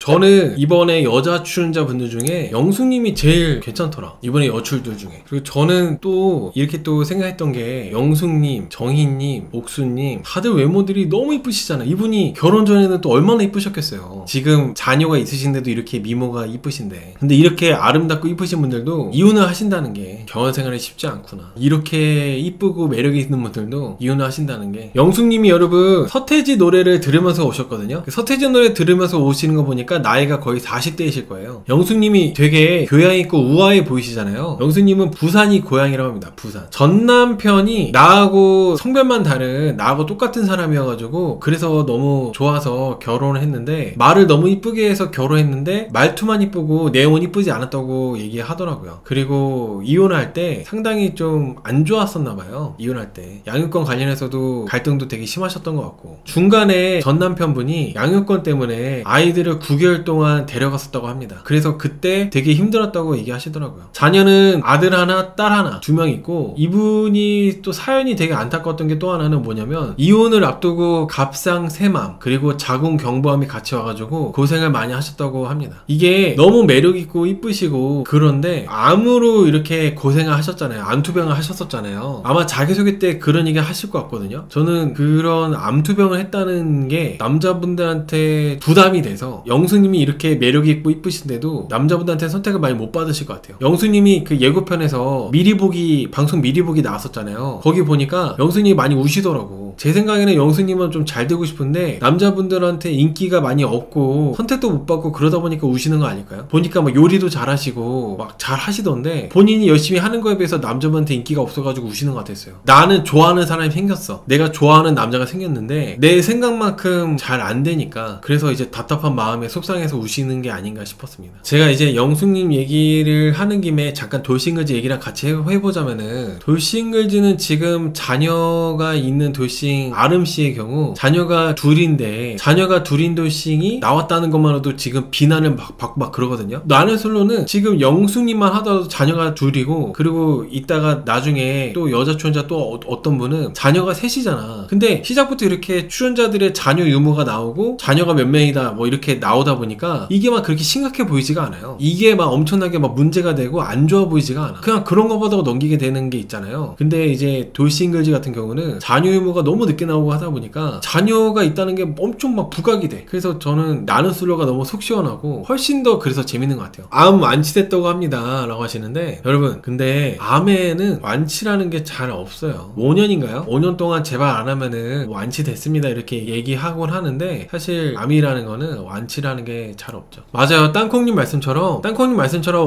저는 이번에 여자 출연자분들 중에 영숙님이 제일 괜찮더라, 이번에 여출들 중에. 그리고 저는 또 이렇게 또 생각했던 게 영숙님, 정희님, 옥수님 다들 외모들이 너무 이쁘시잖아. 이분이 결혼 전에는 또 얼마나 이쁘셨겠어요. 지금 자녀가 있으신데도 이렇게 미모가 이쁘신데, 근데 이렇게 아름답고 이쁘신 분들도 이혼을 하신다는 게 결혼 생활이 쉽지 않구나. 이렇게 이쁘고 매력이 있는 분들도 이혼을 하신다는 게. 영숙님이 여러분 서태지 노래를 들으면서 오셨거든요. 서태지 노래 들으면서 오시는 거 보니까 나이가 거의 40대이실 거예요. 영숙님이 되게 교양있고 우아해 보이시잖아요. 영숙님은 부산이 고향이라고 합니다. 부산. 전 남편이 나하고 성별만 다른, 나하고 똑같은 사람이어가지고 그래서 너무 좋아서 결혼을 했는데, 말을 너무 이쁘게 해서 결혼했는데 말투만 이쁘고 내용은 이쁘지 않았다고 얘기하더라고요. 그리고 이혼할 때 상당히 좀 안 좋았었나봐요. 이혼할 때 양육권 관련해서도 갈등도 되게 심하셨던 것 같고, 중간에 전 남편분이 양육권 때문에 아이들을 9개월 동안 데려갔었다고 합니다. 그래서 그때 되게 힘들었다고 얘기하시더라고요. 자녀는 아들 하나, 딸 하나, 2명 있고, 이분이 또 사연이 되게 안타까웠던 게 또 하나는 뭐냐면, 이혼을 앞두고 갑상 세맘 그리고 자궁 경부암이 같이 와가지고 고생을 많이 하셨다고 합니다. 이게 너무 매력있고 이쁘시고 그런데 암으로 이렇게 고생을 하셨잖아요. 암투병을 하셨었잖아요. 아마 자기소개 때 그런 얘기 하실 것 같거든요. 저는 그런 암투병을 했다는 게 남자분들한테 부담이 돼서, 영수님이 이렇게 매력있고 이쁘신데도 남자분들한테 선택을 많이 못 받으실 것 같아요. 영수님이 그 예고편에서 미리보기, 방송 미리보기 나왔었잖아요. 거기 보니까 영수님이 많이 우시더라고. 제 생각에는 영수님은 좀 잘 되고 싶은데 남자분들한테 인기가 많이 없고 선택도 못 받고 그러다 보니까 우시는 거 아닐까요? 보니까 막 요리도 잘하시고 막 잘 하시던데, 본인이 열심히 하는 거에 비해서 남자분한테 인기가 없어가지고 우시는 것 같았어요. 나는 좋아하는 사람이 생겼어, 내가 좋아하는 남자가 생겼는데 내 생각만큼 잘 안 되니까, 그래서 이제 답답한 마음에 속상해서 우시는 게 아닌가 싶었습니다. 제가 이제 영숙님 얘기를 하는 김에 잠깐 돌싱글즈 얘기랑 같이 해보자면은, 돌싱글즈는 지금 자녀가 있는 돌싱 아름씨의 경우 자녀가 둘인데, 자녀가 둘인 돌싱이 나왔다는 것만으로도 지금 비난을 막 받고 막 그러거든요. 나는 솔로는 지금 영숙님만 하더라도 자녀가 둘이고, 그리고 이따가 나중에 또 여자 출연자 또 어떤 분은 자녀가 셋이잖아. 근데 시작부터 이렇게 출연자들의 자녀 유무가 나오고 자녀가 몇 명이다 뭐 이렇게 나오다 보니까 이게 막 그렇게 심각해 보이지가 않아요. 이게 막 엄청나게 막 문제가 되고 안 좋아 보이지가 않아. 그냥 그런 거 보다가 넘기게 되는 게 있잖아요. 근데 이제 돌싱글즈 같은 경우는 자녀 유무가 너무 늦게 나오고 하다 보니까 자녀가 있다는 게 엄청 막 부각이 돼. 그래서 저는 나는 솔로가 너무 속 시원하고 훨씬 더 그래서 재밌는 것 같아요. 암 완치됐다고 합니다 라고 하시는데, 여러분 근데 암에는 완치라는 게 잘 없어요. 5년인가요? 5년 동안 제발 안 하면은 완치됐습니다 이렇게 얘기하곤 하는데, 사실 암이라는 거는 완치라는 게 잘 없죠. 맞아요. 땅콩님 말씀처럼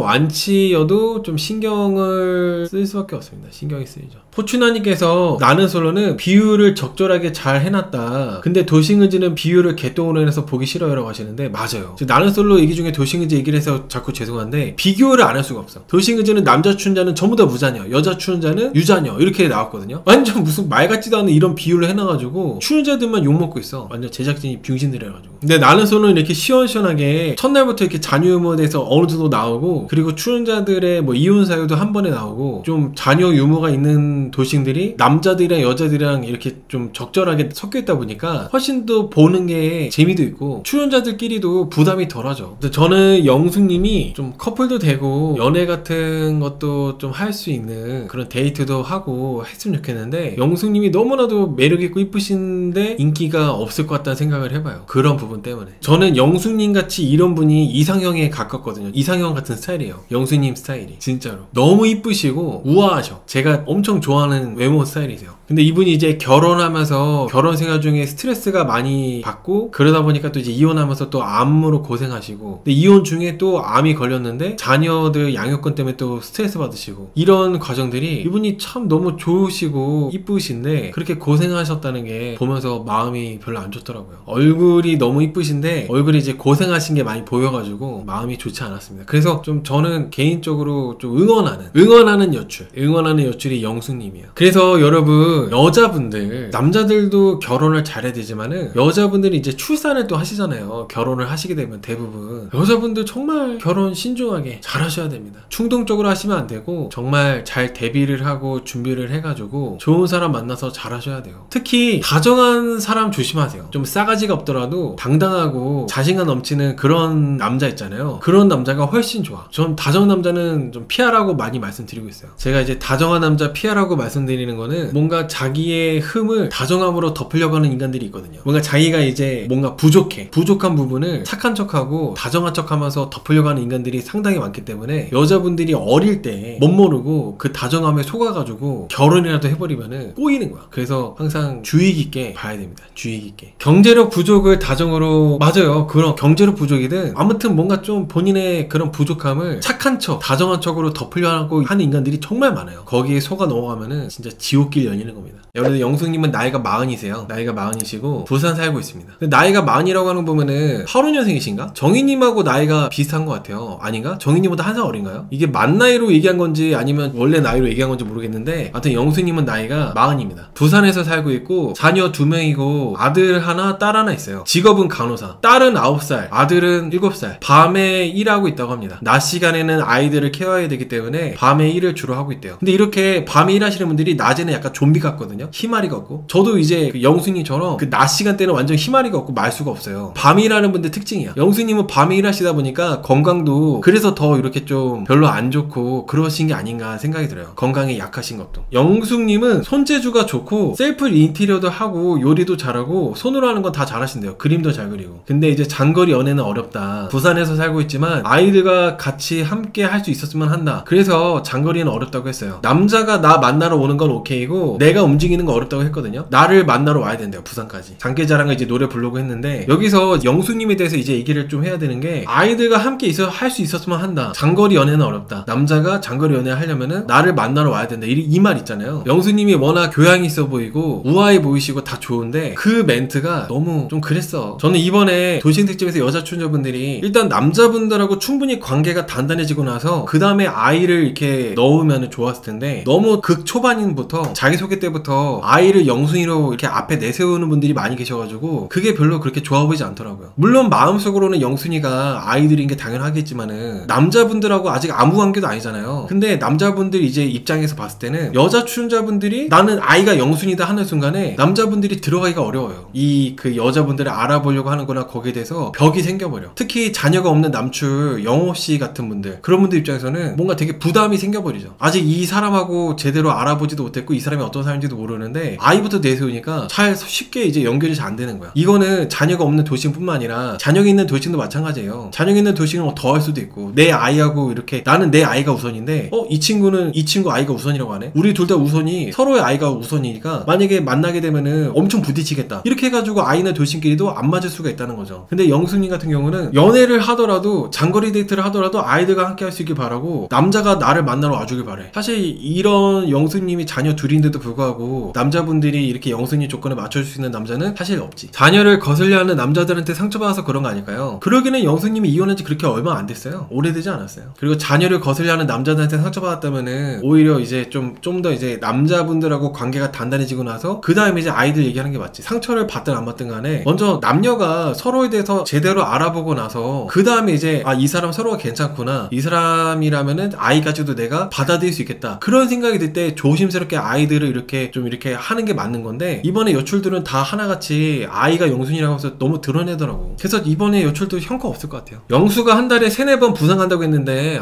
완치여도 좀 신경을 쓸 수밖에 없습니다. 신경이 쓰이죠. 포춘하님께서 나는 솔로는 비율을 적절하게 잘 해놨다, 근데 돌싱글즈는 비율을 개똥으로 해서 보기 싫어요 라고 하시는데, 맞아요. 나는 솔로 얘기 중에 돌싱글즈 얘기를 해서 자꾸 죄송한데 비교를 안 할 수가 없어. 돌싱글즈는 남자 출연자는 전부 다 무자녀, 여자 출연자는 유자녀 이렇게 나왔거든요. 완전 무슨 말 같지도 않은 이런 비율을 해놔가지고 출연자들만 욕먹고 있어. 완전 제작진이 병신들이라가지고. 근데 나는 솔로는 이렇게 시원시원하게 첫날부터 이렇게 자녀 유무에 대해서 어느 정도 나오고, 그리고 출연자들의 뭐 이혼 사유도 한 번에 나오고, 좀 자녀 유무가 있는 돌싱들이 남자들이랑 여자들이랑 이렇게 좀 적절하게 섞여 있다 보니까 훨씬 더 보는 게 재미도 있고 출연자들끼리도 부담이 덜하죠. 저는 영숙님이 좀 커플도 되고 연애 같은 것도 좀 할 수 있는 그런 데이트도 하고 했으면 좋겠는데, 영숙님이 너무나도 매력있고 이쁘신데 인기가 없을 것 같다는 생각을 해봐요. 그런 부분 때문에. 저는 영숙님 같이 이런 분이 이상형에 가깝거든요. 이상형 같은 스타일이에요. 영숙님 스타일이 진짜로 너무 이쁘시고 우아하셔. 제가 엄청 좋아하는 외모 스타일이세요. 근데 이분이 이제 결혼하면서 결혼 생활 중에 스트레스가 많이 받고, 그러다 보니까 또 이제 이혼하면서 또 암으로 고생하시고, 근데 이혼 중에 또 암이 걸렸는데 자녀들 양육권 때문에 또 스트레스 받으시고, 이런 과정들이 이분이 참 너무 좋으시고 이쁘신데 그렇게 고생하셨다는 게 보면서 마음이 별로 안 좋더라고요. 얼굴이 너무 이쁘신데 얼굴이 이제 고생하신 게 많이 보여가지고 마음이 좋지 않았습니다. 그래서 좀 저는 개인적으로 좀 응원하는 여출이 영숙님이에요. 그래서 여러분 그 여자분들, 남자들도 결혼을 잘해야 되지만은 여자분들이 이제 출산을 또 하시잖아요. 결혼을 하시게 되면 대부분 여자분들 정말 결혼 신중하게 잘 하셔야 됩니다. 충동적으로 하시면 안 되고 정말 잘 대비를 하고 준비를 해가지고 좋은 사람 만나서 잘 하셔야 돼요. 특히 다정한 사람 조심하세요. 좀 싸가지가 없더라도 당당하고 자신감 넘치는 그런 남자 있잖아요. 그런 남자가 훨씬 좋아. 전 다정한 남자는 좀 피하라고 많이 말씀드리고 있어요. 제가 이제 다정한 남자 피하라고 말씀드리는 거는 뭔가 자기의 흠을 다정함으로 덮으려고 하는 인간들이 있거든요. 뭔가 자기가 이제 뭔가 부족한 부분을 착한 척하고 다정한 척하면서 덮으려고 하는 인간들이 상당히 많기 때문에 여자분들이 어릴 때 못 모르고 그 다정함에 속아가지고 결혼이라도 해버리면은 꼬이는 거야. 그래서 항상 주의 깊게 봐야 됩니다. 주의 깊게. 경제력 부족을 다정으로, 맞아요. 그런 경제력 부족이든 아무튼 뭔가 좀 본인의 그런 부족함을 착한 척, 다정한 척으로 덮으려고 하는 인간들이 정말 많아요. 거기에 속아 넘어가면은 진짜 지옥길 열리는 겁니다. 여러분들, 영숙님은 나이가 40이세요. 나이가 40이시고 부산 살고 있습니다. 근데 나이가 40이라고 하는 거 보면은 85년생이신가? 정희님하고 나이가 비슷한 것 같아요. 아닌가? 정희님보다 한 살 어린가요? 이게 만 나이로 얘기한 건지 아니면 원래 나이로 얘기한 건지 모르겠는데, 아무튼 영숙님은 나이가 40입니다. 부산에서 살고 있고 자녀 2명이고 아들 하나, 딸 하나 있어요. 직업은 간호사. 딸은 9살, 아들은 7살. 밤에 일하고 있다고 합니다. 낮 시간에는 아이들을 케어해야 되기 때문에 밤에 일을 주로 하고 있대요. 근데 이렇게 밤에 일하시는 분들이 낮에는 약간 좀비 같거든요. 희마리가 없고. 저도 이제 그 영숙님처럼 그 낮 시간대는 완전 희마리가 없고 말수가 없어요. 밤에 일하는 분들 특징이야. 영숙님은 밤에 일하시다 보니까 건강도 그래서 더 이렇게 좀 별로 안 좋고 그러신 게 아닌가 생각이 들어요. 건강에 약하신 것도. 영숙님은 손재주가 좋고 셀프 인테리어도 하고 요리도 잘하고 손으로 하는 건 다 잘하신대요. 그림도 잘 그리고. 근데 이제 장거리 연애는 어렵다. 부산에서 살고 있지만 아이들과 같이 함께 할 수 있었으면 한다. 그래서 장거리는 어렵다고 했어요. 남자가 나 만나러 오는 건 오케이고 내가 움직이는 건 어렵다고 했거든요. 나를 만나러 와야 된대요. 부산까지. 장기자랑을 이제 노래 부르고 했는데, 여기서 영숙님에 대해서 이제 얘기를 좀 해야 되는 게, 아이들과 함께 할 수 있었으면 한다. 장거리 연애는 어렵다. 남자가 장거리 연애 하려면은 나를 만나러 와야 된다. 이 말 있잖아요. 영숙님이 워낙 교양이 있어 보이고 우아해 보이시고 다 좋은데 그 멘트가 너무 좀 그랬어. 저는 이번에 도시행 특집에서 여자 출연자분들이 일단 남자분들하고 충분히 관계가 단단해지고 나서 그 다음에 아이를 이렇게 넣으면 좋았을 텐데, 너무 극 초반부터 자기소개 때부터 아이를 영순이로 이렇게 앞에 내세우는 분들이 많이 계셔가지고 그게 별로 그렇게 좋아 보이지 않더라고요. 물론 마음속으로는 영순이가 아이들인 게 당연하겠지만은 남자분들하고 아직 아무 관계도 아니잖아요. 근데 남자분들 이제 입장에서 봤을 때는 여자 출연자분들이 나는 아이가 영순이다 하는 순간에 남자분들이 들어가기가 어려워요. 그 여자분들을 알아보려고 하는거나 거기에 대해서 벽이 생겨버려. 특히 자녀가 없는 남출 영호씨 같은 분들, 그런 분들 입장에서는 뭔가 되게 부담이 생겨버리죠. 아직 이 사람하고 제대로 알아보지도 못했고 이 사람이 어떤 사람인지도 모르는데 아이부터 내세우니까 잘 쉽게 이제 연결이 잘 안 되는 거야. 이거는 자녀가 없는 도시뿐만 아니라 자녀가 있는 도시도 마찬가지예요. 자녀가 있는 도시는 더 할 수도 있고, 내 아이하고 이렇게 나는 내 아이가 우선인데 이 친구는 이 친구 아이가 우선이라고 하네. 우리 둘 다 우선이 서로의 아이가 우선이니까 만약에 만나게 되면은 엄청 부딪히겠다. 이렇게 해가지고 아이나 돌싱끼리도 안 맞을 수가 있다는 거죠. 근데 영숙님 같은 경우는 연애를 하더라도 장거리 데이트를 하더라도 아이들과 함께 할 수 있길 바라고 남자가 나를 만나러 와주길 바래. 사실 이런 영숙님이 자녀 둘인데도 불구하고 남자분들이 이렇게 영숙님 조건에 맞춰줄 수 있는 남자는 사실 없지. 자녀를 거슬려 하는 남자들한테 상처받아서 그런 거 아닐까요? 그러기는 영숙님이 이혼한 지 그렇게 얼마 안 됐어요. 오래되지 않았어요. 그리고 자녀를 거슬려 하는 남자들한테 상처받았다면은 오히려 이제 좀 더 이제 남자분들하고 관계가 단단해지고 나서 그 다음에 이제 아이들 얘기하는 게 맞지. 상처를 받든 안 받든 간에 먼저 남녀가 서로에 대해서 제대로 알아보고 나서 그 다음에 이제 이 사람 서로가 괜찮구나, 이 사람이라면은 아이까지도 내가 받아들일 수 있겠다, 그런 생각이 들 때 조심스럽게 아이들을 이렇게 좀 이렇게 하는 게 맞는 건데, 이번에 여출들은 다 하나같이 아이가 영순이라고 해서 너무 드러내더라고. 그래서 이번에 여출도 형과 없을 것 같아요. 영수가 한 달에 3-4번 부산 간다고 했는데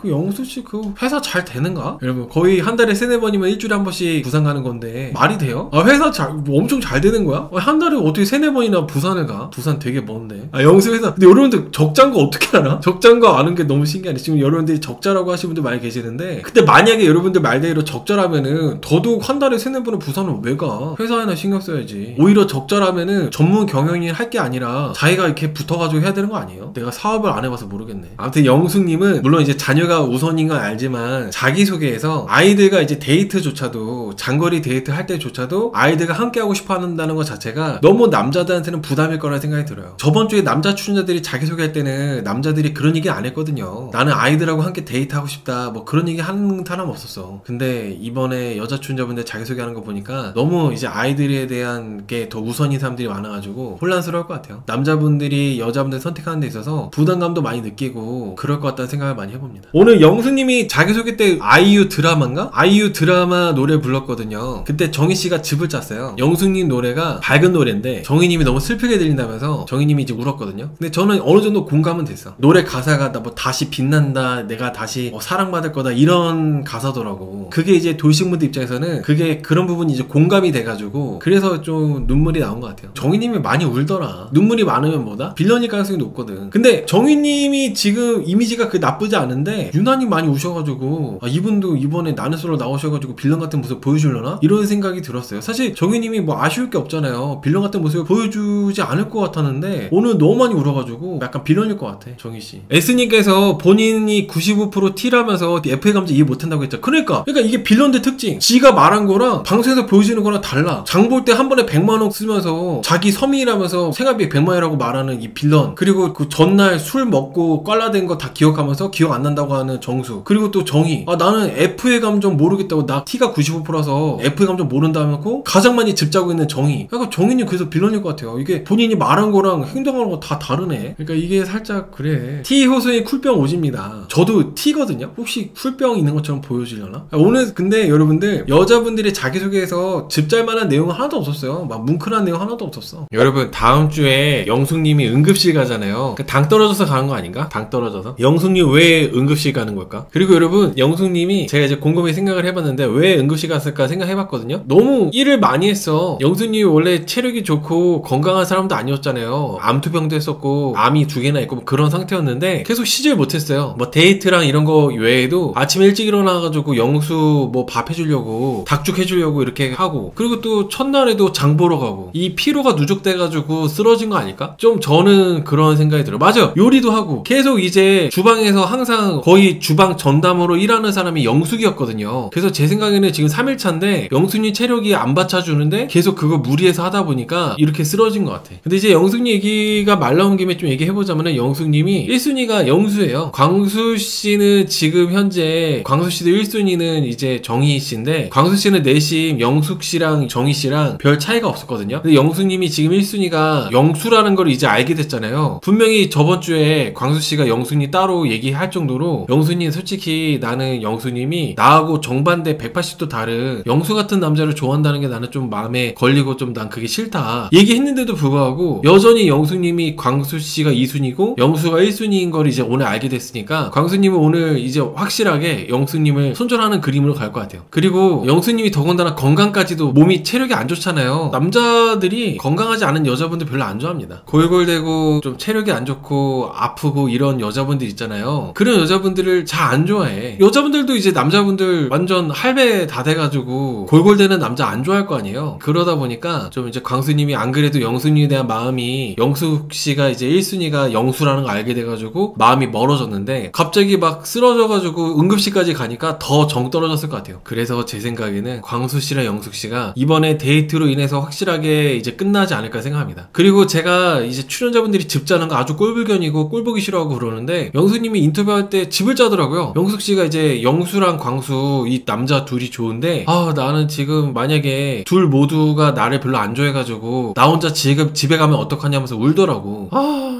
그 영수씨 그 회사 잘 되는가? 여러분, 거의 한 달에 3-4번이면 일주일에 한 번씩 부산 가는 건데 말이 돼요? 회사 엄청 잘 되는 거야? 한 달에 어떻게 3-4번이나 부산을 가? 부산 되게 먼데. 영수 회사. 근데 여러분들 적자인 거 어떻게 알아? 적자인 거 아는 게 너무 신기하네. 지금 여러분들이 적자라고 하시는 분들 많이 계시는데, 근데 만약에 여러분들 말대로 적자라면은 더더욱 한 달에 3-4번은 부산을 왜 가? 회사에나 신경 써야지. 오히려 적자라면은 전문 경영인 할 게 아니라 자기가 이렇게 붙어가지고 해야 되는 거 아니에요? 내가 사업을 안 해봐서 모르겠네. 아무튼 영숙님은 물론 이제 자녀가 아이들가 우선인 건 알지만 자기소개에서 아이들과 이제 데이트조차도 장거리 데이트 할 때조차도 아이들과 함께 하고 싶어 한다는 것 자체가 너무 남자들한테는 부담일 거라 생각이 들어요. 저번 주에 남자 출연자들이 자기소개할 때는 남자들이 그런 얘기 안 했거든요. 나는 아이들하고 함께 데이트하고 싶다 뭐 그런 얘기 하는 사람 없었어. 근데 이번에 여자 출연자분들 자기소개하는 거 보니까 너무 이제 아이들에 대한 게 더 우선인 사람들이 많아가지고 혼란스러울 것 같아요. 남자분들이 여자분들 선택하는 데 있어서 부담감도 많이 느끼고 그럴 것 같다는 생각을 많이 해봅니다. 오늘 영수님이 자기소개 때 아이유 드라마인가? 아이유 드라마 노래 불렀거든요. 그때 정희씨가 즙을 짰어요. 영수님 노래가 밝은 노래인데 정희님이 너무 슬프게 들린다면서 정희님이 이제 울었거든요. 근데 저는 어느 정도 공감은 됐어. 노래 가사가 나 뭐 다시 빛난다, 내가 다시 사랑받을 거다 이런 가사더라고. 그게 이제 돌싱분들 입장에서는 그게 그런 부분이 이제 공감이 돼가지고 그래서 좀 눈물이 나온 것 같아요. 정희님이 많이 울더라. 눈물이 많으면 뭐다? 빌런일 가능성이 높거든. 근데 정희님이 지금 이미지가 그 나쁘지 않은데 유난히 많이 우셔가지고 이분도 이번에 나는 솔로 나오셔가지고 빌런 같은 모습 보여주려나? 이런 생각이 들었어요. 사실 정희님이 뭐 아쉬울 게 없잖아요. 빌런 같은 모습을 보여주지 않을 것 같았는데 오늘 너무 많이 울어가지고 약간 빌런일 것 같아 정희씨. S님께서 본인이 95% T라면서 FA 감정 이해 못한다고 했죠. 그러니까 이게 빌런들 특징. 지가 말한 거랑 방송에서 보여주는 거랑 달라. 장 볼 때 한 번에 100만원 쓰면서 자기 서민이라면서 생활비 100만원이라고 말하는 이 빌런. 그리고 그 전날 술 먹고 꽐라된 거 다 기억하면서 기억 안 난다고 하는 정수. 그리고 또 정희. 나는 F의 감정 모르겠다고 나 T가 95%라서 F의 감정 모른다고 가장 많이 즙자고 있는 정희. 그러니까 정희님 그래서 빌런일 것 같아요. 이게 본인이 말한 거랑 행동하는 거 다 다르네. 그러니까 이게 살짝 그래. T 호수의 쿨병 오집니다. 저도 T거든요. 혹시 쿨병 있는 것처럼 보여지려나? 오늘 근데 여러분들 여자분들이 자기소개해서 즙잘만한 내용은 하나도 없었어요. 막 뭉클한 내용 하나도 없었어. 여러분 다음 주에 영숙님이 응급실 가잖아요. 당 떨어져서 가는 거 아닌가? 당 떨어져서? 영숙님 왜 응급실 가는 걸까? 그리고 여러분 영숙님이 제가 이제 곰곰이 생각을 해봤는데 왜 응급실 갔을까 생각해봤거든요. 너무 일을 많이 했어. 영숙님이 원래 체력이 좋고 건강한 사람도 아니었잖아요. 암투병도 했었고 암이 2개나 있고 뭐 그런 상태였는데 계속 쉬질 못했어요. 뭐 데이트랑 이런 거 외에도 아침에 일찍 일어나가지고 영수 뭐 밥 해주려고 닭죽 해주려고 이렇게 하고 그리고 또 첫날에도 장 보러 가고 이 피로가 누적돼가지고 쓰러진 거 아닐까? 좀 저는 그런 생각이 들어요. 맞아요. 요리도 하고 계속 이제 주방에서 항상 거의 주방 전담으로 일하는 사람이 영숙이었거든요. 그래서 제 생각에는 지금 3일차인데 영숙님 체력이 안 받쳐주는데 계속 그거 무리해서 하다 보니까 이렇게 쓰러진 것 같아. 근데 이제 영숙님 얘기가 말 나온 김에 좀 얘기해보자면은 영숙님이 1순위가 영수예요. 광수씨는 지금 현재 광수씨도 1순위는 이제 정희씨인데 광수씨는 내심 영숙씨랑 정희씨랑 별 차이가 없었거든요. 근데 영숙님이 지금 1순위가 영수라는 걸 이제 알게 됐잖아요. 분명히 저번 주에 광수씨가 영숙님 따로 얘기할 정도로 영숙님 솔직히 나는 영숙님이 나하고 정반대 180도 다른 영수 같은 남자를 좋아한다는 게 나는 좀 마음에 걸리고 좀 난 그게 싫다 얘기했는데도 불구하고 여전히 영숙님이 광수씨가 2순위고 영수가 1순위인 걸 이제 오늘 알게 됐으니까 광수님은 오늘 이제 확실하게 영수님을 손절하는 그림으로 갈 것 같아요. 그리고 영수님이 더군다나 건강까지도 몸이 체력이 안 좋잖아요. 남자들이 건강하지 않은 여자분들 별로 안 좋아합니다. 골골대고 좀 체력이 안 좋고 아프고 이런 여자분들 있잖아요. 그런 여자분들을 잘 안 좋아해. 여자분들도 이제 남자분들 완전 할배 다 돼가지고 골골대는 남자 안 좋아할 거 아니에요. 그러다 보니까 좀 이제 광수님이 안 그래도 영수님에 대한 마음이 영숙씨가 이제 1순위가 영수라는 걸 알게 돼가지고 마음이 멀어졌는데 갑자기 막 쓰러져가지고 응급실까지 가니까 더 정 떨어졌을 것 같아요. 그래서 제 생각에는 광수씨랑 영숙씨가 이번에 데이트로 인해서 확실하게 이제 끝나지 않을까 생각합니다. 그리고 제가 이제 출연자분들이 즙 짜는 거 아주 꼴불견이고 꼴보기 싫어하고 그러는데 영수님이 인터뷰할 때 즙을 짜더라고요. 영숙씨가 이제 영수랑 광수 이 남자 둘이 좋은데 나는 지금 만약에 둘 모두가 나를 별로 안 좋아해가지고 나 혼자 지금 집에 가면 어떡하냐면서 울더라고.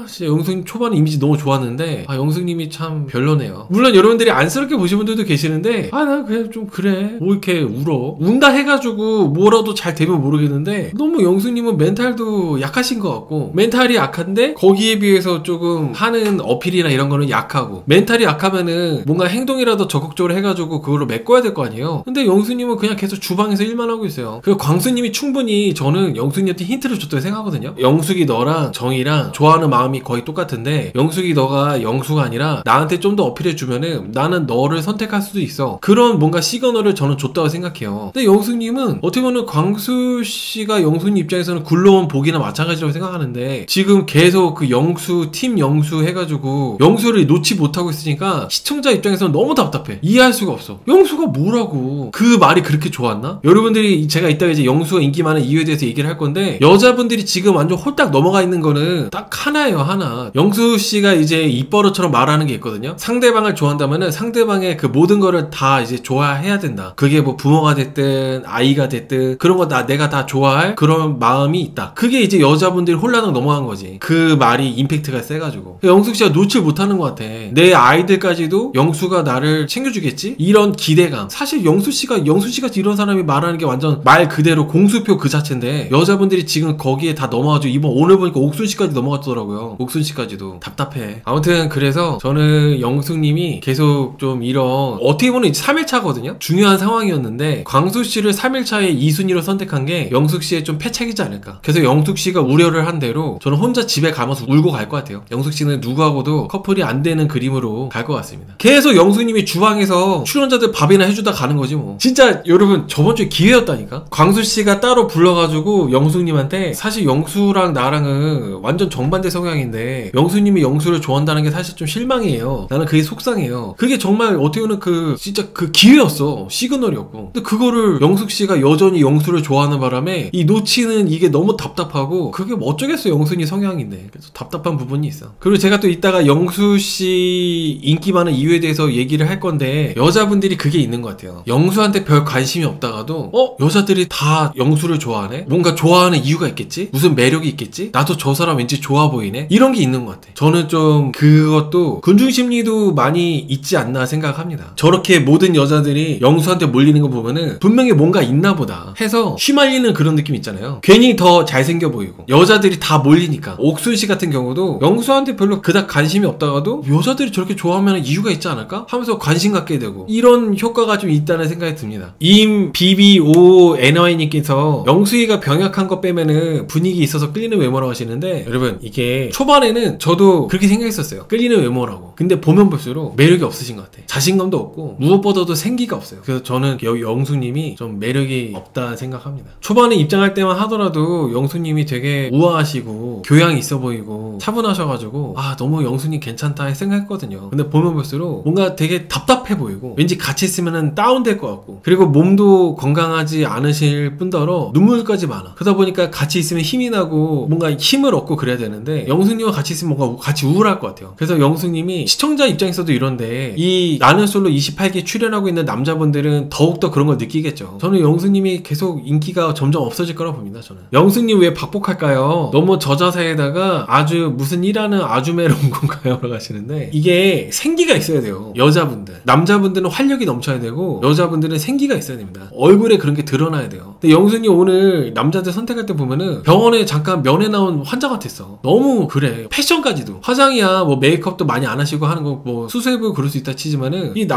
진짜 영숙님 초반에 이미지 너무 좋았는데 영숙님이 참 별로네요. 물론 여러분들이 안쓰럽게 보신 분들도 계시는데 난 그냥 좀 그래 뭐 이렇게 울어 운다 해가지고 뭐라도 잘 되면 모르겠는데 너무 영숙님은 멘탈도 약하신 것 같고 멘탈이 약한데 거기에 비해서 조금 하는 어필이나 이런 거는 약하고 멘탈이 약하면은 뭔가 행동이라도 적극적으로 해가지고 그걸로 메꿔야 될 거 아니에요. 근데 영숙님은 그냥 계속 주방에서 일만 하고 있어요. 그리고 광수님이 충분히 저는 영숙님한테 힌트를 줬다고 생각하거든요. 영숙이 너랑 정이랑 좋아하는 마음이 거의 똑같은데 영숙이 너가 영수가 아니라 나한테 좀 더 어필해주면은 나는 너를 선택할 수도 있어. 그런 뭔가 시그널을 저는 줬다고 생각해요. 근데 영숙님은 어떻게 보면 광수씨가 영숙님 입장에서는 굴러온 복이나 마찬가지라고 생각하는데 지금 계속 그 영수 팀 영수 해가지고 영수를 놓지 못하고 있으니까 보니까 시청자 입장에서는 너무 답답해. 이해할 수가 없어. 영수가 뭐라고? 그 말이 그렇게 좋았나? 여러분들이 제가 이따가 이제 영수가 인기 많은 이유에 대해서 얘기를 할 건데, 여자분들이 지금 완전 홀딱 넘어가 있는 거는 딱 하나예요, 하나. 영수 씨가 이제 입버릇처럼 말하는 게 있거든요. 상대방을 좋아한다면은 상대방의 그 모든 거를 다 이제 좋아해야 된다. 그게 뭐 부모가 됐든 아이가 됐든 그런 거 내가 다 좋아할 그런 마음이 있다. 그게 이제 여자분들이 홀라당 넘어간 거지. 그 말이 임팩트가 세가지고. 영숙 씨가 놓칠 못하는 것 같아. 내 아이들까지도 영수가 나를 챙겨주겠지? 이런 기대감. 사실 영수 씨가 이런 사람이 말하는 게 완전 말 그대로 공수표 그 자체인데, 여자분들이 지금 거기에 다 넘어가지고 이번 오늘 보니까 옥순 씨까지 넘어갔더라고요. 옥순 씨까지도. 답답해. 아무튼 그래서 저는 영숙님이 계속 좀 이런, 어떻게 보면 이제 3일차거든요? 중요한 상황이었는데 광수 씨를 3일차에 2순위로 선택한 게 영숙 씨의 좀 패착이지 않을까. 그래서 영숙 씨가 우려를 한 대로 저는 혼자 집에 가면서 울고 갈 것 같아요. 영숙 씨는 누구하고도 커플이 안 되는 그림으로 갈 것 같습니다. 계속 영숙님이 주방에서 출연자들 밥이나 해주다 가는 거지 뭐. 진짜 여러분 저번 주에 기회였다니까. 광수 씨가 따로 불러가지고 영숙님한테, 사실 영수랑 나랑은 완전 정반대 성향인데 영숙님이 영수를 좋아한다는 게 사실 좀 실망이에요. 나는 그게 속상해요. 그게 정말 어떻게 보면 진짜 그 기회였어. 시그널이었고. 근데 그거를 영숙 씨가 여전히 영수를 좋아하는 바람에 이 놓치는 이게 너무 답답하고, 그게 뭐 어쩌겠어, 영순이 성향인데. 그래서 답답한 부분이 있어. 그리고 제가 또 이따가 영수 씨 인기 많은 이유에 대해서 얘기를 할 건데, 여자분들이 그게 있는 것 같아요. 영수한테 별 관심이 없다가도 여자들이 다 영수를 좋아하네? 뭔가 좋아하는 이유가 있겠지? 무슨 매력이 있겠지? 나도 저 사람 왠지 좋아 보이네? 이런 게 있는 것 같아. 저는 좀 그것도 군중심리도 많이 있지 않나 생각합니다. 저렇게 모든 여자들이 영수한테 몰리는 거 보면은 분명히 뭔가 있나 보다 해서 휘말리는 그런 느낌 있잖아요. 괜히 더 잘생겨 보이고 여자들이 다 몰리니까. 옥순 씨 같은 경우도 영수한테 별로 그닥 관심이 없다가도 여자들이 저렇게 좋아하면 이유가 있지 않을까? 하면서 관심 갖게 되고, 이런 효과가 좀 있다는 생각이 듭니다. 임BBONY님께서 영수이가 병약한 거 빼면은 분위기 있어서 끌리는 외모라고 하시는데, 여러분 이게 초반에는 저도 그렇게 생각했었어요. 끌리는 외모라고. 근데 보면 볼수록 매력이 없으신 것 같아. 자신감도 없고 무엇보다도 생기가 없어요. 그래서 저는 영수님이 좀 매력이 없다 생각합니다. 초반에 입장할 때만 하더라도 영수님이 되게 우아하시고 교양이 있어 보이고 차분하셔가지고 너무 영수님 괜찮다 생각했거든요. 근데 보면 볼수록 뭔가 되게 답답해 보이고 왠지 같이 있으면 다운될 것 같고, 그리고 몸도 건강하지 않으실 뿐더러 눈물까지 많아. 그러다 보니까 같이 있으면 힘이 나고 뭔가 힘을 얻고 그래야 되는데, 영수님과 같이 있으면 뭔가 같이 우울할 것 같아요. 그래서 영수님이 시청자 입장에서도 이런데, 이 나는 솔로 28기 출연하고 있는 남자분들은 더욱더 그런 걸 느끼겠죠. 저는 영수님이 계속 인기가 점점 없어질 거라고 봅니다. 저는 영수님 왜 박복할까요? 너무 저 자세에다가 아주 무슨 일하는 아주매로 온 건가요? 라고 하시는데, 이게 생기가 있어야 돼요. 여자분들. 남자분들은 활력이 넘쳐야 되고 여자분들은 생기가 있어야 됩니다. 얼굴에 그런 게 드러나야 돼요. 근데 영수님 오늘 남자들 선택할 때 보면은 병원에 잠깐 면회 나온 환자 같았어. 너무 그래. 패션까지도. 화장이야 뭐 메이크업도 많이 안 하시고 하는 거 뭐 수세부 그럴 수 있다 치지만은, 이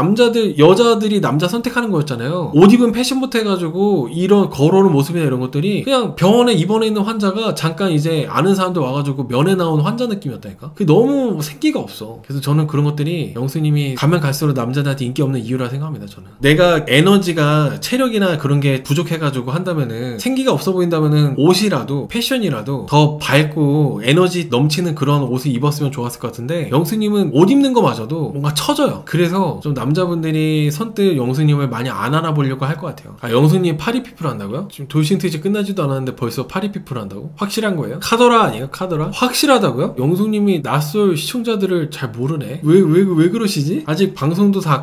여자들이 남자 선택하는 거였잖아요. 옷 입은 패션부터 해가지고 이런 걸어오는 모습이나 이런 것들이 그냥 병원에 입원해 있는 환자가 잠깐 이제 아는 사람들 와가지고 면회 나온 환자 느낌이었다니까. 그게 너무 생기가 없어. 그래서 저는 그런 것들이 영수님이 가면 갈수록 남자들한테 인기 없는 이유라 생각합니다. 저는 내가 에너지가 체력이나 그런 게 부족해가지고 한다면은, 생기가 없어 보인다면은 옷이라도 패션이라도 더 밝고 에너지 넘치는 그런 옷을 입었으면 좋았을 것 같은데, 영수님은 옷 입는 거마저도 뭔가 처져요. 그래서 좀 남자분들이 선뜻 영수님을 많이 안 알아보려고 할 것 같아요. 영수님 파리피플 한다고요? 지금 돌싱 트위치 끝나지도 않았는데 벌써 파리피플 한다고? 확실한 거예요? 카더라 아니에요? 카더라? 확실하다고요? 영수님이 낯설 시청자들을 잘 모르네? 왜 그러시지? 아직 방송도 다 안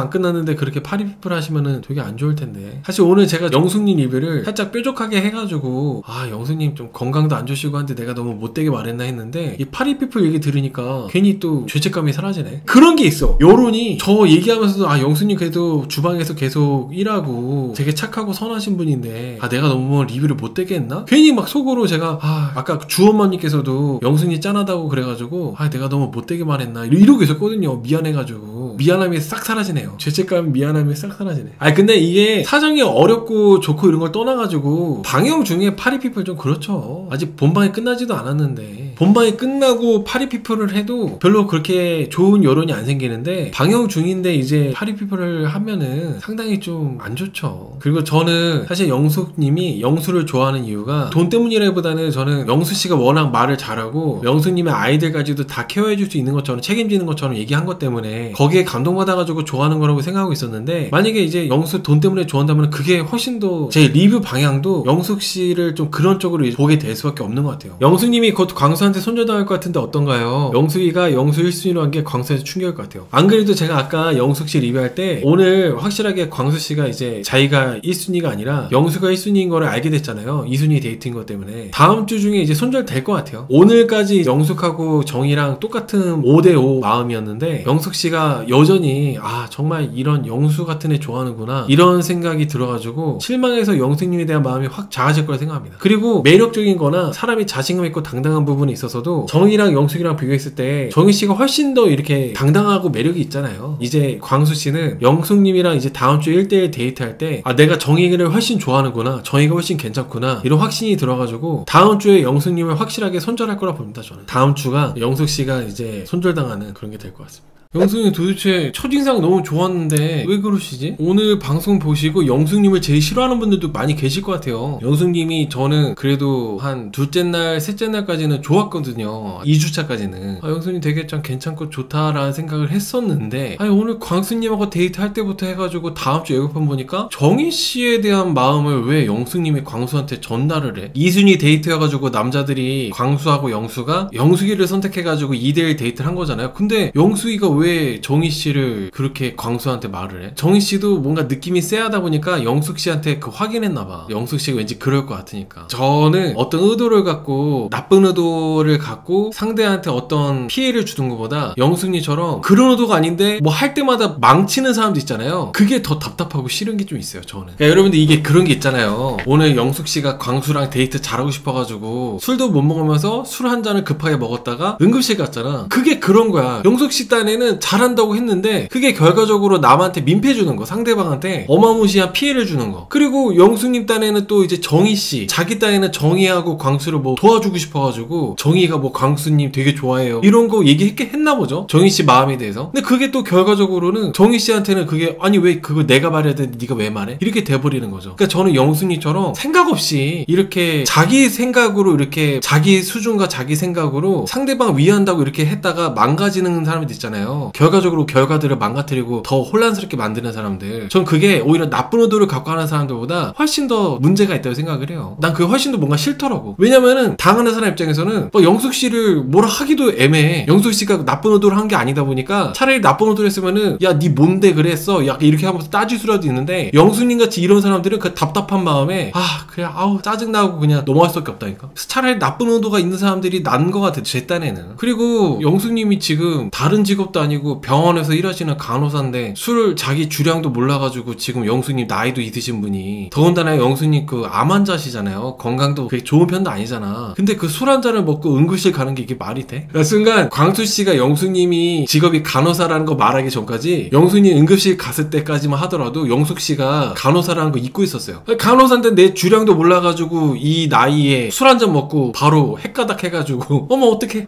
끝났는데 그렇게 파리피플 하시면은 되게 안 좋을 텐데. 사실 오늘 제가 영숙님 리뷰를 살짝 뾰족하게 해가지고 영숙님 좀 건강도 안 좋으시고 한데 내가 너무 못되게 말했나 했는데, 이 파리피플 얘기 들으니까 괜히 또 죄책감이 사라지네. 그런 게 있어. 여론이 저 얘기하면서도 영숙님 그래도 주방에서 계속 일하고 되게 착하고 선하신 분인데 내가 너무 리뷰를 못되게 했나? 괜히 막 속으로 제가 아까 주엄마님께서도 영숙님 짠하다고 그래가지고 내가 너무 못되게 말했나 이러고 있었거든요. 미안해가지고. 미안함이 싹 사라지네요. 죄책감, 미안함이 싹 사라지네. 근데 이게 사정이 어렵고 좋고 이런 걸 떠나가지고 방영 중에 파리피플 좀 그렇죠. 아직 본방이 끝나지도 않았는데 본방이 끝나고 파리피플을 해도 별로 그렇게 좋은 여론이 안 생기는데 방영 중인데 이제 파리피플을 하면은 상당히 좀 안 좋죠. 그리고 저는 사실 영숙님이 영수를 좋아하는 이유가 돈 때문이라기보다는 저는 영수씨가 워낙 말을 잘하고 영숙님의 아이들까지도 다 케어해줄 수 있는 것처럼 책임지는 것처럼 얘기한 것 때문에 거기에 감동받아가지고 좋아하는 거라고 생각하고 있었는데, 만약에 이제 영수 돈 때문에 좋아한다면 그게 훨씬 더 제 리뷰 방향도 영숙씨를 좀 그런 쪽으로 보게 될 수밖에 없는 것 같아요. 영숙님이 곧 광수한테 손절당할 것 같은데 어떤가요? 영숙이가 영수 1순위로 한 게 광수한테 충격일 것 같아요. 안 그래도 제가 아까 영숙씨 리뷰할 때 오늘 확실하게 광수씨가 이제 자기가 1순위가 아니라 영수가 1순위인 거를 알게 됐잖아요. 2순위 데이트인 것 때문에. 다음 주 중에 이제 손절될 것 같아요. 오늘까지 영숙하고 정이랑 똑같은 5대5 마음이었는데 영숙씨가 여전히 정말 이런 영수 같은 애 좋아하는구나 이런 생각이 들어가지고 실망해서 영숙님에 대한 마음이 확 작아질 거라 생각합니다. 그리고 매력적인 거나 사람이 자신감 있고 당당한 부분에 있어서도 정이랑 영숙이랑 비교했을 때 정희씨가 훨씬 더 이렇게 당당하고 매력이 있잖아요. 이제 광수씨는 영숙님이랑 이제 다음 주 1대1 데이트할 때 내가 정희를 훨씬 좋아하는구나, 정희가 훨씬 괜찮구나 이런 확신이 들어가지고 다음 주에 영숙님을 확실하게 손절할 거라 봅니다. 저는 다음 주가 영숙씨가 이제 손절당하는 그런 게 될 것 같습니다. 영숙님 도대체 첫인상 너무 좋았는데 왜 그러시지? 오늘 방송 보시고 영숙님을 제일 싫어하는 분들도 많이 계실 것 같아요. 영숙님이 저는 그래도 한 둘째 날, 셋째 날까지는 좋았거든요. 2주차까지는. 영숙님 되게 참 괜찮고 좋다라는 생각을 했었는데 오늘 광수님하고 데이트할 때부터 해가지고 다음 주 예고편 보니까 정희씨에 대한 마음을 왜 영숙님이 광수한테 전달을 해? 2순위 데이트여가지고 남자들이 광수하고 영수가 영숙이를 선택해가지고 2대1 데이트를 한 거잖아요. 근데 영숙이가 왜 정희씨를 그렇게 광수한테 말을 해? 정희씨도 뭔가 느낌이 쎄하다 보니까 영숙씨한테 확인했나봐. 영숙씨가 왠지 그럴 것 같으니까. 저는 어떤 의도를 갖고 나쁜 의도를 갖고 상대한테 어떤 피해를 주는 것보다 영숙님처럼 그런 의도가 아닌데 뭐 할 때마다 망치는 사람도 있잖아요. 그게 더 답답하고 싫은 게 좀 있어요. 저는. 그러니까 여러분들 이게 그런 게 있잖아요. 오늘 영숙씨가 광수랑 데이트 잘하고 싶어가지고 술도 못 먹으면서 술 한 잔을 급하게 먹었다가 응급실 갔잖아. 그게 그런 거야. 영숙씨 딴에는 잘한다고 했는데 그게 결과적으로 남한테 민폐 주는 거, 상대방한테 어마무시한 피해를 주는 거. 그리고 영숙님 딴에는 또 이제 정희씨, 자기 딴에는 정희하고 광수를 뭐 도와주고 싶어가지고 정희가 뭐 광수님 되게 좋아해요 이런 거 얘기했나 보죠, 정희씨 마음에 대해서. 근데 그게 또 결과적으로는 정희씨한테는 그게 아니 왜 그거 내가 말해야 되는데 네가 왜 말해? 이렇게 돼버리는 거죠. 그러니까 저는 영숙님처럼 생각 없이 이렇게 자기 생각으로 이렇게 자기 수준과 자기 생각으로 상대방 위한다고 이렇게 했다가 망가지는 사람들 있잖아요. 결과적으로 결과들을 망가뜨리고 더 혼란스럽게 만드는 사람들, 전 그게 오히려 나쁜 의도를 갖고 하는 사람들보다 훨씬 더 문제가 있다고 생각을 해요. 난 그게 훨씬 더 뭔가 싫더라고. 왜냐면은 당하는 사람 입장에서는 영숙씨를 뭐라 하기도 애매해. 영숙씨가 나쁜 의도를 한 게 아니다 보니까 차라리 나쁜 의도를 했으면은 야 니 뭔데 그랬어? 약간 이렇게 하면서 따질 수라도 있는데 영숙님같이 이런 사람들은 그 답답한 마음에 그래 짜증나고 그냥 넘어갈 수밖에 없다니까. 차라리 나쁜 의도가 있는 사람들이 난 거 같아, 제 딴에는. 그리고 영숙님이 지금 다른 직업도 아니고 병원에서 일하시는 간호사인데 술 자기 주량도 몰라가지고 지금 영숙님 나이도 있으신 분이, 더군다나 영숙님 그 암 환자시잖아요. 건강도 그렇게 좋은 편도 아니잖아. 근데 그 술 한 잔을 먹고 응급실 가는 게 이게 말이 돼? 그 순간 광수씨가 영숙님이 직업이 간호사라는 거 말하기 전까지 영숙님 응급실 갔을 때까지만 하더라도 영숙씨가 간호사라는 거 잊고 있었어요. 간호사인데 내 주량도 몰라가지고 이 나이에 술 한 잔 먹고 바로 헷가닥 해가지고 어머 어떡해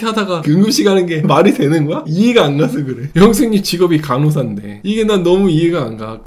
하다가 응급실 가는 게 말이 되는 거야? 이해가 안 가서 그래. 영숙님 직업이 간호사인데 이게 난 너무 이해가 안 가.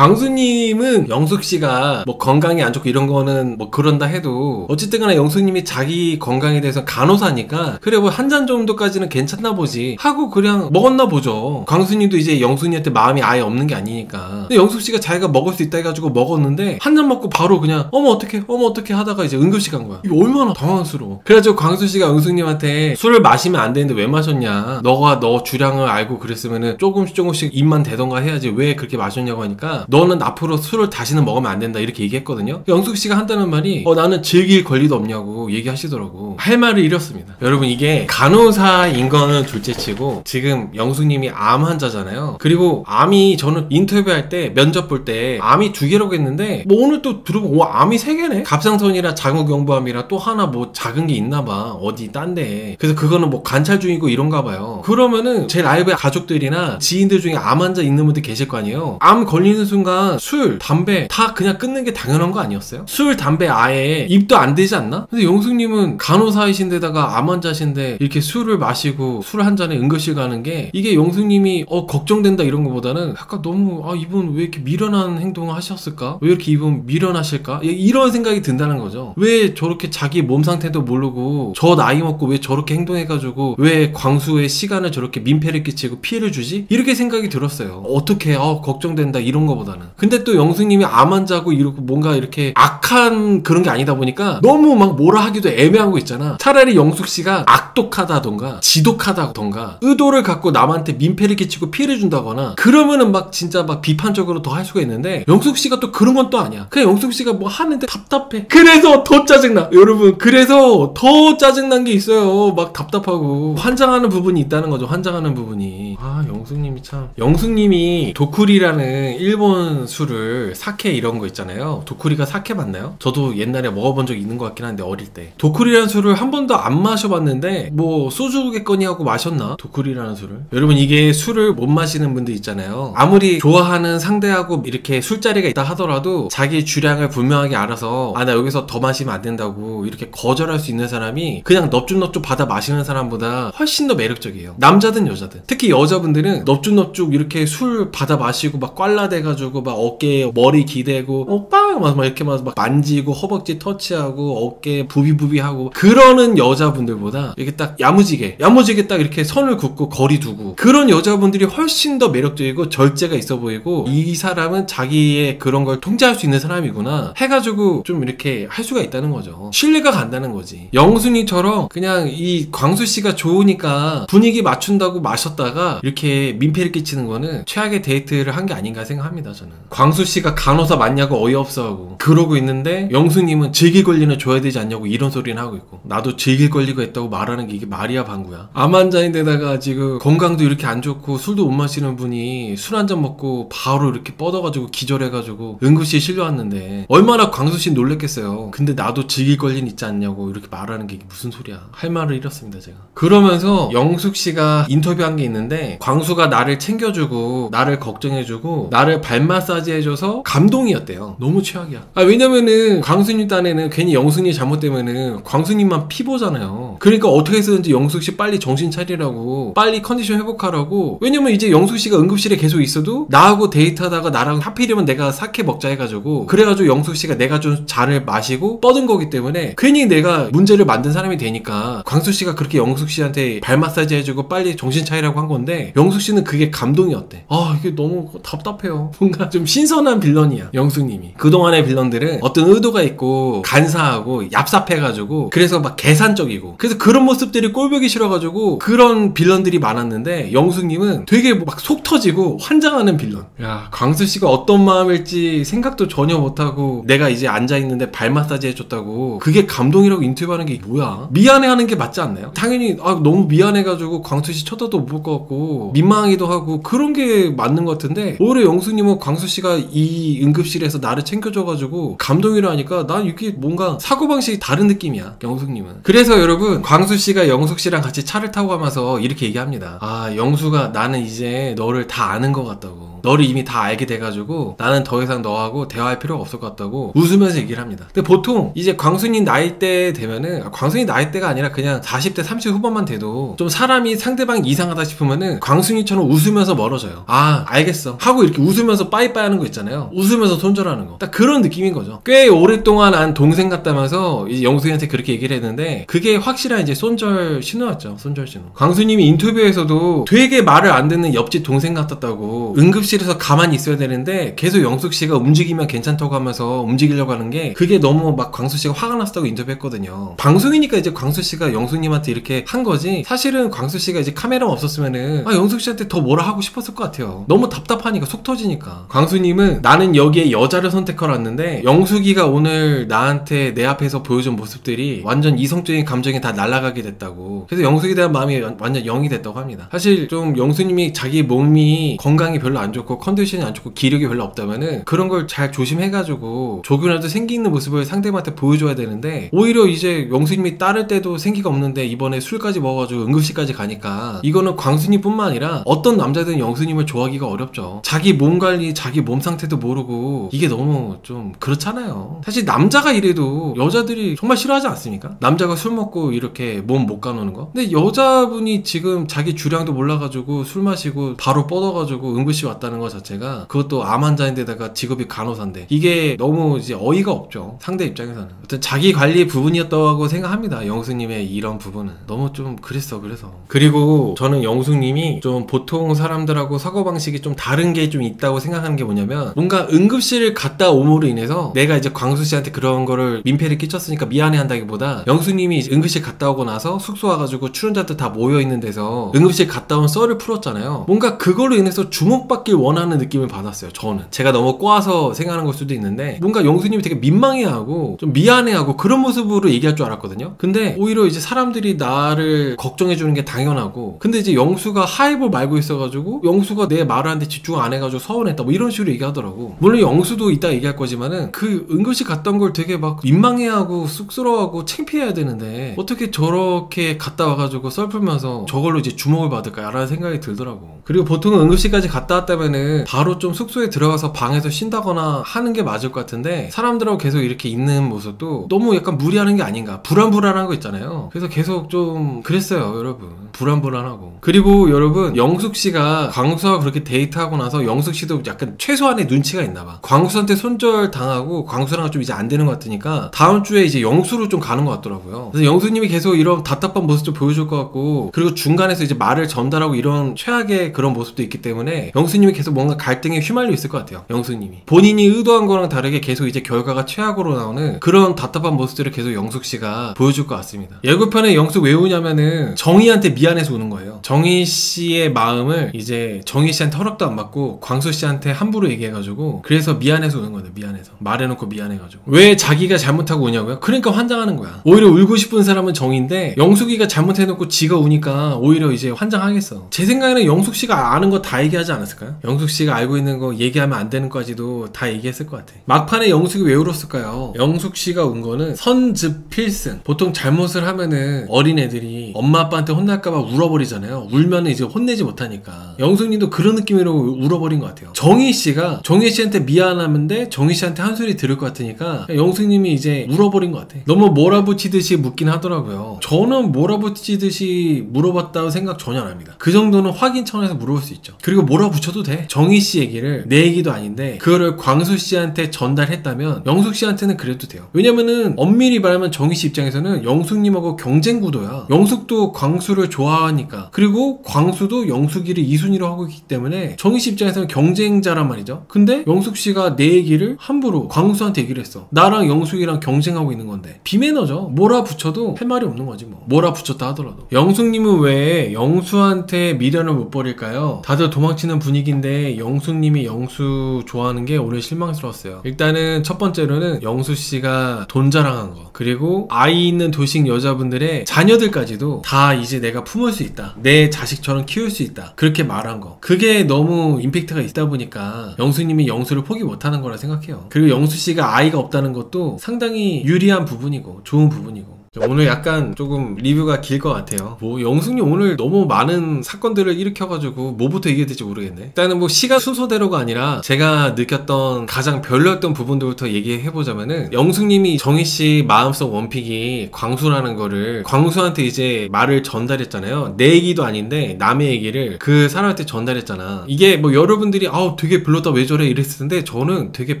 광수님은 영숙씨가 뭐 건강이 안 좋고 이런 거는 뭐 그런다 해도 어쨌든 간에 영숙님이 자기 건강에 대해서 간호사니까 그래 뭐 한 잔 정도까지는 괜찮나 보지 하고 그냥 먹었나 보죠. 광수님도 이제 영숙님한테 마음이 아예 없는 게 아니니까. 근데 영숙씨가 자기가 먹을 수 있다 해가지고 먹었는데 한 잔 먹고 바로 그냥 어머 어떡해 하다가 이제 응급실 간 거야. 이거 얼마나 당황스러워. 그래가지고 광수씨가 영숙님한테 술을 마시면 안 되는데 왜 마셨냐, 너가 너 주량을 알고 그랬으면은 조금씩 입만 대던가 해야지 왜 그렇게 마셨냐고 하니까 너는 앞으로 술을 다시는 먹으면 안 된다 이렇게 얘기했거든요. 영숙씨가 한다는 말이 나는 즐길 권리도 없냐고 얘기하시더라고. 할 말을 잃었습니다. 여러분 이게 간호사인 거는 둘째치고 지금 영숙님이 암 환자잖아요. 그리고 암이 저는 인터뷰할 때 면접 볼 때 암이 2개라고 했는데 뭐 오늘 또 들어보고 암이 3개네? 갑상선이랑 자궁경부암이랑 또 하나 뭐 작은 게 있나봐 어디 딴데. 그래서 그거는 뭐 관찰 중이고 이런가 봐요. 그러면은 제일 아예 와이프의 가족들이나 지인들 중에 암 환자 있는 분들 계실 거 아니에요. 암 걸리는 순간 술, 담배 다 그냥 끊는 게 당연한 거 아니었어요? 술, 담배 아예 입도 안 되지 않나? 근데 영숙님은 간호사이신데다가 암 환자신데 이렇게 술을 마시고 술 한 잔에 응급실 가는 게 이게 영숙님이 걱정된다 이런 거보다는 약간 너무 이분 왜 이렇게 미련한 행동을 하셨을까? 왜 이렇게 이분 미련하실까? 이런 생각이 든다는 거죠. 왜 저렇게 자기 몸 상태도 모르고 저 나이 먹고 왜 저렇게 행동해가지고 왜 광수의 시간을 저렇게 민폐를 끼치고 피해를 주지? 이렇게 생각이 들었어요. 어떻게 걱정된다 이런 거보다는. 근데 또 영숙님이 암 환자고 이러고 뭔가 이렇게 악한 그런 게 아니다 보니까 너무 막 뭐라 하기도 애매한 거 있잖아. 차라리 영숙씨가 악독하다던가 지독하다던가 의도를 갖고 남한테 민폐를 끼치고 피해를 준다거나 그러면은 막 진짜 막 비판적으로 더 할 수가 있는데 영숙씨가 또 그런 건 또 아니야. 그냥 영숙씨가 뭐 하는데 답답해. 그래서 더 짜증나. 여러분 그래서 더 짜증난 게 있어요. 막 답답하고 환장하는 부분이 있다는 거죠. 환장하는 부분이. 영숙님이 참. 영숙님이 도쿠리라는 일본 술을 사케 이런 거 있잖아요. 도쿠리가 사케 맞나요? 저도 옛날에 먹어본 적 있는 것 같긴 한데 어릴 때. 도쿠리라는 술을 한 번도 안 마셔봤는데 뭐 소주겠거니 하고 마셨나? 도쿠리라는 술을. 여러분 이게 술을 못 마시는 분들 있잖아요. 아무리 좋아하는 상대하고 이렇게 술자리가 있다 하더라도 자기 주량을 분명하게 알아서 나 여기서 더 마시면 안 된다고 이렇게 거절할 수 있는 사람이 그냥 넙죽넙죽 받아 마시는 사람보다 훨씬 더 매력적이에요. 남자든 여자든. 특히 여자분들은 넙죽넙죽 이렇게 술 받아 마시고 막 꽐라대가지고 막 어깨에 머리 기대고 오빠 막 이렇게 막 만지고 허벅지 터치하고 어깨에 부비부비하고 그러는 여자분들보다 이렇게 딱 야무지게 딱 이렇게 선을 긋고 거리 두고 그런 여자분들이 훨씬 더 매력적이고 절제가 있어 보이고 이 사람은 자기의 그런 걸 통제할 수 있는 사람이구나 해가지고 좀 이렇게 할 수가 있다는 거죠. 신뢰가 간다는 거지. 영순이처럼 그냥 이 광수씨가 좋으니까 분위기 맞춘다고 마셨다가 이렇게 민폐를 끼치는 거는 최악의 데이트를 한 게 아닌가 생각합니다. 저는 광수씨가 간호사 맞냐고 어이없어하고 그러고 있는데 영수님은 질길 권리는 줘야 되지 않냐고 이런 소리는 하고 있고 나도 질길 권리가 있다고 말하는 게 이게 말이야 방구야. 암 환자인데다가 지금 건강도 이렇게 안 좋고 술도 못 마시는 분이 술 한 잔 먹고 바로 이렇게 뻗어가지고 기절해가지고 응급실에 실려왔는데 얼마나 광수씨 놀랬겠어요. 근데 나도 즐길 권리는 있지 않냐고 이렇게 말하는 게 무슨 소리야. 할 말을 잃었습니다 제가. 그러면서 영숙씨가 인터뷰한 게 있는데 광수가 나를 챙겨주고 나를 걱정해주고 나를 발 마사지 해줘서 감동이었대요. 너무 최악이야. 왜냐면은 광수님 딴에는 괜히 영숙이 잘못되면은 광수님만 피보잖아요. 그러니까 어떻게 해서든지 영숙씨 빨리 정신 차리라고 빨리 컨디션 회복하라고. 왜냐면 이제 영숙씨가 응급실에 계속 있어도 나하고 데이트하다가 나랑 하필이면 내가 사케 먹자 해가지고 그래가지고 영숙씨가 내가 좀 잔을 마시고 뻗은 거기 때문에 괜히 내가 문제를 만든 사람이 되니까 광수씨가 그렇게 영숙씨한테 발 마사지 해주고 빨리 정신 차리라고 한 건데 영숙씨는 그게 감동이었대. 이게 너무 답답해요. 뭔가 좀 신선한 빌런이야 영숙님이. 그동안의 빌런들은 어떤 의도가 있고 간사하고 얍삽해가지고 그래서 막 계산적이고 그래서 그런 모습들이 꼴보기 싫어가지고 그런 빌런들이 많았는데 영숙님은 되게 막 속 터지고 환장하는 빌런. 야 광수씨가 어떤 마음일지 생각도 전혀 못하고 내가 이제 앉아있는데 발 마사지 해줬다고 그게 감동이라고 인터뷰하는 게 뭐야. 미안해하는 게 맞지 않나요? 당연히 너무 미안해가지고 광수씨 쳐다도 못 볼 것 같고 민망하기도 하고 그런 게 맞는 것 같은데 오히려 영숙님은 광수씨가 이 응급실에서 나를 챙겨줘가지고 감동이라 하니까 난 이게 뭔가 사고방식이 다른 느낌이야 영숙님은. 그래서 여러분 광수씨가 영숙씨랑 같이 차를 타고 가면서 이렇게 얘기합니다. 영숙아 나는 이제 너를 다 아는 것 같다고. 너를 이미 다 알게 돼가지고 나는 더 이상 너하고 대화할 필요가 없을 것 같다고 웃으면서 얘기를 합니다. 근데 보통 이제 광수님 나이대 되면은 광수님 나이대가 아니라 그냥 40대 30 후반만 돼도 좀 사람이 상대방이 이상하다 싶으면은 광수님처럼 웃으면서 멀어져요. 알겠어 하고 이렇게 웃으면서 빠이빠이 하는 거 있잖아요. 웃으면서 손절하는 거. 딱 그런 느낌인 거죠. 꽤 오랫동안 안 동생 같다면서 이제 영숙이한테 그렇게 얘기를 했는데 그게 확실한 이제 손절 신호였죠. 손절 신호. 광수님이 인터뷰에서도 되게 말을 안 듣는 옆집 동생 같았다고 응급실에서 가만히 있어야 되는데 계속 영숙씨가 움직이면 괜찮다고 하면서 움직이려고 하는 게 그게 너무 막 광수씨가 화가 났다고 인터뷰했거든요. 방송이니까 이제 광수씨가 영숙님한테 이렇게 한 거지 사실은 광수씨가 이제 카메라 없었으면은 영숙씨한테 더 뭐라 하고 싶었을 것 같아요. 너무 답답하니까 속 터지니까. 광수님은 나는 여기에 여자를 선택하러 왔는데 영숙이가 오늘 나한테 내 앞에서 보여준 모습들이 완전 이성적인 감정이 다 날아가게 됐다고. 그래서 영숙에 대한 마음이 완전 0이 됐다고 합니다. 사실 좀 영숙님이 자기 몸이 건강이 별로 안 좋고 좋고 컨디션이 안 좋고 기력이 별로 없다면은 그런 걸 잘 조심해가지고 조금이라도 생기 있는 모습을 상대방한테 보여줘야 되는데, 오히려 이제 영수님이 따를 때도 생기가 없는데 이번에 술까지 먹어가지고 응급실까지 가니까 이거는 광수님뿐만 아니라 어떤 남자들은 영수님을 좋아하기가 어렵죠. 자기 몸 관리, 자기 몸 상태도 모르고 이게 너무 좀 그렇잖아요. 사실 남자가 이래도 여자들이 정말 싫어하지 않습니까? 남자가 술 먹고 이렇게 몸 못 가누는 거. 근데 여자분이 지금 자기 주량도 몰라가지고 술 마시고 바로 뻗어가지고 응급실 왔다는 것 자체가, 그것도 암 환자인데다가 직업이 간호사인데, 이게 너무 이제 어이가 없죠, 상대 입장에서는. 어떤 자기 관리 부분이었다고 생각합니다. 영숙님의 이런 부분은 너무 좀 그랬어. 그리고 저는 영숙님이 좀 보통 사람들하고 사고방식이 좀 다른 게 좀 있다고 생각하는 게 뭐냐면, 뭔가 응급실을 갔다 오므로 인해서 내가 이제 광수씨한테 그런 거를 민폐를 끼쳤으니까 미안해 한다기보다, 영숙님이 응급실 갔다 오고 나서 숙소 와가지고 출연자들 다 모여있는 데서 응급실 갔다 온 썰을 풀었잖아요. 뭔가 그걸로 인해서 주목받길 원하는 느낌을 받았어요. 저는 제가 너무 꼬아서 생각하는 걸 수도 있는데, 뭔가 영숙님이 되게 민망해하고 좀 미안해하고 그런 모습으로 얘기할 줄 알았거든요. 근데 오히려 이제 사람들이 나를 걱정해주는 게 당연하고, 근데 이제 영수가 하이볼 말고 있어가지고 영수가 내 말을 하는데 집중 안 해가지고 서운했다 뭐 이런 식으로 얘기하더라고. 물론 영수도 이따 얘기할 거지만은 그 응급실 갔던 걸 되게 막 민망해하고 쑥스러워하고 창피해야 되는데 어떻게 저렇게 갔다 와가지고 썰 풀면서 저걸로 이제 주목을 받을까 라는 생각이 들더라고. 그리고 보통은 응급실까지 갔다 왔다면은 바로 좀 숙소에 들어가서 방에서 쉰다거나 하는 게 맞을 것 같은데, 사람들하고 계속 이렇게 있는 모습도 너무 약간 무리하는 게 아닌가, 불안불안한 거 있잖아요. 그래서 계속 좀 그랬어요 여러분. 불안불안하고. 그리고 여러분, 영숙씨가 광수와 그렇게 데이트하고 나서 영숙씨도 약간 최소한의 눈치가 있나봐. 광수한테 손절당하고 광수랑 좀 이제 안 되는 것 같으니까 다음 주에 이제 영수로 좀 가는 것 같더라고요. 그래서 영수님이 계속 이런 답답한 모습 좀 보여줄 것 같고, 그리고 중간에서 이제 말을 전달하고 이런 최악의 그런 모습도 있기 때문에 영수님이 계속 뭔가 갈등에 휘말려 있을 것 같아요. 영수님이 본인이 의도한 거랑 다르게 계속 이제 결과가 최악으로 나오는 그런 답답한 모습들을 계속 영숙씨가 보여줄 것 같습니다. 예고편에 영숙 왜 우냐면은 정희한테 미안해서 우는 거예요. 정희씨의 마음을 이제 정희씨한테 허락도 안 받고 광수씨한테 함부로 얘기해가지고, 그래서 미안해서 우는 거예요. 미안해서 말해놓고 미안해가지고. 왜 자기가 잘못하고 우냐고요? 그러니까 환장하는 거야. 오히려 울고 싶은 사람은 정희인데 영숙이가 잘못해놓고 지가 우니까 오히려 이제 환장하겠어. 제 생각에는 영숙씨가 아는 거 다 얘기하지 않았을까요? 영숙씨가 알고 있는 거 얘기하면 안 되는 거까지도 다 얘기했을 것 같아. 막판에 영숙이 왜 울었을까요? 영숙씨가 운 거는 선즙 필승. 보통 잘못을 하면은 어린애들이 엄마 아빠한테 혼날까봐 울어버리잖아요. 울면은 이제 혼내지 못하니까. 영숙님도 그런 느낌으로 울어버린 것 같아요. 정희씨가 정희씨한테 미안하는데 정희씨한테 한 소리 들을 것 같으니까 영숙님이 이제 울어버린 것 같아. 너무 몰아붙이듯이 묻긴 하더라고요. 저는 몰아붙이듯이 물어봤다고 생각 전혀 안 합니다. 그 정도는 확인 차원에서 물어볼 수 있죠. 그리고 몰아붙여도 돼. 정희씨 얘기를, 내 얘기도 아닌데 그거를 광수씨한테 전달했다면 영숙씨한테는 그래도 돼요. 왜냐면은 엄밀히 말하면 정희씨 입장에서는 영숙님하고 경쟁 구도야. 영숙도 광수를 좋아하니까, 그리고 광수도 영숙이를 2순위로 하고 있기 때문에 정희씨 입장에서는 경쟁자란 말이죠. 근데 영숙씨가 내 얘기를 함부로 광수한테 얘기를 했어. 나랑 영숙이랑 경쟁하고 있는 건데 비매너죠. 몰아붙여도 할 말이 없는 거지 뭐. 몰아붙였다 하더라도. 영숙님은 왜 영수한테 미련을 못 버릴까요? 다들 도망치는 분위기인데 영숙님이 영수 좋아하는 게 오늘 실망스러웠어요. 일단은 첫 번째로는 영수씨가 돈 자랑한 거, 그리고 아이 있는 도식 여자분들의 자녀들까지도 다 이제 내가 품을 수 있다, 내 자식처럼 키울 수 있다, 그렇게 말한 거. 그게 너무 임팩트가 있다 보니까 영수님이 영수를 포기 못하는 거라 생각해요. 그리고 영수씨가 아이가 없다는 것도 상당히 유리한 부분이고 좋은 부분이고. 오늘 약간 조금 리뷰가 길 것 같아요. 뭐 영숙님 오늘 너무 많은 사건들을 일으켜가지고 뭐부터 얘기해야 될지 모르겠네. 일단은 뭐 시간 순서대로가 아니라 제가 느꼈던 가장 별로였던 부분들부터 얘기해보자면은, 영숙님이 정희씨 마음속 원픽이 광수라는 거를 광수한테 이제 말을 전달했잖아요. 내 얘기도 아닌데 남의 얘기를 그 사람한테 전달했잖아. 이게 뭐 여러분들이 아우 되게 별로다 왜 저래 이랬을 텐데 저는 되게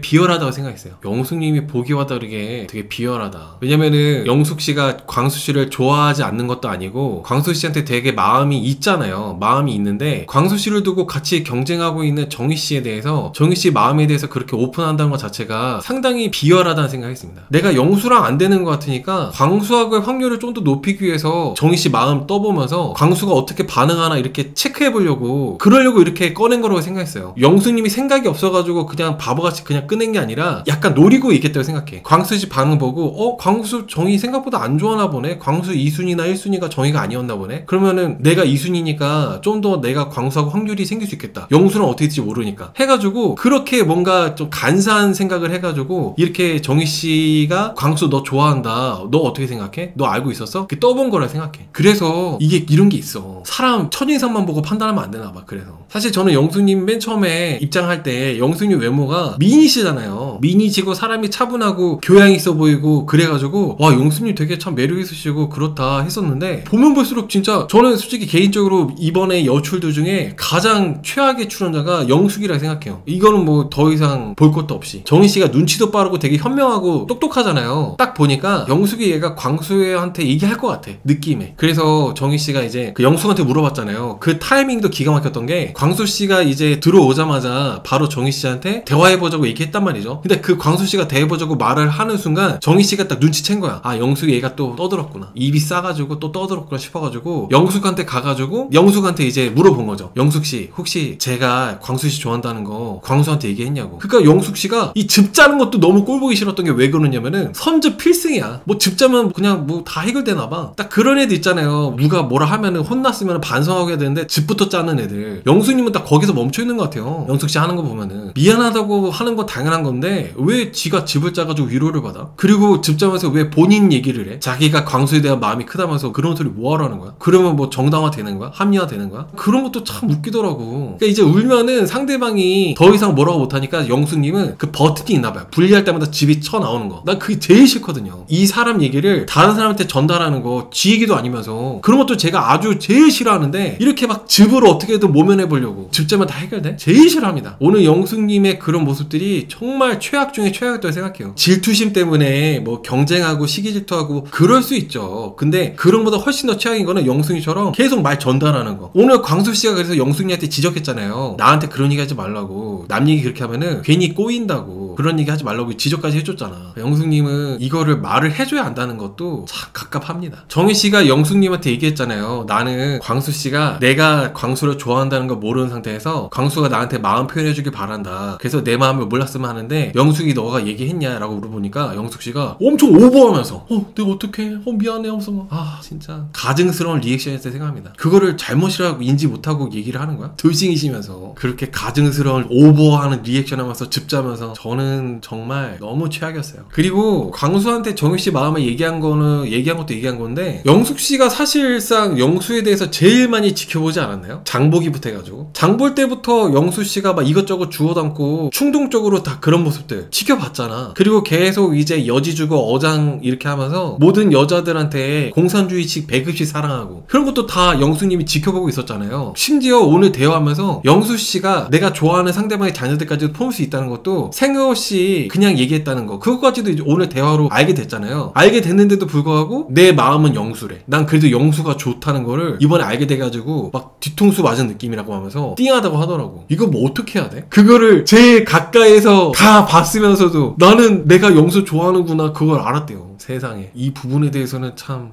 비열하다고 생각했어요. 영숙님이 보기와 다르게 되게 비열하다. 왜냐면은 영숙씨가 광수씨를 좋아하지 않는 것도 아니고 광수씨한테 되게 마음이 있잖아요. 마음이 있는데 광수씨를 두고 같이 경쟁하고 있는 정희씨에 대해서, 정희씨 마음에 대해서 그렇게 오픈한다는 것 자체가 상당히 비열하다는 생각했습니다. 내가 영수랑 안 되는 것 같으니까 광수하고의 확률을 좀 더 높이기 위해서 정희씨 마음 떠보면서 광수가 어떻게 반응하나 이렇게 체크해보려고, 그러려고 이렇게 꺼낸 거라고 생각했어요. 영수님이 생각이 없어가지고 그냥 바보같이 그냥 꺼낸 게 아니라 약간 노리고 있겠다고 생각해. 광수씨 반응 보고 광수 정희 생각보다 안 안 좋아하나 보네. 광수 2순위나 1순위가 정의가 아니었나 보네. 그러면은 내가 2순위니까 좀 더 내가 광수하고 확률이 생길 수 있겠다. 영수는 어떻게 될지 모르니까 해가지고 그렇게 뭔가 좀 간사한 생각을 해가지고 이렇게 정희씨가 광수 너 좋아한다, 너 어떻게 생각해? 너 알고 있었어? 이렇게 떠본 거라 생각해. 그래서 이게 이런 게 있어. 사람 첫인상만 보고 판단하면 안 되나 봐. 그래서 사실 저는 영수님 맨 처음에 입장할 때 영수님 외모가 미인이시잖아요. 미인이시고 사람이 차분하고 교양 있어 보이고 그래가지고 와, 영수님 되게 참 매력 있으시고 그렇다 했었는데, 보면 볼수록 진짜 저는 솔직히 개인적으로 이번에 여출들 중에 가장 최악의 출연자가 영숙이라 생각해요. 이거는 뭐 더 이상 볼 것도 없이 정희씨가 눈치도 빠르고 되게 현명하고 똑똑하잖아요. 딱 보니까 영숙이 얘가 광수한테 얘기할 것 같아, 느낌에. 그래서 정희씨가 이제 그 영숙한테 물어봤잖아요. 그 타이밍도 기가 막혔던 게, 광수씨가 이제 들어오자마자 바로 정희씨한테 대화해보자고 얘기했단 말이죠. 근데 그 광수씨가 대해보자고 말을 하는 순간 정희씨가 딱 눈치챈 거야. 아, 영숙이 얘가 또 떠들었구나, 입이 싸가지고 또 떠들었구나 싶어가지고 영숙한테 가가지고 영숙한테 이제 물어본 거죠. 영숙씨, 혹시 제가 광수씨 좋아한다는 거 광수한테 얘기했냐고. 그러니까 영숙씨가 이 즙 짜는 것도 너무 꼴보기 싫었던 게 왜 그러냐면은 선즙 필승이야. 뭐 즙 짜면 그냥 뭐 다 해결되나봐. 딱 그런 애들 있잖아요. 누가 뭐라 하면은 혼났으면 반성하고 해야 되는데 즙부터 짜는 애들. 영숙님은 딱 거기서 멈춰있는 것 같아요. 영숙씨 하는 거 보면은 미안하다고 하는 건 당연한 건데 왜 지가 즙을 짜가지고 위로를 받아? 그리고 즙 짜면서 왜 본인 얘기를 해? 자기가 광수에 대한 마음이 크다면서 그런 소리 뭐하러 하는 거야? 그러면 뭐 정당화 되는 거야? 합리화 되는 거야? 그런 것도 참 웃기더라고. 그러니까 이제 울면은 상대방이 더 이상 뭐라고 못하니까 영숙님은 그 버튼이 있나봐요. 분리할 때마다 즙이 쳐나오는 거. 난 그게 제일 싫거든요. 이 사람 얘기를 다른 사람한테 전달하는 거 지 얘기도 아니면서. 그런 것도 제가 아주 제일 싫어하는데 이렇게 막 즙으로 어떻게든 모면해 보려고. 즙자면 다 해결돼? 제일 싫어합니다. 오늘 영숙님의 그런 모습들이 정말 최악 중에 최악이라고 생각해요. 질투심 때문에 뭐 경쟁하고 시기질투하고 그럴 수 있죠. 근데 그런 것보다 훨씬 더 최악인 거는 영숙이처럼 계속 말 전달하는 거. 오늘 광수씨가 그래서 영숙이한테 지적했잖아요. 나한테 그런 얘기 하지 말라고. 남 얘기 그렇게 하면은 괜히 꼬인다고. 그런 얘기 하지 말라고 지적까지 해줬잖아. 영숙님은 이거를 말을 해줘야 한다는 것도 참 갑갑합니다. 정희씨가 영숙님한테 얘기했잖아요. 나는 광수씨가 내가 광수를 좋아한다는 거 모르는 상태에서 광수가 나한테 마음 표현해주길 바란다. 그래서 내 마음을 몰랐으면 하는데 영숙이 너가 얘기했냐? 라고 물어보니까 영숙씨가 엄청 오버하면서 내가 어떡해? 미안해 하면서 진짜 가증스러운 리액션이었을 때 생각합니다. 그거를 잘못이라고 인지 못하고 얘기를 하는 거야? 돌싱이시면서 그렇게 가증스러운 오버하는 리액션 하면서 즙자면서 저는 정말 너무 최악이었어요. 그리고 광수한테 정희씨 마음을 얘기한 것도 얘기한 건데 영숙씨가 사실상 영수에 대해서 제일 많이 지켜보지 않았나요? 장보기부터 해가지고 장볼 때부터 영수씨가 막 이것저것 주워 담고 충동적으로 다 그런 모습들 지켜봤잖아. 그리고 계속 이제 여지 주고 어장 이렇게 하면서 모든 여자들한테 공산주의식 배급식 사랑하고 그런 것도 다 영수님이 지켜보고 있었잖아요. 심지어 오늘 대화하면서 영수씨가 내가 좋아하는 상대방의 자녀들까지도 품을 수 있다는 것도 생각 없이 그냥 얘기했다는 거, 그것까지도 이제 오늘 대화로 알게 됐잖아요. 알게 됐는데도 불구하고 내 마음은 영수래. 난 그래도 영수가 좋다는 거를 이번에 알게 돼가지고 막 뒤통수 맞은 느낌이라고 하면서 띵하다고 하더라고. 이거 뭐 어떻게 해야 돼? 그거를 제일 가까이서 다 봤으면서도 나는 내가 영수 좋아하는구나 그걸 알았대요. 세상에. 이 부분에 대해서는 참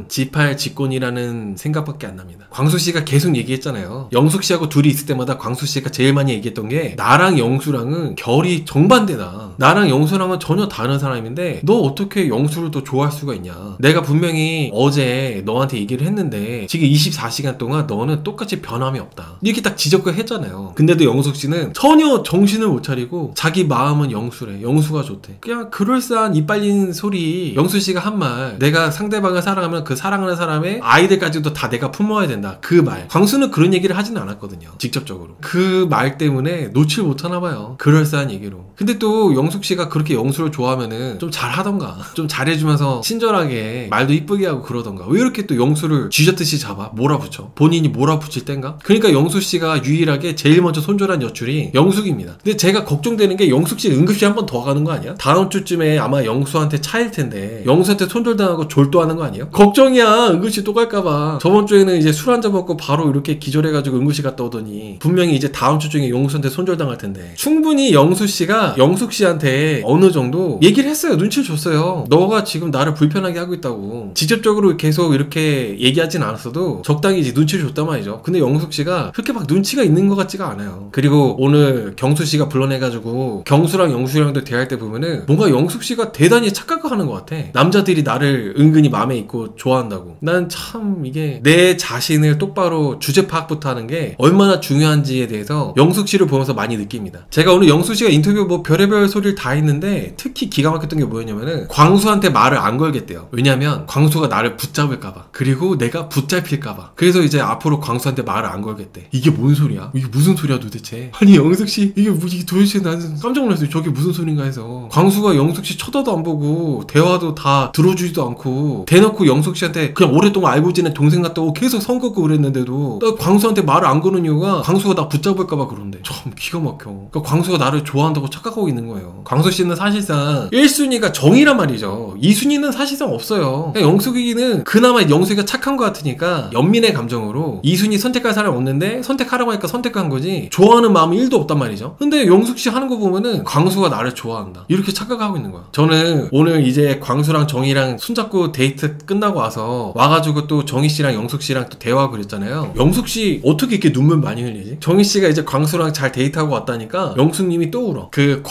지팔직곤이라는 생각밖에 안 납니다. 광수씨가 계속 얘기했잖아요. 영숙씨하고 둘이 있을 때마다 광수씨가 제일 많이 얘기했던 게 나랑 영수랑은 결이 정반대다. 나랑 영수랑은 전혀 다른 사람인데 너 어떻게 영수를 더 좋아할 수가 있냐. 내가 분명히 어제 너한테 얘기를 했는데 지금 24시간 동안 너는 똑같이 변함이 없다. 이렇게 딱 지적을 했잖아요. 근데도 영숙씨는 전혀 정신을 못 차리고 자기 마음은 영수래. 영수가 좋대. 그냥 그럴싸한 이빨린 소리. 영수씨가 한 말, 내가 상대방을 사랑하면 그 사랑하는 사람의 아이들까지도 다 내가 품어야 된다. 그 말. 광수는 그런 얘기를 하지는 않았거든요. 직접적으로. 그 말 때문에 놓칠 못하나 봐요. 그럴싸한 얘기로. 근데 또 영숙씨가 그렇게 영수를 좋아하면은 좀 잘하던가, 좀 잘해주면서 친절하게 말도 이쁘게 하고 그러던가. 왜 이렇게 또 영수를 쥐젓듯이 잡아? 몰아붙여? 본인이 몰아붙일 땐가? 그러니까 영숙씨가 유일하게 제일 먼저 손절한 여출이 영숙입니다. 근데 제가 걱정되는 게 영숙씨 응급실 한 번 더 가는 거 아니야? 다음 주쯤에 아마 영수한테 차일 텐데 영수한테 손절당하고 졸도하는 거 아니에요? 걱정이야. 응급실 또 갈까봐. 저번 주에는 이제 술 한잔 먹고 바로 이렇게 기절해가지고 응급실 갔다 오더니 분명히 이제 다음 주 중에 영수한테 손절당할 텐데. 충분히 영수씨가 영숙씨한테 어느 정도 얘기를 했어요. 눈치를 줬어요. 너가 지금 나를 불편하게 하고 있다고. 직접적으로 계속 이렇게 얘기하진 않았어도 적당히 이제 눈치를 줬단 말이죠. 근데 영숙씨가 그렇게 막 눈치가 있는 것 같지가 않아요. 그리고 오늘 경수씨가 불러내가지고 경수랑 영수랑도 대화할 때 보면은 뭔가 영숙씨가 대단히 착 착각하는 것 같아. 남자들이 나를 은근히 마음에 있고 좋아한다고. 난 참 이게 내 자신을 똑바로 주제 파악부터 하는 게 얼마나 중요한지에 대해서 영숙 씨를 보면서 많이 느낍니다. 제가 오늘 영숙 씨가 인터뷰 뭐 별의별 소리를 다 했는데 특히 기가 막혔던 게 뭐였냐면은 광수한테 말을 안 걸겠대요. 왜냐면 광수가 나를 붙잡을까봐, 그리고 내가 붙잡힐까봐. 그래서 이제 앞으로 광수한테 말을 안 걸겠대. 이게 뭔 소리야? 이게 무슨 소리야 도대체? 아니 영숙 씨 이게 도대체 나는 깜짝 놀랐어요. 저게 무슨 소린가 해서. 광수가 영숙 씨 쳐다도 안 보고 대화도 다 들어주지도 않고 대놓고 영숙 씨한테 그냥 오랫동안 알고 지낸 동생 같다고 계속 선 긋고 그랬는데도 나 광수한테 말을 안 거는 이유가 광수가 나 붙잡을까봐 그런데. 참 기가 막혀. 그러니까 광수가 나를 좋아한다고 착각하고 있는 거예요. 광수 씨는 사실상 1순위가 정이란 말이죠. 2순위는 사실상 없어요. 그냥 영숙이는 그나마 영숙이가 착한 것 같으니까 연민의 감정으로 2순위 선택할 사람이 없는데 선택하라고 하니까 선택한 거지 좋아하는 마음이 1도 없단 말이죠. 근데 영숙 씨 하는 거 보면은 광수가 나를 좋아한다 이렇게 착각하고 있는 거야. 저는 오늘 이제 광수랑 정이랑 손잡고 데이트 끝나고 와가지고 또 정희 씨랑 영숙 씨랑 또 대화하고 그랬잖아요. 영숙 씨 어떻게 이렇게 눈물 많이 흘리지? 정희 씨가 이제 광수랑 잘 데이트하고 왔다니까 영숙님이 또 울어. 그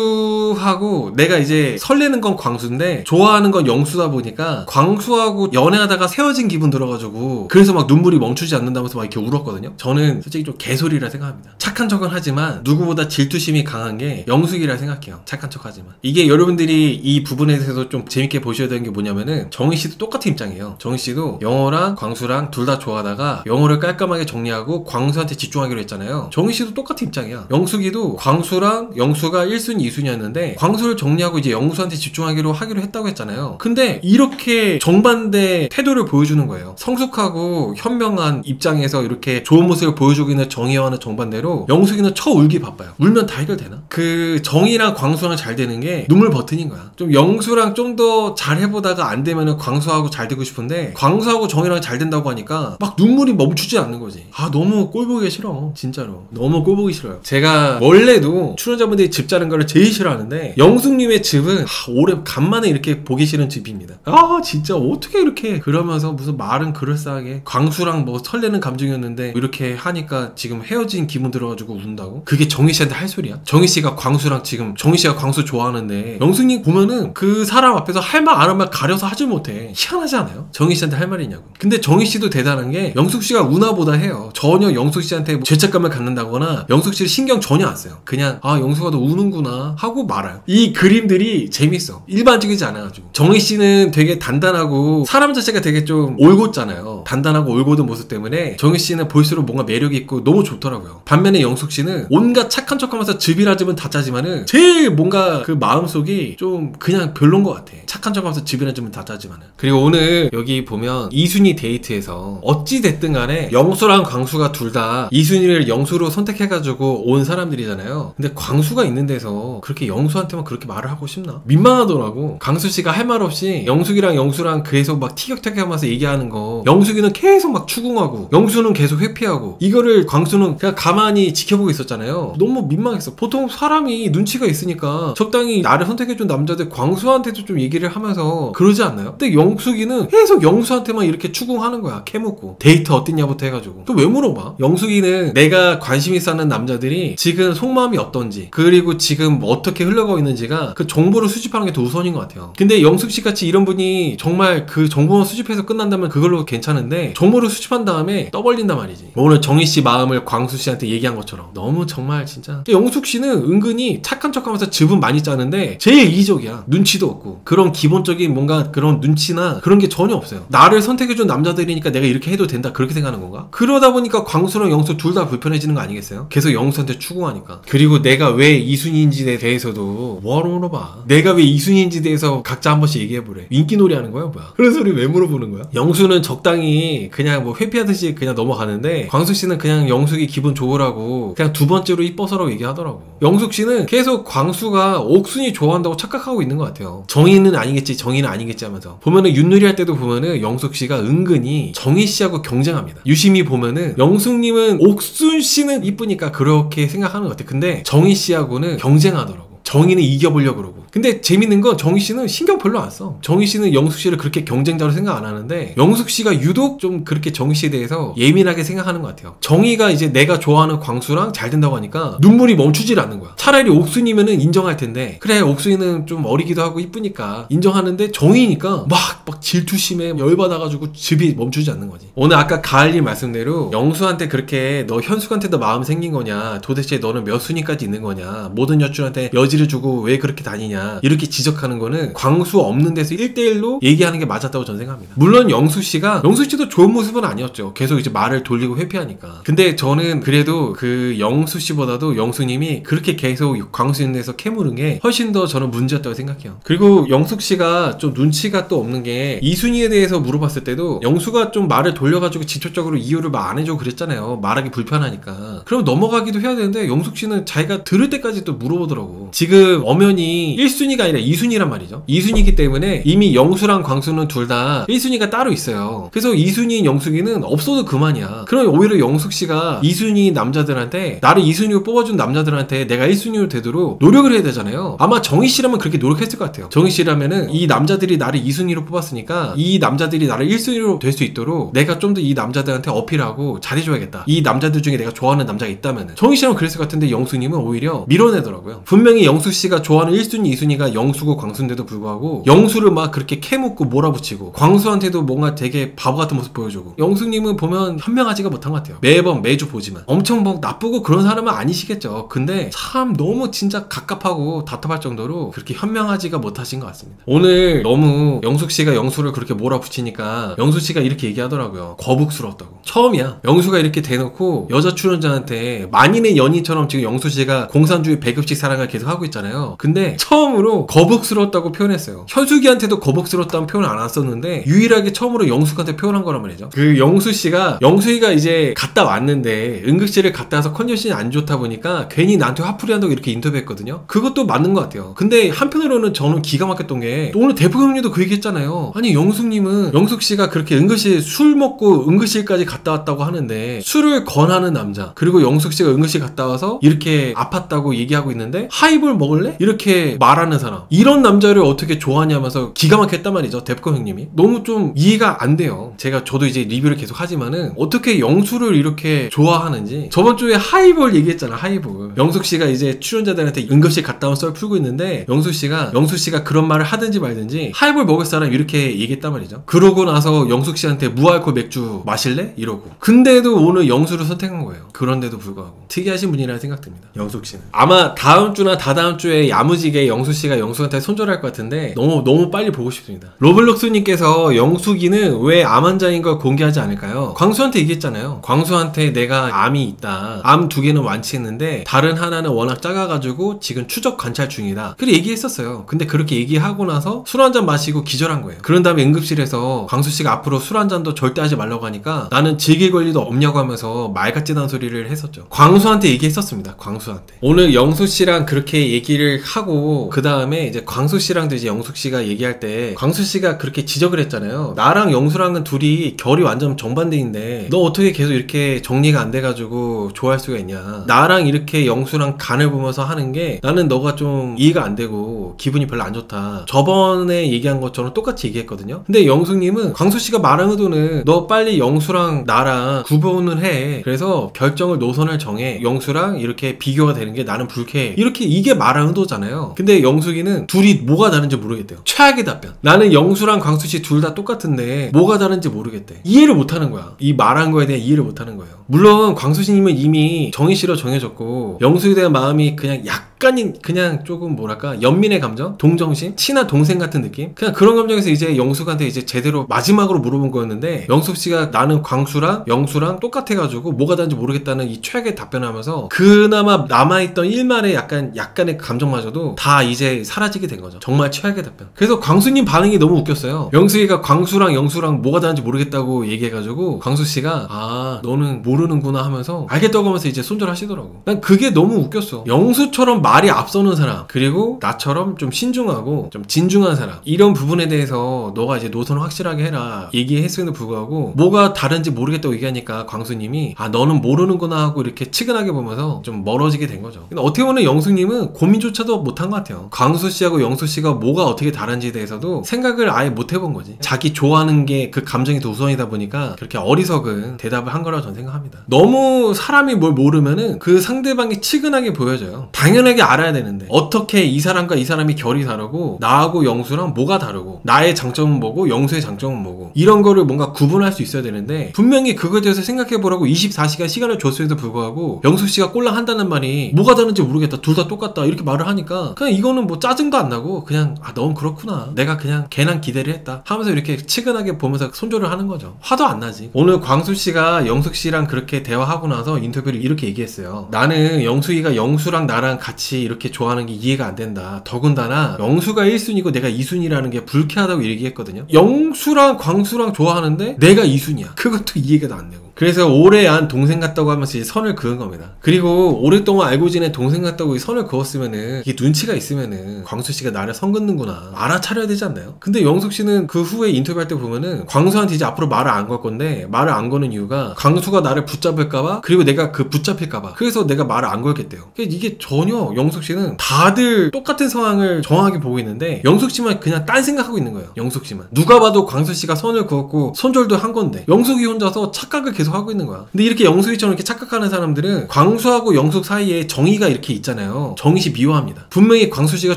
광수하고 내가 이제 설레는 건 광수인데 좋아하는 건 영수다 보니까 광수하고 연애하다가 헤어진 기분 들어가지고 그래서 막 눈물이 멈추지 않는다면서 막 이렇게 울었거든요. 저는 솔직히 좀 개소리라 생각합니다. 착한 척은 하지만 누구보다 질투심이 강한 게 영숙이라 생각해요. 착한 척 하지만. 이게 여러분들이 이 부분에 대해서 좀 재밌게 보셔야 되는 게 뭐냐면은 정희 씨도 똑같은 입장이에요. 정희 씨도 영호랑 광수랑 둘 다 좋아하다가 영호를 깔끔하게 정리하고 광수한테 집중하기로 했잖아요. 정희 씨도 똑같은 입장이야. 영숙이도 광수랑 영수가 1순위 2순위였는데 광수를 정리하고 이제 영수한테 집중하기로 했다고 했잖아요. 근데 이렇게 정반대 태도를 보여주는 거예요. 성숙하고 현명한 입장에서 이렇게 좋은 모습을 보여주고 있는 정희와는 정반대로 영숙이는 울기 바빠요. 울면 다 해결되나? 그 정희랑 광수랑 잘 되는 게 눈물 버튼인 거야. 좀 영수랑 좀 더 잘 해보다가 안 되면은 광수하고 잘 되고 싶은데 광수하고 정희랑 잘 된다고 하니까 막 눈물이 멈추지 않는 거지. 아 너무 꼴 보기 싫어. 진짜로 너무 꼴 보기 싫어요. 제가 원래도 출연자분들이 집 자는 거를 제일 싫어하는데 영숙님의 집은 올해 간만에 이렇게 보기 싫은 집입니다. 아 진짜 어떻게 이렇게 그러면서 무슨 말은 그럴싸하게 광수랑 뭐 설레는 감정이었는데 이렇게 하니까 지금 헤어진 기분 들어가지고 운다고? 그게 정희 씨한테 할 소리야? 정희 씨가 광수랑 지금 정희 씨가 광수 좋아하는데 영숙님 보면은 그 사람 앞에서 할 말 안 할 말 가려서 하질 못해. 희한하지 않아요? 정희 씨한테 할 말이 있냐고. 근데 정희 씨도 대단한 게 영숙 씨가 운하보다 해요. 전혀 영숙 씨한테 뭐 죄책감을 갖는다거나 영숙 씨를 신경 전혀 안 써요. 그냥 아 영숙아 너 우는구나 하고 말아요. 이 그림들이 재밌어. 일반적이지 않아가지고. 정희 씨는 되게 단단하고 사람 자체가 되게 좀 올곧잖아요. 단단하고 올곧은 모습 때문에 정희 씨는 볼수록 뭔가 매력이 있고 너무 좋더라고요. 반면에 영숙 씨는 온갖 착한 척하면서 즙이라즙은 다 짜지만은 제일 뭔가 그 마음속이 좀 그냥 별론 것 같아. 착한 척하면서 즙이라즙은 다 짜지만은. 그리고 오늘 여기 보면 2순위 데이트에서 어찌됐든 간에 영수랑 광수가 둘 다 2순위를 영수로 선택해가지고 온 사람들이잖아요. 근데 광수가 있는 데서 그렇게 영수한테만 그렇게 말을 하고 싶나? 민망하더라고. 광수씨가 할 말 없이 영숙이랑 영수랑 계속 막 티격태격하면서 얘기하는 거 영숙이는 계속 막 추궁하고 영수는 계속 회피하고 이거를 광수는 그냥 가만히 지켜보고 있었잖아요. 너무 민망했어. 보통 사람이 눈치가 있으니까 적당히 나를 선택해준 남자들 광수한테도 좀 얘기를 하면서 그러지 않나요? 근데 영숙이는 계속 영수한테만 이렇게 추궁하는 거야. 캐묻고 데이트 어땠냐부터 해가지고. 또 왜 물어봐? 영숙이는 내가 관심 있어 하는 남자들이 지금 속마음이 어떤지 그리고 지금 어떻게 흘러가고 있는지가 그 정보를 수집하는 게 더 우선인 것 같아요. 근데 영숙씨 같이 이런 분이 정말 그 정보만 수집해서 끝난다면 그걸로 괜찮은데 정보를 수집한 다음에 떠벌린단 말이지. 뭐 오늘 정희씨 마음을 광수씨한테 얘기한 것처럼 너무 정말 진짜. 영숙씨는 은근히 착한 척하면서 즙은 많이 짜는데 제일 이기적이야. 눈치도 없고 그런 기본적인 뭔가 그런 눈치나 그런 게 전혀 없어요. 나를 선택해준 남자들이니까 내가 이렇게 해도 된다 그렇게 생각하는 건가? 그러다 보니까 광수랑 영수 둘 다 불편해지는 거 아니겠어요? 계속 영수한테 추궁하니까. 그리고 내가 왜 2순위인지에 대해서도 뭐하러 물어봐. 내가 왜 2순위인지에 대해서 각자 한 번씩 얘기해보래. 인기놀이 하는 거야 뭐야? 그런 소리 왜 물어보는 거야? 영수는 적당히 그냥 뭐 회피하듯이 그냥 넘어가는데 광수씨는 그냥 영숙이 기분 좋으라고 그냥 두 번째로 이뻐서라고 얘기하더라고. 영숙씨는 계속 광수가 옥순이 좋아한다고 착각하고 있는 것 같아요. 정희는 아니겠지 정희는 아니겠지 하면서. 보면은 윷놀이 할 때도 보면은 영숙씨가 은근히 정희씨하고 경쟁합니다. 유심히 보면은 영숙님은 옥순씨는 이쁘니까 그렇게 생각하는 것 같아. 근데 정희씨하고는 경쟁하더라고. 정희는 이겨보려고 그러고 근데 재밌는 건 정희 씨는 신경 별로 안 써. 정희 씨는 영숙 씨를 그렇게 경쟁자로 생각 안 하는데 영숙 씨가 유독 좀 그렇게 정희 씨에 대해서 예민하게 생각하는 것 같아요. 정희가 이제 내가 좋아하는 광수랑 잘 된다고 하니까 눈물이 멈추질 않는 거야. 차라리 옥순이면은 인정할 텐데 그래 옥순이는 좀 어리기도 하고 이쁘니까 인정하는데 정희니까 막 질투심에 열받아가지고 즙이 멈추지 않는 거지. 오늘 아까 가을님 말씀대로 영수한테 그렇게 너 현숙한테도 마음 생긴 거냐, 도대체 너는 몇 순위까지 있는 거냐, 모든 여친한테 여지를 주고 왜 그렇게 다니냐 이렇게 지적하는 거는 광수 없는 데서 1대1로 얘기하는 게 맞았다고 저는 생각합니다. 물론 영수 씨도 좋은 모습은 아니었죠. 계속 이제 말을 돌리고 회피하니까. 근데 저는 그래도 그 영수 씨보다도 영수님이 그렇게 계속 광수님에서 캐무른 게 훨씬 더 저는 문제였다고 생각해요. 그리고 영숙 씨가 좀 눈치가 또 없는 게 이순희에 대해서 물어봤을 때도 영수가 좀 말을 돌려가지고 직접적으로 이유를 말 안 해주고 그랬잖아요. 말하기 불편하니까. 그럼 넘어가기도 해야 되는데 영숙 씨는 자기가 들을 때까지 또 물어보더라고. 지금 엄연히 1순위가 아니라 2순위란 말이죠. 2순위이기 때문에 이미 영수랑 광수는 둘 다 1순위가 따로 있어요. 그래서 2순위인 영숙이는 없어도 그만이야. 그럼 오히려 영숙 씨가 2순위 남자들한테 나를 2순위로 뽑아준 남자들한테 내가 1순위로 되도록 노력을 해야 되잖아요. 아마 정희 씨라면 그렇게 노력했을 것 같아요. 정희 씨라면은 이 남자들이 나를 2순위로 뽑았으니까 이 남자들이 나를 1순위로 될 수 있도록 내가 좀 더 이 남자들한테 어필하고 잘해줘야겠다. 이 남자들 중에 내가 좋아하는 남자가 있다면은. 정희 씨라면 그랬을 것 같은데 영수님은 오히려 밀어내더라고요. 분명히 영수 씨가 좋아하는 1순위, 2순위가 영수고 광수인데도 불구하고 영수를 막 그렇게 캐묻고 몰아붙이고 광수한테도 뭔가 되게 바보 같은 모습 보여주고. 영수님은 보면 현명하지가 못한 것 같아요. 매주 보지만 엄청 막 나쁘고 그런 사람은 아니시겠죠. 근데 참 너무 진짜 갑갑하고 답답할 정도로 그렇게 현명하지가 못하신 것 같습니다. 오늘 너무 영숙 씨가 영수를 그렇게 몰아붙이니까 영수 씨가 이렇게 얘기하더라고요. 거북스러웠다고. 처음이야. 영수가 이렇게 대놓고 여자 출연자한테 만인의 연인처럼 지금 영수 씨가 공산주의 배급식 사랑을 계속 하고 있잖아요. 근데 처음으로 거북스러웠다고 표현했어요. 현숙이한테도 거북스러웠다는 표현을 안 썼는데 유일하게 처음으로 영숙한테 표현한 거란 말이죠. 그 영수이가 이제 갔다 왔는데 응급실을 갔다 와서 컨디션이 안 좋다 보니까 괜히 나한테 화풀이 한다고 이렇게 인터뷰했거든요. 그것도 맞는 것 같아요. 근데 한편으로는 저는 기가 막혔던 게 오늘 대표 형님도 그 얘기 했잖아요. 아니 영숙님은 영숙 씨가 그렇게 술 먹고 응급실까지 갔다 왔다고 하는데 술을 권하는 남자, 그리고 영숙 씨가 응급실 갔다 와서 이렇게 아팠다고 얘기하고 있는데 하이볼 먹을래? 이렇게 말하는 사람, 이런 남자를 어떻게 좋아하냐면서 기가 막혔단 말이죠. 대표 형님이. 너무 좀 이해가 안 돼요. 저도 이제 리뷰를 계속 하지만은 어떻게 영수를 이렇게 좋아하는지. 저번 주에 하이볼 얘기했잖아. 하이볼. 영숙 씨가 이제 출연자들한테 응급실 갔다 온 썰 풀고 있는데 영수 씨가 그런 말을 하든지 말든지 하이볼 먹을 사람 이렇게 얘기했단 말이죠. 그러고 나서 영숙 씨한테 무알콜 맥주 마실래? 이러고. 근데도 오늘 영수를 선택한 거예요. 그런데도 불구하고 특이하신 분이라 생각됩니다. 영숙 씨는 아마 다음 주나 다다음 주에 야무지게 영수 씨가 영숙한테 손절할 것 같은데 너무 빨리 보고 싶습니다. 로블록스님께서 영숙이는 왜 암 환자인 걸 공개하지 않을까요? 광수한테 얘기했잖아요. 광수한테 내가 암이 있다. 암 2개는 완치했는데 다른 하나는 워낙 작아가지고 지금 추적 관찰 중이다. 그렇게 얘기했었어요. 근데 그렇게 얘기하고 나서 술 한 잔 마시고 기절한 거예요. 그런 다음에 응급실에서 광수 씨가 앞으로 술 한 잔도 절대 하지 말라고 하니까 나는 즐길 권리도 없냐고 하면서 말 같지도 않은 소리를 했었죠. 광수한테 얘기했었습니다. 광수한테. 오늘 영수 씨랑 그렇게 얘기를 하고 그 다음에 이제 광수 씨랑도 이제 영숙 씨가 얘기할 때 광수 씨가 그렇게 지적을 했잖아요. 나랑 영수랑은 둘이 결이 완전 정반대인데 너 어떻게 계속 이렇게 정리가 안 돼가지고 좋아할 수가 있냐. 나랑 이렇게 영수랑 간을 보면서 하는 게 나는 너가 좀 이해가 안 되고 기분이 별로 안 좋다. 저번에 얘기한 것처럼 똑같이 얘기했거든요. 근데 영숙님은 광수 씨가 말한 의도는 너 빨리 영수랑 나랑 구분을 해. 그래서 결정을 노선을 정해. 영수랑 이렇게 비교가 되는 게 나는 불쾌해. 이렇게 이게 말한 의도잖아요. 근데 영숙이는 둘이 뭐가 다른지 모르겠대요. 최악의 답변. 나는 영수랑 광수 씨 둘 다 똑같은데 뭐가 다른지 모르겠대. 이해를 못하는 거야. 이 말한 거에 대한 이해를 못하는 거예요. 물론 광수 씨님은 이미 정희 씨로 정해졌고 영수에 대한 마음이 그냥 조금 뭐랄까 연민의 감정? 동정심? 친한 동생 같은 느낌? 그냥 그런 감정에서 이제 영숙한테 이제 제대로 마지막으로 물어본 거였는데 영숙 씨가 나는 광수랑 영수랑 똑같아가지고 뭐가 다른지 모르겠다는 이 최악의 답변을 하면서 그나마 남아있던 일말의 약간의 감정마저도 다 이제 사라지게 된 거죠. 정말 최악의 답변. 그래서 광수님 반응이 너무 웃겼어요. 영숙이가 광수랑 영수랑 뭐가 다른지 모르겠다고 얘기해가지고 광수 씨가 너는 모르는구나 하면서 알겠다고 하면서 이제 손절하시더라고. 난 그게 너무 웃겼어. 영수처럼 말이 앞서는 사람, 그리고 나처럼 좀 신중하고 좀 진중한 사람, 이런 부분에 대해서 너가 이제 노선을 확실하게 해라 얘기했음에도 불구하고 뭐가 다른지 모르겠다고 얘기하니까 광수님이 아 너는 모르는구나 하고 이렇게 치근하게 보면서 좀 멀어지게 된 거죠. 근데 어떻게 보면 영숙님은 고민조차도 못한 것 같아요. 광수씨하고 영숙씨가 뭐가 어떻게 다른지에 대해서도 생각을 아예 못 해본 거지. 자기 좋아하는 게 그 감정이 더 우선이다 보니까 그렇게 어리석은 대답을 한 거라고 저는 생각합니다. 너무 사람이 뭘 모르면은 그 상대방이 치근하게 보여져요. 당연하게 알아야 되는데 어떻게 이 사람과 이 사람이 결이 다르고 나하고 영수랑 뭐가 다르고 나의 장점은 뭐고 영수의 장점은 뭐고 이런 거를 뭔가 구분할 수 있어야 되는데 분명히 그거에 대해서 생각해보라고 24시간 시간을 줬음에도 불구하고 영숙씨가 꼴랑 한다는 말이 뭐가 다른지 모르겠다, 둘 다 똑같다 이렇게 말을 하니까 그냥 이거는 뭐 짜증도 안 나고 그냥 아 넌 그렇구나, 내가 그냥 괜한 기대를 했다 하면서 이렇게 치근하게 보면서 손절을 하는 거죠. 화도 안 나지. 오늘 광수씨가 영숙씨랑 그렇게 대화하고 나서 인터뷰를 이렇게 얘기했어요. 나는 영숙이가 영수랑 나랑 같이 이렇게 좋아하는 게 이해가 안 된다. 더군다나 영수가 1순위고 내가 2순위라는 게 불쾌하다고 얘기했거든요. 영수랑 광수랑 좋아하는데 내가 2순위야. 그것도 이해가 안 되고. 그래서 오래 안 동생 같다고 하면서 이제 선을 그은 겁니다. 그리고 오랫동안 알고 지낸 동생 같다고 선을 그었으면은 이게 눈치가 있으면은 광수씨가 나를 선 긋는구나 알아차려야 되지 않나요? 근데 영숙씨는 그 후에 인터뷰할 때 보면은 광수한테 이제 앞으로 말을 안 걸 건데 말을 안 거는 이유가 광수가 나를 붙잡을까봐, 그리고 내가 그 붙잡힐까봐, 그래서 내가 말을 안 걸겠대요. 이게 전혀 영숙씨는 다들 똑같은 상황을 정확하게 보고 있는데 영숙씨만 그냥 딴 생각하고 있는 거예요. 영숙씨만 누가 봐도 광수씨가 선을 그었고 손절도 한 건데 영숙이 혼자서 착각을 계속 하고 있는 거야. 근데 이렇게 영숙이처럼 이렇게 착각하는 사람들은 광수하고 영숙 사이에 정의가 이렇게 있잖아요. 정의씨 미워합니다. 분명히 광수씨가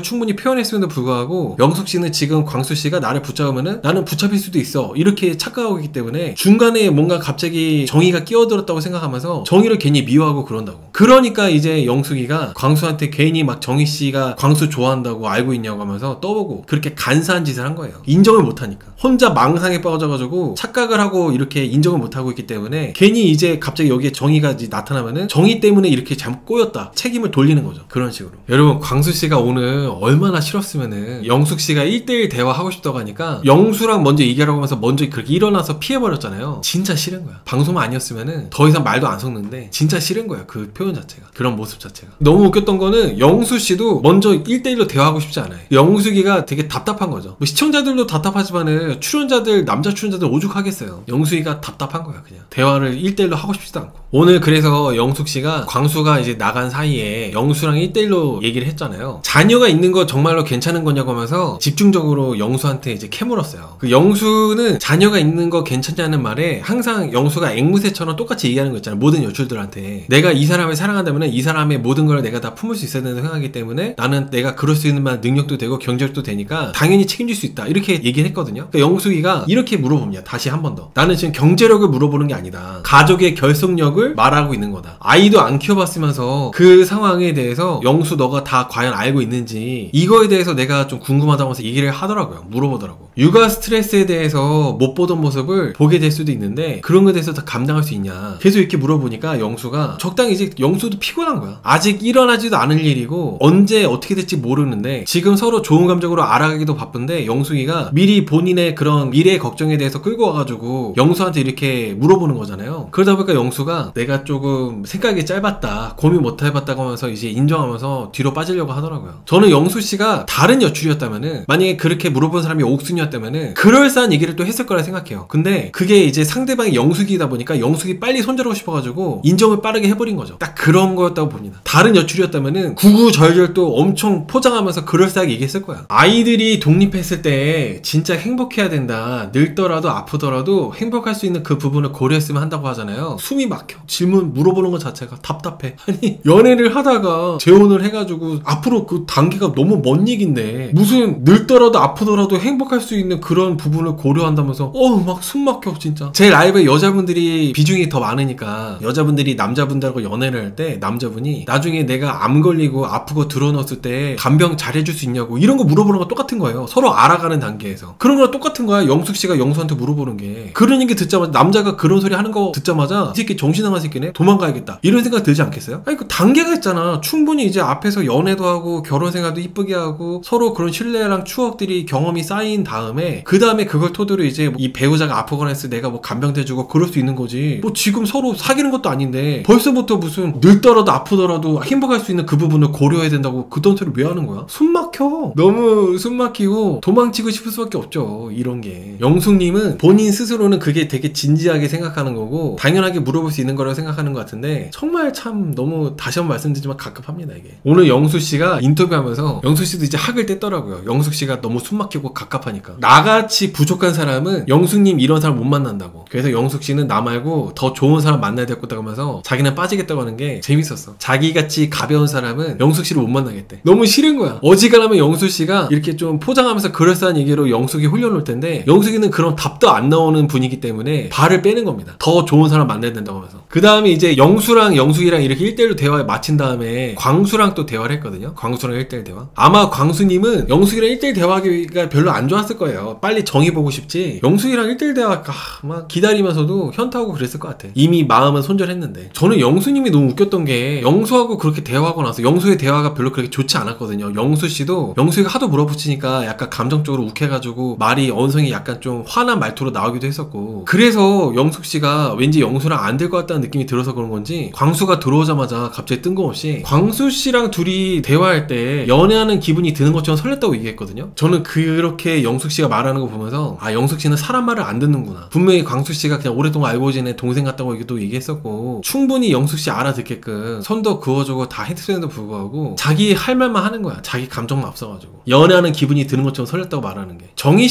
충분히 표현했음에도 불구하고 영숙씨는 지금 광수씨가 나를 붙잡으면은 나는 붙잡힐 수도 있어 이렇게 착각하고 있기 때문에 중간에 뭔가 갑자기 정의가 끼어들었다고 생각하면서 정의를 괜히 미워하고 그런다고. 그러니까 이제 영숙이가 광수한테 괜히 막 정희씨가 광수 좋아한다고 알고 있냐고 하면서 떠보고 그렇게 간사한 짓을 한 거예요. 인정을 못하니까 혼자 망상에 빠져가지고 착각을 하고 이렇게 인정을 못하고 있기 때문에 괜히 이제 갑자기 여기에 정의가 이제 나타나면은 정의 때문에 이렇게 잘못 꼬였다 책임을 돌리는 거죠. 그런 식으로. 여러분 광수씨가 오늘 얼마나 싫었으면은 영숙씨가 1대1 대화하고 싶다고 하니까 영수랑 먼저 얘기하라고 하면서 먼저 그렇게 일어나서 피해버렸잖아요. 진짜 싫은 거야. 방송 아니었으면은 더 이상 말도 안 섞는데 진짜 싫은 거야. 그 표현 자체가, 그런 모습 자체가. 너무 웃겼던 거는 영수씨도 먼저 1대1로 대화하고 싶지 않아요. 영숙이가 되게 답답한 거죠. 뭐 시청자들도 답답하지만은 출연자들, 남자 출연자들 오죽하겠어요. 영숙이가 답답한 거야. 그냥 대화를 1대1로 하고 싶지도 않고. 오늘 그래서 영숙씨가 광수가 이제 나간 사이에 영수랑 1대1로 얘기를 했잖아요. 자녀가 있는 거 정말로 괜찮은 거냐고 하면서 집중적으로 영수한테 이제 캐물었어요. 그 영수는 자녀가 있는 거 괜찮냐는 말에 항상 영수가 앵무새처럼 똑같이 얘기하는 거 있잖아요. 모든 여출들한테 내가 이 사람을 사랑한다면 이 사람의 모든 걸 내가 다 품을 수 있어야 된다고 생각하기 때문에 나는 내가 그럴 수 있는 만 능력도 되고 경제력도 되니까 당연히 책임질 수 있다 이렇게 얘기를 했거든요. 그러니까 영숙이가 이렇게 물어봅니다. 다시 한 번 더. 나는 지금 경제력을 물어보는 게 아니다. 가족의 결속력을 말하고 있는 거다. 아이도 안 키워봤으면서 그 상황에 대해서 영수 너가 다 과연 알고 있는지 이거에 대해서 내가 좀 궁금하다고 해서 얘기를 하더라고요. 물어보더라고. 육아 스트레스에 대해서 못 보던 모습을 보게 될 수도 있는데 그런 거에 대해서 다 감당할 수 있냐 계속 이렇게 물어보니까 영수가 적당히 이제 영수도 피곤한 거야. 아직 일어나지도 않을 일이고 언제 어떻게 될지 모르는데 지금 서로 좋은 감정으로 알아가기도 바쁜데 영숙이가 미리 본인의 그런 미래 걱정에 대해서 끌고 와가지고 영수한테 이렇게 물어보는 거잖아요. 그러다 보니까 영수가 내가 조금 생각이 짧았다, 고민 못 해봤다고 하면서 이제 인정하면서 뒤로 빠지려고 하더라고요. 저는 영수씨가 다른 여출이었다면은, 만약에 그렇게 물어본 사람이 옥순이었다면은 그럴싸한 얘기를 또 했을 거라 생각해요. 근데 그게 이제 상대방이 영숙이다 보니까 영숙이 빨리 손절하고 싶어가지고 인정을 빠르게 해버린 거죠. 딱 그런 거였다고 봅니다. 다른 여출이었다면은 구구절절 또 엄청 포장하면서 그럴싸하게 얘기했을 거야. 아이들이 독립했을 때 진짜 행복해야 된다, 늙더라도 아프더라도 행복할 수 있는 그 부분을 고려했으면 한다고 하잖아요. 숨이 막혀. 질문 물어보는 것 자체가 답답해. 아니 연애를 하다가 재혼을 해가지고 앞으로 그 단계가 너무 먼 얘긴데 무슨 늙더라도 아프더라도 행복할 수 있는 그런 부분을 고려한다면서 막 숨 막혀 진짜. 제 라이브에 여자분들이 비중이 더 많으니까 여자분들이 남자분들하고 연애를 할 때 남자분이 나중에 내가 암 걸리고 아프고 들어넣었을 때 간병 잘해줄 수 있냐고 이런 거 물어보는 거 똑같은 거예요. 서로 알아가는 단계에서. 그런 거랑 똑같은 거야. 영숙씨가 영수한테 물어보는 게. 그런 얘기 듣자마자 남자가 그런 소리 하는 거 듣자마자 이 새끼 정신 나간 새끼네, 도망가야겠다 이런 생각 들지 않겠어요? 아니 그 단계가 있잖아. 충분히 이제 앞에서 연애도 하고 결혼 생활도 이쁘게 하고 서로 그런 신뢰랑 추억들이 경험이 쌓인 다음에 그 다음에 그걸 토대로 이제 이 배우자가 아프거나 했을 때 내가 뭐 간병 대주고 그럴 수 있는 거지. 뭐 지금 서로 사귀는 것도 아닌데 벌써부터 무슨 좀 늙더라도 아프더라도 행복할 수 있는 그 부분을 고려해야 된다고 그딴 소리 왜 하는 거야? 숨 막혀. 너무 숨 막히고 도망치고 싶을 수밖에 없죠. 이런 게. 영숙님은 본인 스스로는 그게 되게 진지하게 생각하는 거고 당연하게 물어볼 수 있는 거라고 생각하는 것 같은데 정말 참 너무 다시 한번 말씀드리지만 갑갑합니다 이게. 오늘 영수씨가 인터뷰하면서 영수씨도 이제 학을 뗐더라고요. 영숙씨가 너무 숨 막히고 갑갑하니까. 나같이 부족한 사람은 영숙님 이런 사람 못 만난다고. 그래서 영숙씨는 나 말고 더 좋은 사람 만나야 될 거다 하면서 자기는 빠지겠다고 하는 게 재밌었어. 자기같이 가벼운 사람은 영숙씨를 못 만나겠대. 너무 싫은 거야. 어지간하면 영숙씨가 이렇게 좀 포장하면서 그럴싸한 얘기로 영숙이 홀려놓을 텐데 영숙이는 그런 답도 안 나오는 분이기 때문에 발을 빼는 겁니다. 더 좋은 사람 만나야 된다고 하면서. 그 다음에 이제 영수랑 영숙이랑 이렇게 1대1로 대화 마친 다음에 광수랑 또 대화를 했거든요. 광수랑 1대1 대화. 아마 광수님은 영숙이랑 1대1 대화하기가 별로 안 좋았을 거예요. 빨리 정의 보고 싶지. 영숙이랑 1대1 대화 막 기다리면서도 현타오고 그랬을 것 같아. 이미 마음은 손절했는데. 저는 영수님이 너무 웃겼던 게 영수하고 그렇게 대화하고 나서 영수의 대화가 별로 그렇게 좋지 않았거든요. 영수씨도 영수이가 하도 물어붙이니까 약간 감정적으로 욱해가지고 말이 언성이 약간 좀 화난 말투로 나오기도 했었고 그래서 영숙씨가 왠지 영수랑 안 될 것 같다는 느낌이 들어서 그런 건지 광수가 들어오자마자 갑자기 뜬금없이 광수씨랑 둘이 대화할 때 연애하는 기분이 드는 것처럼 설렜다고 얘기했거든요. 저는 그렇게 영숙씨가 말하는 거 보면서 아 영숙씨는 사람 말을 안 듣는구나. 분명히 광수씨가 그냥 오랫동안 알고 지낸 동생 같다고 얘기도 얘기했었고 충분히 영숙씨 알아듣게끔 선도 그어주고 다 했음에도 불구하고 자기 할 말만 하는 거야. 자기 감정만 앞서가지고 연애하는 기분이 드는 것처럼 설렜다고 말하는 게.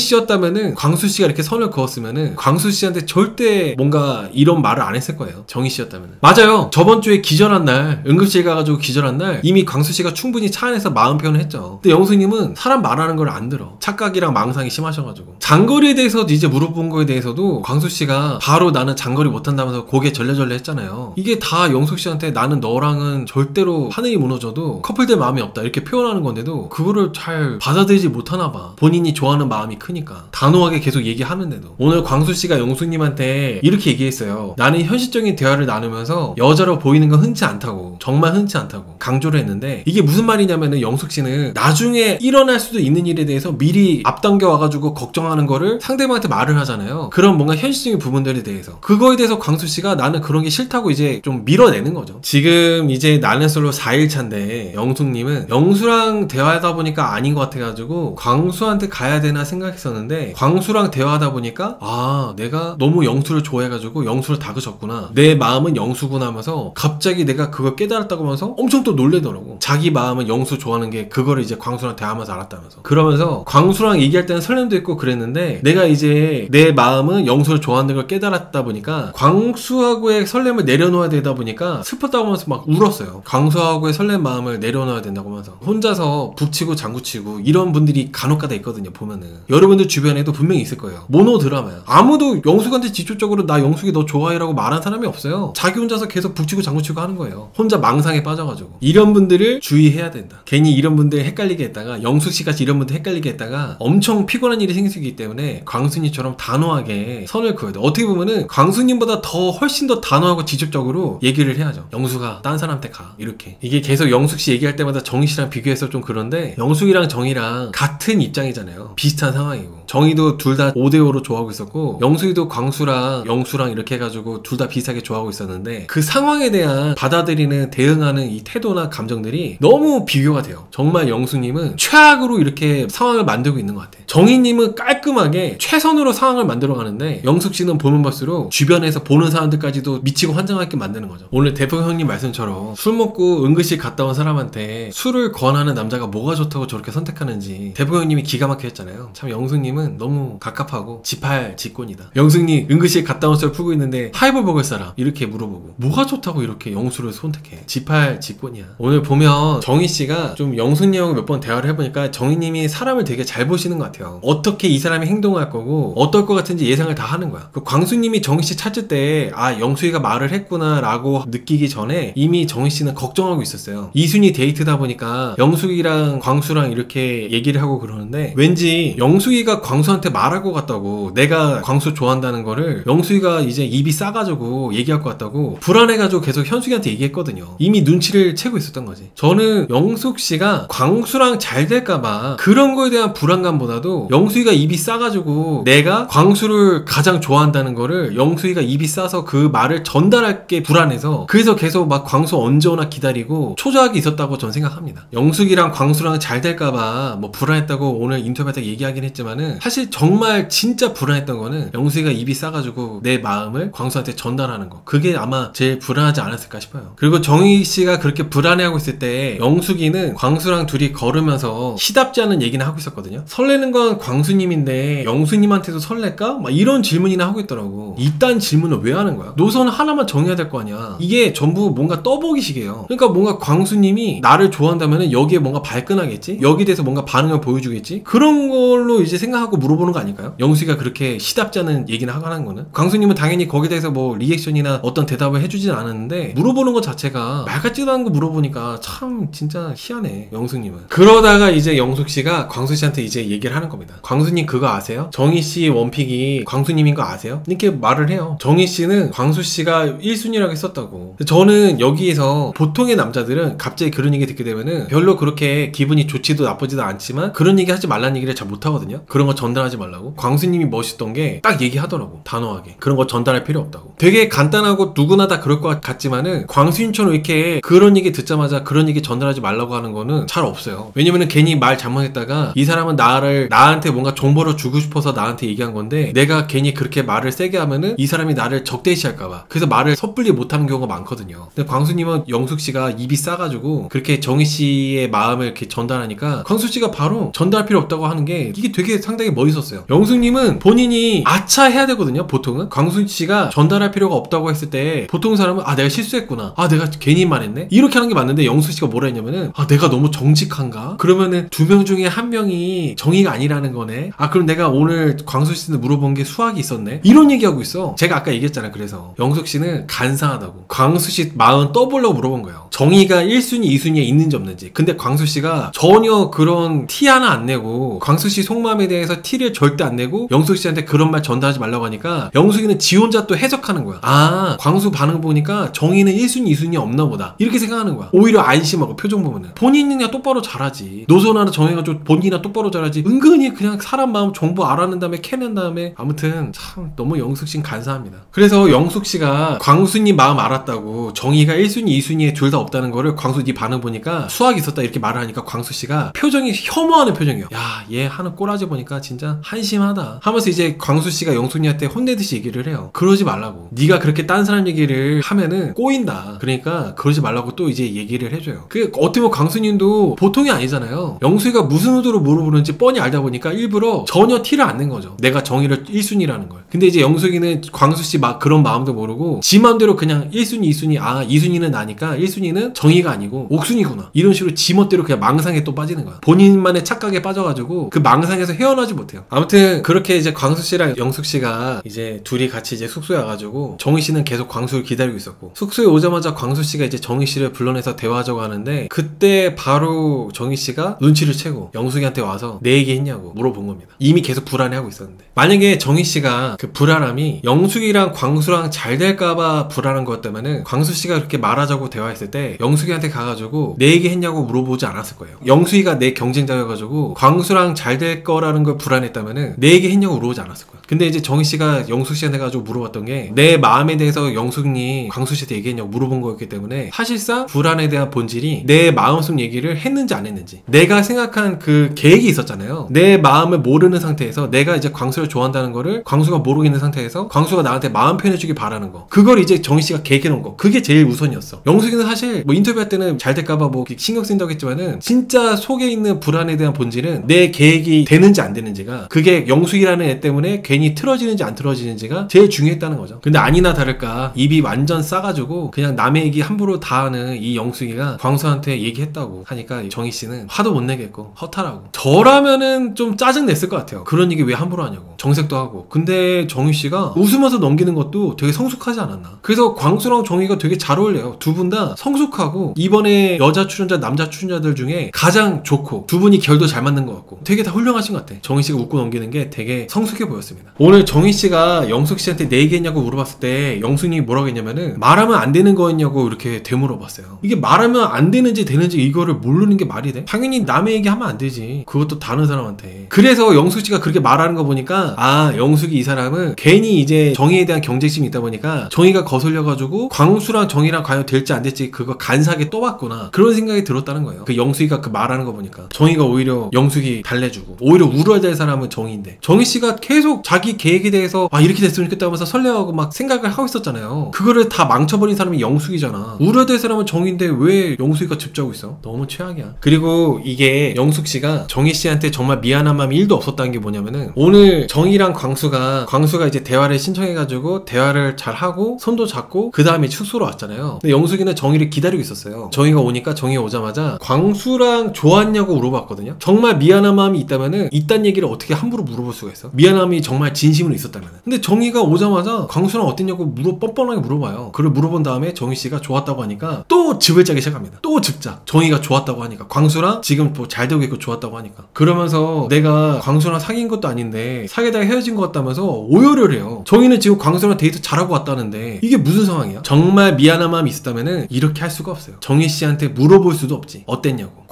정희씨였다면은 광수씨가 이렇게 선을 그었으면은 광수씨한테 절대 뭔가 이런 말을 안 했을 거예요. 정희씨였다면은. 맞아요. 저번 주에 기절한 날 응급실 가가지고 기절한 날 이미 광수씨가 충분히 차 안에서 마음 표현을 했죠. 근데 영수님은 사람 말하는 걸 안 들어. 착각이랑 망상이 심하셔가지고. 장거리에 대해서 이제 물어본 거에 대해서도 광수씨가 바로 나는 장거리 못한다면서 고개 절레절레 했잖아요. 이게 다 영숙씨한테 나는 너랑은 절대로 하늘이 무너져도 커플될 마음이 없다 이렇게 표현하는 건데도 그거를 잘 받아들이지 못하나 봐. 본인이 좋아하는 마음이 크니까. 단호하게 계속 얘기하는데도. 오늘 광수씨가 영숙님한테 이렇게 얘기했어요. 나는 현실적인 대화를 나누면서 여자로 보이는 건 흔치 않다고. 정말 흔치 않다고 강조를 했는데 이게 무슨 말이냐면은 영숙씨는 나중에 일어날 수도 있는 일에 대해서 미리 앞당겨 와가지고 걱정하는 거를 상대방한테 말을 하잖아요. 그런 뭔가 현실적인 부분들에 대해서. 그거에 대해서 광수씨가 나는 그런 게 싫다고 이제 좀 밀어내는 거죠. 지금 이제 나는 솔로 4일차인데 영숙님은 영수랑 대화하다 보니까 아닌 것 같아가지고 광수한테 가야 되나 생각했었는데 광수랑 대화하다 보니까 아 내가 너무 영수를 좋아해가지고 영수를 다그쳤구나. 내 마음은 영수구나 하면서 갑자기 내가 그걸 깨달았다고 하면서 엄청 또 놀래더라고. 자기 마음은 영수 좋아하는 게 그거를 이제 광수랑 대화하면서 알았다면서. 그러면서 광수랑 얘기할 때는 설렘도 있고 그랬는데 내가 이제 내 마음은 영수를 좋아하는 걸 깨달았다 보니까 광수하고의 설렘을 내려놓아야 되다 보니까 슬펐다고 하면서 막 울었어요. 광수하고의 설렘 마음을 내려놓아야 된다고 하면서. 혼자서 북치고 장구치고 이런 분들이 간혹가다 있거든요. 보면은 여러분들 주변에도 분명히 있을 거예요. 모노드라마야. 아무도 영숙한테 직접적으로 나 영숙이 너 좋아해라고 말한 사람이 없어요. 자기 혼자서 계속 북치고 장구치고 하는 거예요. 혼자 망상에 빠져가지고. 이런 분들을 주의해야 된다. 괜히 이런 분들 헷갈리게 했다가 영숙씨같이 이런 분들 헷갈리게 했다가 엄청 피곤한 일이 생길 수 있기 때문에 광수님처럼 단호하게 선을 그어야 돼. 어떻게 보면은 광수님보다 더 훨씬 더 단호하고 직접적으로 얘기를 해야죠. 영숙아 딴 사람한테 가 이렇게. 이게 계속 영숙씨 얘기할 때마다 정희씨랑 비교해서 좀 그런데 영숙이랑 정희랑 같은 입장이잖아요. 비슷한 상황이고 정희도 둘 다 5대5로 좋아하고 있었고 영숙이도 광수랑 영수랑 이렇게 해가지고 둘 다 비슷하게 좋아하고 있었는데 그 상황에 대한 받아들이는 대응하는 이 태도나 감정들이 너무 비교가 돼요. 정말 영숙님은 최악으로 이렇게 상황을 만들고 있는 것 같아. 정희님은 깔끔하게 최선으로 상황을 만들어가는데 영숙씨는 보면 볼수록 주변에서 보는 사람들까지도 미치고 환장하게 만드는 거죠. 오늘 대표 형님 말씀처럼 술 먹고 응급실 갔다 온 사람한테 술을 권하는 남자가 뭐가 좋다고 저렇게 선택하는지 대표 형님이 기가 막혀 했잖아요. 참 영숙님은 너무 갑갑하고 지팔직곤이다. 영숙님 응급실 갔다 온 썰 풀고 있는데 하이볼 먹을 사람 이렇게 물어보고 뭐가 좋다고 이렇게 영수를 선택해. 지팔직곤이야. 오늘 보면 정희씨가 좀 영숙님하고 몇 번 대화를 해보니까 정희님이 사람을 되게 잘 보시는 것 같아요. 어떻게 이 사람이 행동할 거고 어떨 것 같은지 예상을 다 하는 거야. 그 광수님이 정희씨 찾을 때 아 영숙이가 말을 했구나 라고 느끼기 전에 이미 정희씨는 걱정하고 있었어요. 이순이 데이트다 보니까 영숙이랑 광수랑 이렇게 얘기를 하고 그러는데 왠지 영숙이가 광수한테 말할 것 같다고. 내가 광수 좋아한다는 거를 영숙이가 이제 입이 싸가지고 얘기할 것 같다고 불안해가지고 계속 현숙이한테 얘기했거든요. 이미 눈치를 채고 있었던 거지. 저는 영숙씨가 광수랑 잘 될까봐 그런 거에 대한 불안감보다도 보다도 영수이가 입이 싸가지고 내가 광수를 가장 좋아한다는 거를 영수이가 입이 싸서 그 말을 전달할 게 불안해서 그래서 계속 막 광수 언제 오나 기다리고 초조하게 있었다고 전 생각합니다. 영숙이랑 광수랑 잘 될까봐 뭐 불안했다고 오늘 인터뷰 때 얘기하긴 했지만은 사실 정말 진짜 불안했던 거는 영숙이가 입이 싸가지고 내 마음을 광수한테 전달하는 거, 그게 아마 제일 불안하지 않았을까 싶어요. 그리고 정희씨가 그렇게 불안해하고 있을 때 영숙이는 광수랑 둘이 걸으면서 시답지 않은 얘기는 하고 있었거든요. 설레는 건 광수님인데 영수님한테도 설렐까? 막 이런 질문이나 하고 있더라고. 이딴 질문을 왜 하는 거야? 노선 하나만 정해야 될 거 아니야. 이게 전부 뭔가 떠보기식이에요. 그러니까 뭔가 광수님이 나를 좋아한다면 여기에 뭔가 발끈하겠지? 여기에 대해서 뭔가 반응을 보여주겠지? 그런 걸로 이제 생각하고 물어보는 거 아닐까요? 영수이가 그렇게 시답지 않은 얘기나 하는 거는? 광수님은 당연히 거기에 대해서 뭐 리액션이나 어떤 대답을 해주진 않았는데 물어보는 것 자체가 말 같지도 않은 거 물어보니까 참 진짜 희한해, 영숙님은. 그러다가 이제 영숙씨가 광수씨한테 이제 얘기를 하는 겁니다. 광수님 그거 아세요? 정희씨 원픽이 광수님인 거 아세요? 이렇게 말을 해요. 정희씨는 광수씨가 1순위라고 했었다고. 저는 여기에서 보통의 남자들은 갑자기 그런 얘기 듣게 되면은 별로 그렇게 기분이 좋지도 나쁘지도 않지만 그런 얘기 하지 말라는 얘기를 잘 못하거든요. 그런 거 전달하지 말라고. 광수님이 멋있던 게 딱 얘기하더라고, 단호하게. 그런 거 전달할 필요 없다고. 되게 간단하고 누구나 다 그럴 것 같지만은 광수님처럼 이렇게 그런 얘기 듣자마자 그런 얘기 전달하지 말라고 하는 거는 잘 없어요. 왜냐면은 괜히 말 잘못했다가 이 사람은 나한테 뭔가 정보를 주고 싶어서 나한테 얘기한 건데 내가 괜히 그렇게 말을 세게 하면은 이 사람이 나를 적대시할까봐 그래서 말을 섣불리 못하는 경우가 많거든요. 근데 광수님은 영숙씨가 입이 싸가지고 그렇게 정희씨의 마음을 이렇게 전달하니까 광수씨가 바로 전달할 필요 없다고 하는 게 이게 되게 상당히 멋있었어요. 영숙님은 본인이 아차 해야 되거든요. 보통은 광수씨가 전달할 필요가 없다고 했을 때 보통 사람은 아 내가 실수했구나, 아 내가 괜히 말했네, 이렇게 하는 게 맞는데 영숙씨가 뭐라 했냐면은 아 내가 너무 정직한가? 그러면은 2명 중에 1명이 정의가 아니라는 거네. 아 그럼 내가 오늘 광수씨한테 물어본 게 수학이 있었네, 이런 얘기하고 있어. 제가 아까 얘기했잖아요. 그래서 영숙씨는 간사하다고. 광수씨 마음 떠보려고 물어본 거예요. 정의가 1순위 2순위에 있는지 없는지. 근데 광수씨가 전혀 그런 티 하나 안 내고 광수씨 속마음에 대해서 티를 절대 안 내고 영숙씨한테 그런 말 전달하지 말라고 하니까 영숙이는 지 혼자 또 해석하는 거야. 아 광수 반응 보니까 정의는 1순위 2순위 없나 보다, 이렇게 생각하는 거야. 오히려 안심하고. 표정 보면은 본인이나 똑바로 잘하지. 노선하나 정해가지고 본인이나 똑바로 잘하지. 은근히 그냥 사람 마음 정보 알아낸 다음에 캐낸 다음에. 아무튼 참 너무 영숙씨는 간사합니다. 그래서 영숙씨가 광수님 마음 알았다고 정의가 1순위 2순위에 둘 다 없다는 거를 광수 네 반응 보니까 수학이 있었다 이렇게 말을 하니까 광수씨가 표정이 혐오하는 표정이에요. 야 얘 하는 꼬라지 보니까 진짜 한심하다 하면서 이제 광수씨가 영숙님한테 혼내듯이 얘기를 해요. 그러지 말라고. 네가 그렇게 딴 사람 얘기를 하면은 꼬인다. 그러니까 그러지 말라고 또 이제 얘기를 해줘요. 그 어떻게 보면 광수님도 보통이 아니잖아요. 영숙이가 무슨 의도로 물어보는지 뻔히 알다 보니까 일부러 전혀 티를 안 낸 거죠. 내가 정의를 1순위라는 걸. 근데 이제 영숙이는 광수씨 막 그런 마음도 모르고 지 맘대로 그냥 1순위 2순위, 아 2순위는 나니까 1순위는 정의가 아니고 옥순이구나, 이런 식으로 지 멋대로 그냥 망상에 또 빠지는 거야. 본인만의 착각에 빠져가지고 그 망상에서 헤어나지 못해요. 아무튼 그렇게 이제 광수씨랑 영숙씨가 이제 둘이 같이 이제 숙소에 와가지고 정희씨는 계속 광수를 기다리고 있었고, 숙소에 오자마자 광수씨가 이제 정희씨를 불러내서 대화하자고 하는데 그때 바로 정희씨가 눈치를 채고 영숙이한테 와서 내 얘기 했냐고 물어본 겁니다. 이미 계속 불안해하고 있었는데. 만약에 정희씨가 그 불안함이 영숙이랑 광수랑 잘 될까봐 불안한 거였다면은 광수씨가 그렇게 말하자고 대화했을 때 영숙이한테 가가지고 내 얘기 했냐고 물어보지 않았을 거예요. 영숙이가 내 경쟁자여가지고 광수랑 잘 될 거라는 걸 불안했다면은 내 얘기 했냐고 물어보지 않았을 거예요. 근데 이제 정희씨가 영숙씨한테 가지고 물어봤던 게 내 마음에 대해서 영숙님 광수씨한테 얘기했냐고 물어본 거였기 때문에 사실상 불안에 대한 본질이 내 마음속 얘기를 했는지 안 했는지, 내가 생각한 그 계획이 있었잖아요. 내 마음을 모르는 상태에서 내가 이제 광수를 좋아한다는 거를 광수가 모르고 있는 상태에서 광수가 나한테 마음 표현해주길 바라는 거, 그걸 이제 정희씨가 계획해놓은 거, 그게 제일 우선이었어. 영숙이는 사실 뭐 인터뷰할 때는 잘 될까봐 뭐 신경 쓴다고 했지만은 진짜 속에 있는 불안에 대한 본질은 내 계획이 되는지 안 되는지가, 그게 영숙이라는 애 때문에 괜히 틀어지는지 안 틀어지는지가 제일 중요했다는 거죠. 근데 아니나 다를까 입이 완전 싸가지고 그냥 남의 얘기 함부로 다 하는 이 영숙이가 광수한테 얘기했다고 하니까 정희씨는 화도 못 내겠고 허탈하고. 저라면은 좀 짜증 냈을 것 같아요. 그런 얘기 왜 함부로 하냐고. 정색도 하고. 근데 정희씨가 웃으면서 넘기는 것도 되게 성숙하지 않았나. 그래서 광수랑 정희가 되게 잘 어울려요. 두 분 다 성숙하고 이번에 여자 출연자 남자 출연자들 중에 가장 좋고 두 분이 결도 잘 맞는 것 같고 되게 다 훌륭하신 것 같아. 정희씨가 웃고 넘기는 게 되게 성숙해 보였습니다. 있습니다. 오늘 정희씨가 영숙씨한테 내 얘기했냐고 물어봤을 때 영숙님이 뭐라고 했냐면은 말하면 안 되는 거였냐고 이렇게 되물어봤어요. 이게 말하면 안 되는지 되는지 이거를 모르는 게 말이 돼? 당연히 남의 얘기하면 안 되지. 그것도 다른 사람한테. 그래서 영숙씨가 그렇게 말하는 거 보니까 아, 영숙이 이 사람은 괜히 이제 정희에 대한 경쟁심이 있다 보니까 정희가 거슬려가지고 광수랑 정희랑 과연 될지 안 될지 그거 간사하게 떠봤구나, 그런 생각이 들었다는 거예요. 그 영숙이가 그 말하는 거 보니까 정희가 오히려 영숙이 달래주고 오히려 울어야 될 사람은 정희인데 정희씨가 계속 자기 계획에 대해서 아, 이렇게 됐으면 좋겠다 하면서 설레하고 막 생각을 하고 있었잖아요. 그거를 다 망쳐버린 사람이 영숙이잖아. 울어야 될 사람은 정희인데 왜 영숙이가 즙자고 있어? 너무 최악이야. 그리고 이게 영숙씨가 정희씨한테 정말 미안한 마음이 1도 없었다는 게 뭐냐면은 오늘 정희랑 광수가 이제 대화를 신청해가지고 대화를 잘 하고 손도 잡고 그 다음에 축소로 왔잖아요. 근데 영숙이는 정희를 기다리고 있었어요. 정희가 오니까 정희가 오자마자 광수랑 좋았냐고 물어봤거든요. 정말 미안한 마음이 있다면은 이딴 얘기를 어떻게 함부로 물어볼 수가 있어? 미안함이 정말 진심으로 있었다면. 근데 정희가 오자마자 광수랑 어땠냐고 뻔뻔하게 물어봐요. 그걸 물어본 다음에 정희씨가 좋았다고 하니까 또 즙을 짜기 시작합니다. 또 즙작. 정희가 좋았다고 하니까 광수랑 지금 뭐 잘 되고 있고 좋았다고 하니까 그러면서 내가 광수랑 사귄 것도 아닌데 사귀다가 헤어진 것 같다면서 오열을 해요. 정희는 지금 광수랑 데이트 잘하고 왔다는데 이게 무슨 상황이야? 정말 미안한 마음이 있었다면은 이렇게 할 수가 없어요. 정희씨한테 물어볼 수도 없지. 어땠냐고.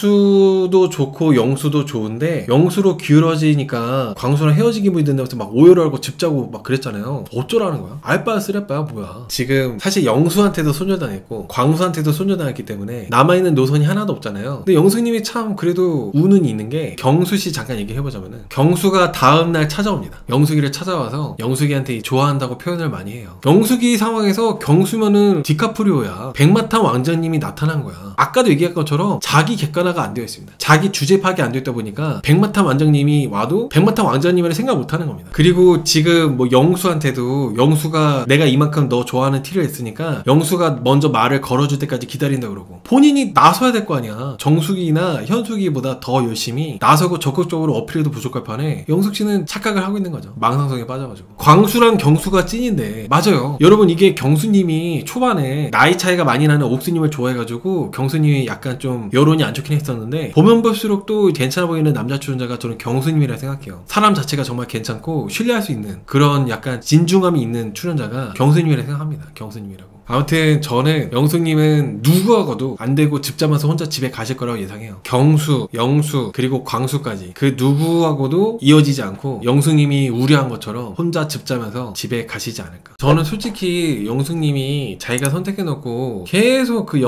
광수도 좋고 영수도 좋은데 영수로 기울어지니까 광수랑 헤어진 기분이 든다면서 막 오열을 하고 즙자고 막 그랬잖아요. 어쩌라는 거야? 알바야 쓰레빠야 뭐야. 지금 사실 영수한테도 손절당했고 광수한테도 손절당했기 때문에 남아있는 노선이 하나도 없잖아요. 근데 영수님이 참 그래도 우는이 있는 게 경수씨 잠깐 얘기해보자면은 경수가 다음날 찾아옵니다. 영숙이를 찾아와서 영숙이한테 좋아한다고 표현을 많이 해요. 영숙이 상황에서 경수면은 디카프리오야. 백마탄 왕자님이 나타난 거야. 아까도 얘기한 것처럼 자기 객관화가 안 되어 있습니다. 자기 주제 파악이 안 되었다 보니까 백마탄 왕자님이 와도 백마탄 왕자님을 생각 못 하는 겁니다. 그리고 지금 뭐 영수한테도 영수가 내가 이만큼 너 좋아하는 티를 했으니까 영수가 먼저 말을 걸어줄 때까지 기다린다 그러고 본인이 나서야 될 거 아니야. 정숙이나 현숙이보다 더 열심히 나서고 적극적으로 어필해도 부족할 판에 영숙씨는 착각을 하고 있는 거죠. 망상성에 빠져가지고. 광수랑 경수가 찐인데 맞아요. 여러분 이게 경수님이 초반에 나이 차이가 많이 나는 옥수님을 좋아해가지고 경수님이 약간 좀 여론이 안 좋긴 했었는데 보면 볼수록 또 괜찮아 보이는 남자 출연자가 저는 경수님이라 생각해요. 사람 자체가 정말 괜찮고 신뢰할 수 있는 그런 약간 진중함이 있는 출연자가 경수님이라 생각합니다. 경수님이라고. 아무튼 저는 영숙님은 누구하고도 안 되고 집 잡아서 혼자 집에 가실 거라고 예상해요. 경수, 영수, 그리고 광수까지 그 누구하고도 이어지지 않고 영숙님이 우려한 것처럼 혼자 집 잡아서 집에 가시지 않을까. 저는 솔직히 영숙님이 자기가 선택해놓고 계속 그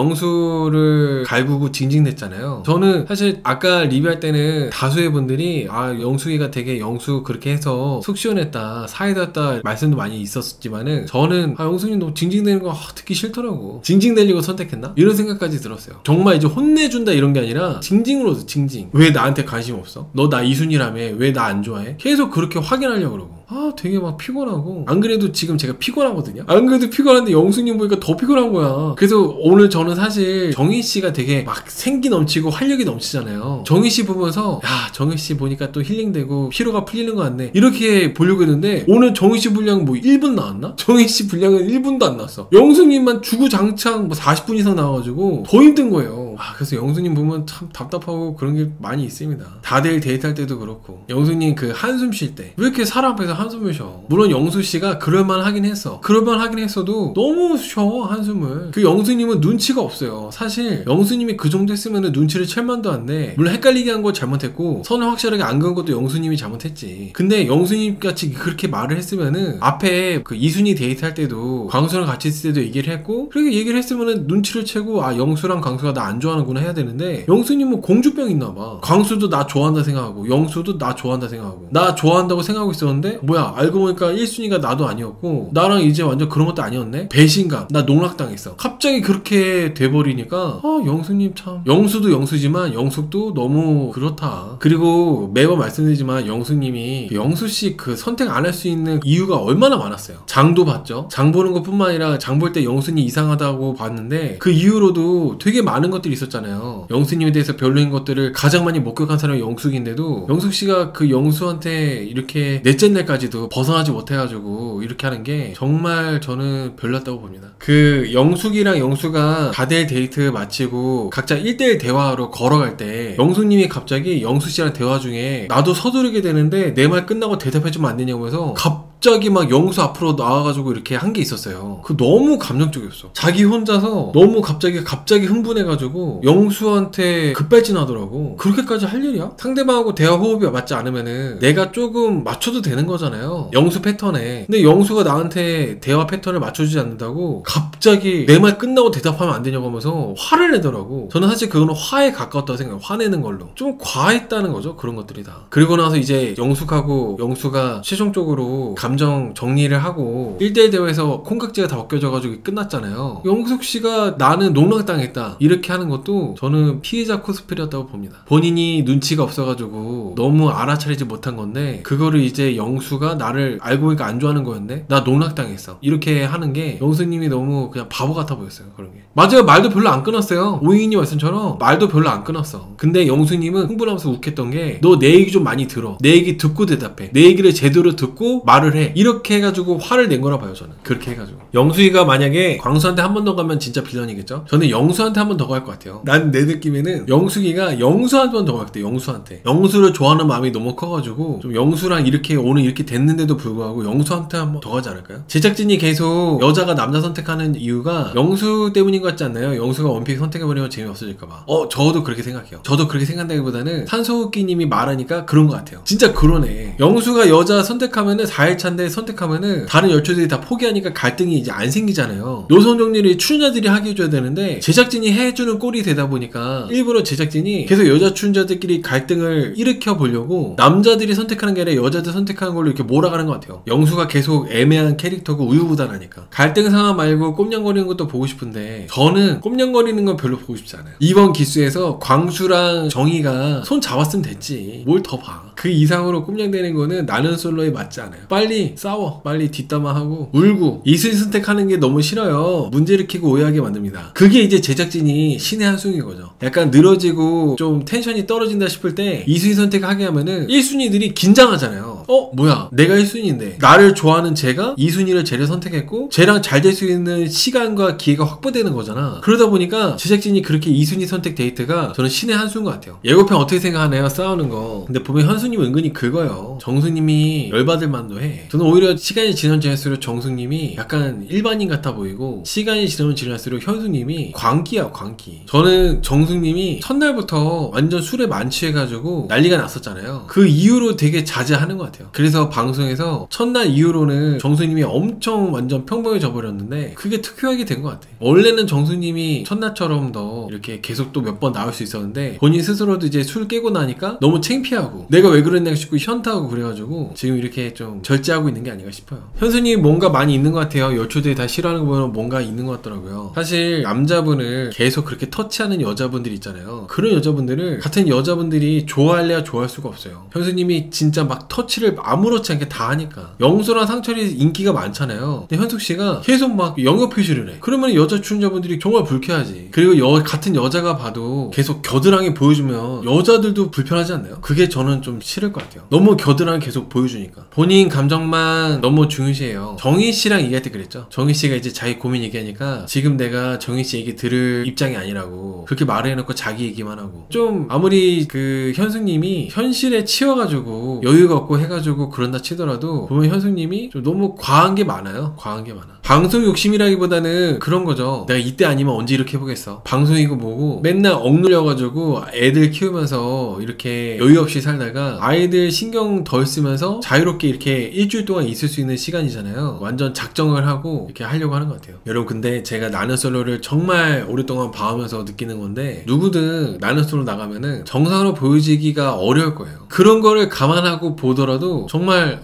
영수를 갈구고 징징댔잖아요. 저는 사실 아까 리뷰할 때는 다수의 분들이 아, 영숙이가 되게 영수 그렇게 해서 속 시원했다, 사이다였다 말씀도 많이 있었지만은 저는 아, 영숙님 너무 징징대는 거 듣기 싫더라고. 징징대려고 선택했나? 이런 생각까지 들었어요. 정말 이제 혼내준다 이런 게 아니라 징징으로서 징징. 왜 나한테 관심 없어? 너 나 이순이라며 왜 나 안 좋아해? 계속 그렇게 확인하려고 그러고. 아, 되게 막 피곤하고. 안 그래도 지금 제가 피곤하거든요. 안 그래도 피곤한데 영숙님 보니까 더 피곤한 거야. 그래서 오늘 저는 사실 정희씨가 되게 막 생기 넘치고 활력이 넘치잖아요. 정희씨 보면서 야, 정희씨 보니까 또 힐링되고 피로가 풀리는 것 같네 이렇게 보려고 했는데 오늘 정희씨 분량 뭐 1분 나왔나? 정희씨 분량은 1분도 안 나왔어. 영숙님만 주구장창 뭐 40분 이상 나와가지고 더 힘든 거예요. 아, 그래서 영숙님 보면 참 답답하고 그런 게 많이 있습니다. 다들 데이트할 때도 그렇고 영숙님 그 한숨 쉴 때 왜 이렇게 사람 앞에서 한숨을 쉬어? 물론 영수씨가 그럴만 하긴 했어. 그럴만 하긴 했어도 너무 쉬어 한숨을. 그 영수님은 눈치가 없어요. 사실 영수님이 그 정도 했으면 눈치를 챌 만도 한데 물론 헷갈리게 한 거 잘못했고 선을 확실하게 안 그은 것도 영수님이 잘못했지. 근데 영수님 같이 그렇게 말을 했으면은 앞에 그 이순이 데이트할 때도 광수랑 같이 있을 때도 얘기를 했고 그렇게 얘기를 했으면은 눈치를 채고 아, 영수랑 광수가 나 안 좋아하는구나 해야 되는데 영수님은 공주병 있나봐. 광수도 나 좋아한다 생각하고 영수도 나 좋아한다 생각하고 나 좋아한다고 생각하고 있었는데 뭐야 알고 보니까 1순위가 나도 아니었고 나랑 이제 완전 그런 것도 아니었네? 배신감, 나 농락당했어. 갑자기 그렇게 돼버리니까 아, 영수님 참. 영수도 영수지만 영숙도 너무 그렇다. 그리고 매번 말씀드리지만 영수님이 영수씨 그 선택 안 할 수 있는 이유가 얼마나 많았어요. 장도 봤죠. 장 보는 것 뿐만 아니라 장 볼 때 영수님 이상하다고 봤는데 그 이후로도 되게 많은 것들이 것들이 있었잖아요. 영수님에 대해서 별로인 것들을 가장 많이 목격한 사람이 영숙인데도 영숙씨가 그 영수한테 이렇게 넷째 날까지도 벗어나지 못해가지고 이렇게 하는 게 정말 저는 별났다고 봅니다. 그 영숙이랑 영수가 다대일 데이트 마치고 각자 1대1 대화로 걸어갈 때 영숙님이 갑자기 영수씨랑 대화 중에 나도 서두르게 되는데 내 말 끝나고 대답해주면 안 되냐고 해서 갑자기 막 영수 앞으로 나와가지고 이렇게 한 게 있었어요. 그 너무 감정적이었어. 자기 혼자서 너무 갑자기 흥분해가지고 영수한테 급발진하더라고. 그렇게까지 할 일이야? 상대방하고 대화 호흡이 맞지 않으면은 내가 조금 맞춰도 되는 거잖아요. 영수 패턴에. 근데 영수가 나한테 대화 패턴을 맞춰주지 않는다고 갑자기 내 말 끝나고 대답하면 안 되냐고 하면서 화를 내더라고. 저는 사실 그거는 화에 가까웠다고 생각해요. 화내는 걸로. 좀 과했다는 거죠. 그런 것들이 다. 그리고 나서 이제 영숙하고 영수가 최종적으로 감정 정리를 하고 1대1 대화에서 콩깍지가 다 벗겨져가지고 끝났잖아요. 영숙씨가 나는 농락당했다 이렇게 하는 것도 저는 피해자 코스프레였다고 봅니다. 본인이 눈치가 없어가지고 너무 알아차리지 못한 건데 그거를 이제 영수가 나를 알고 보니까 안 좋아하는 거였네? 나 농락당했어 이렇게 하는 게 영수님이 너무 그냥 바보 같아 보였어요. 그런 게 맞아요. 말도 별로 안 끊었어요. 오이님 말씀처럼 말도 별로 안 끊었어. 근데 영수님은 흥분하면서 욱했던 게 너 내 얘기 좀 많이 들어. 내 얘기 듣고 대답해. 내 얘기를 제대로 듣고 말을 해. 이렇게 해가지고 화를 낸 거라 봐요. 저는 그렇게 해가지고 영수이가 만약에 광수한테 한 번 더 가면 진짜 빌런이겠죠? 저는 영수한테 한 번 더 갈 것 같아요. 난 내 느낌에는 영숙이가 영수한테 한 번 더 갈 것 같아. 영수한테. 영수를 좋아하는 마음이 너무 커가지고 좀 영수랑 이렇게 오늘 이렇게 됐는데도 불구하고 영수한테 한 번 더 가지 않을까요? 제작진이 계속 여자가 남자 선택하는 이유가 영수 때문인 것 같지 않나요? 영수가 원픽 선택해버리면 재미없어질까봐. 저도 그렇게 생각해요. 저도 그렇게 생각한다기보다는 산소호끼님이 말하니까 그런 것 같아요. 진짜 그러네. 영수가 여자 선택하면은 4일차인데 선택하면은 다른 열초들이 다 포기하니까 갈등이 이제 안 생기잖아요. 노선 정리를 출연자들이 하게 해줘야 되는데 제작진이 해주는 꼴이 되다 보니까 일부러 제작진이 계속 여자 출연자들끼리 갈등을 일으켜 보려고 남자들이 선택하는 게 아니라 여자들 선택하는 걸로 이렇게 몰아가는 것 같아요. 영수가 계속 애매한 캐릭터고 우유부단하니까. 갈등 상황 말고 꼼냥거리는 것도 보고 싶은데 저는 꼼냥거리는 건 별로 보고 싶지 않아요. 이번 기수에서 광수랑 정희가 손 잡았으면 됐지. 뭘 더 봐. 그 이상으로 꼼냥대는 거는 나는 솔로에 맞지 않아요. 빨리 싸워. 빨리 뒷담화하고 울고 이순 선택하는 게 너무 싫어요. 문제 일으키고 오해하게 만듭니다. 그게 이제 제작진이 신의 한 수인 거죠. 약간 늘어지고 좀 텐션이 떨어진다 싶을 때 이순위 선택하게 하면은 1순위들이 긴장하잖아요. 뭐야 내가 1순위인데 나를 좋아하는 쟤가 2순위를 쟤를 선택했고 쟤랑 잘 될 수 있는 시간과 기회가 확보되는 거잖아. 그러다 보니까 제작진이 그렇게 2순위 선택 데이트가 저는 신의 한 수인 것 같아요. 예고편 어떻게 생각하나요? 싸우는 거. 근데 보면 현수님 은근히 긁어요. 정수님이 열받을 만도 해. 저는 오히려 시간이 지날수록 정수님이 약간 일반인 같아 보이고 시간이 지나면 지날수록 현수님이 광기야 광기. 저는 정수님이 첫날부터 완전 술에 만취해가지고 난리가 났었잖아요. 그 이후로 되게 자제하는 것 같아요. 그래서 방송에서 첫날 이후로는 정수님이 엄청 완전 평범해져 버렸는데 그게 특효하게 된 것 같아요. 원래는 정수님이 첫날처럼 더 이렇게 계속 또 몇 번 나올 수 있었는데 본인 스스로도 이제 술 깨고 나니까 너무 창피하고 내가 왜 그랬나 싶고 현타하고 그래가지고 지금 이렇게 좀 절제하고 있는 게 아닌가 싶어요. 현수님이 뭔가 많이 있는 것 같아요. 여초들이 다 싫어하는 거 보면 뭔가 있는 것 같더라고요. 사실 남자분을 계속 그렇게 터치하는 여자분들이 있잖아요. 그런 여자분들을 같은 여자분들이 좋아할래야 좋아할 수가 없어요. 현수님이 진짜 막 터치를 아무렇지 않게 다 하니까. 영수랑 상철이 인기가 많잖아요. 근데 현숙씨가 계속 막 영역 표시를 해. 그러면 여자 출연자분들이 정말 불쾌하지. 그리고 같은 여자가 봐도 계속 겨드랑이 보여주면 여자들도 불편하지 않나요? 그게 저는 좀 싫을 것 같아요. 너무 겨드랑이 계속 보여주니까. 본인 감정만 너무 중요시해요. 정희씨랑 얘기할 때 그랬죠. 정희씨가 이제 자기 고민 얘기하니까 지금 내가 정희씨 얘기 들을 입장이 아니라고 그렇게 말을 해놓고 자기 얘기만 하고 좀 아무리 그 현숙님이 현실에 치여가지고 여유가 없고 해가지고 그런다 치더라도 보면 현숙님이 좀 너무 과한 게 많아요. 과한 게 많아. 방송 욕심이라기보다는 그런 거죠. 내가 이때 아니면 언제 이렇게 해보겠어. 방송이고 뭐고 맨날 억눌려가지고 애들 키우면서 이렇게 여유 없이 살다가 아이들 신경 덜 쓰면서 자유롭게 이렇게 일주일 동안 있을 수 있는 시간이잖아요. 완전 작정을 하고 이렇게 하려고 하는 것 같아요. 여러분 근데 제가 나는 솔로를 정말 오랫동안 봐오면서 느끼는 건데 누구든 나는 솔로 나가면은 정상으로 보여지기가 어려울 거예요. 그런 거를 감안하고 보더라도 정말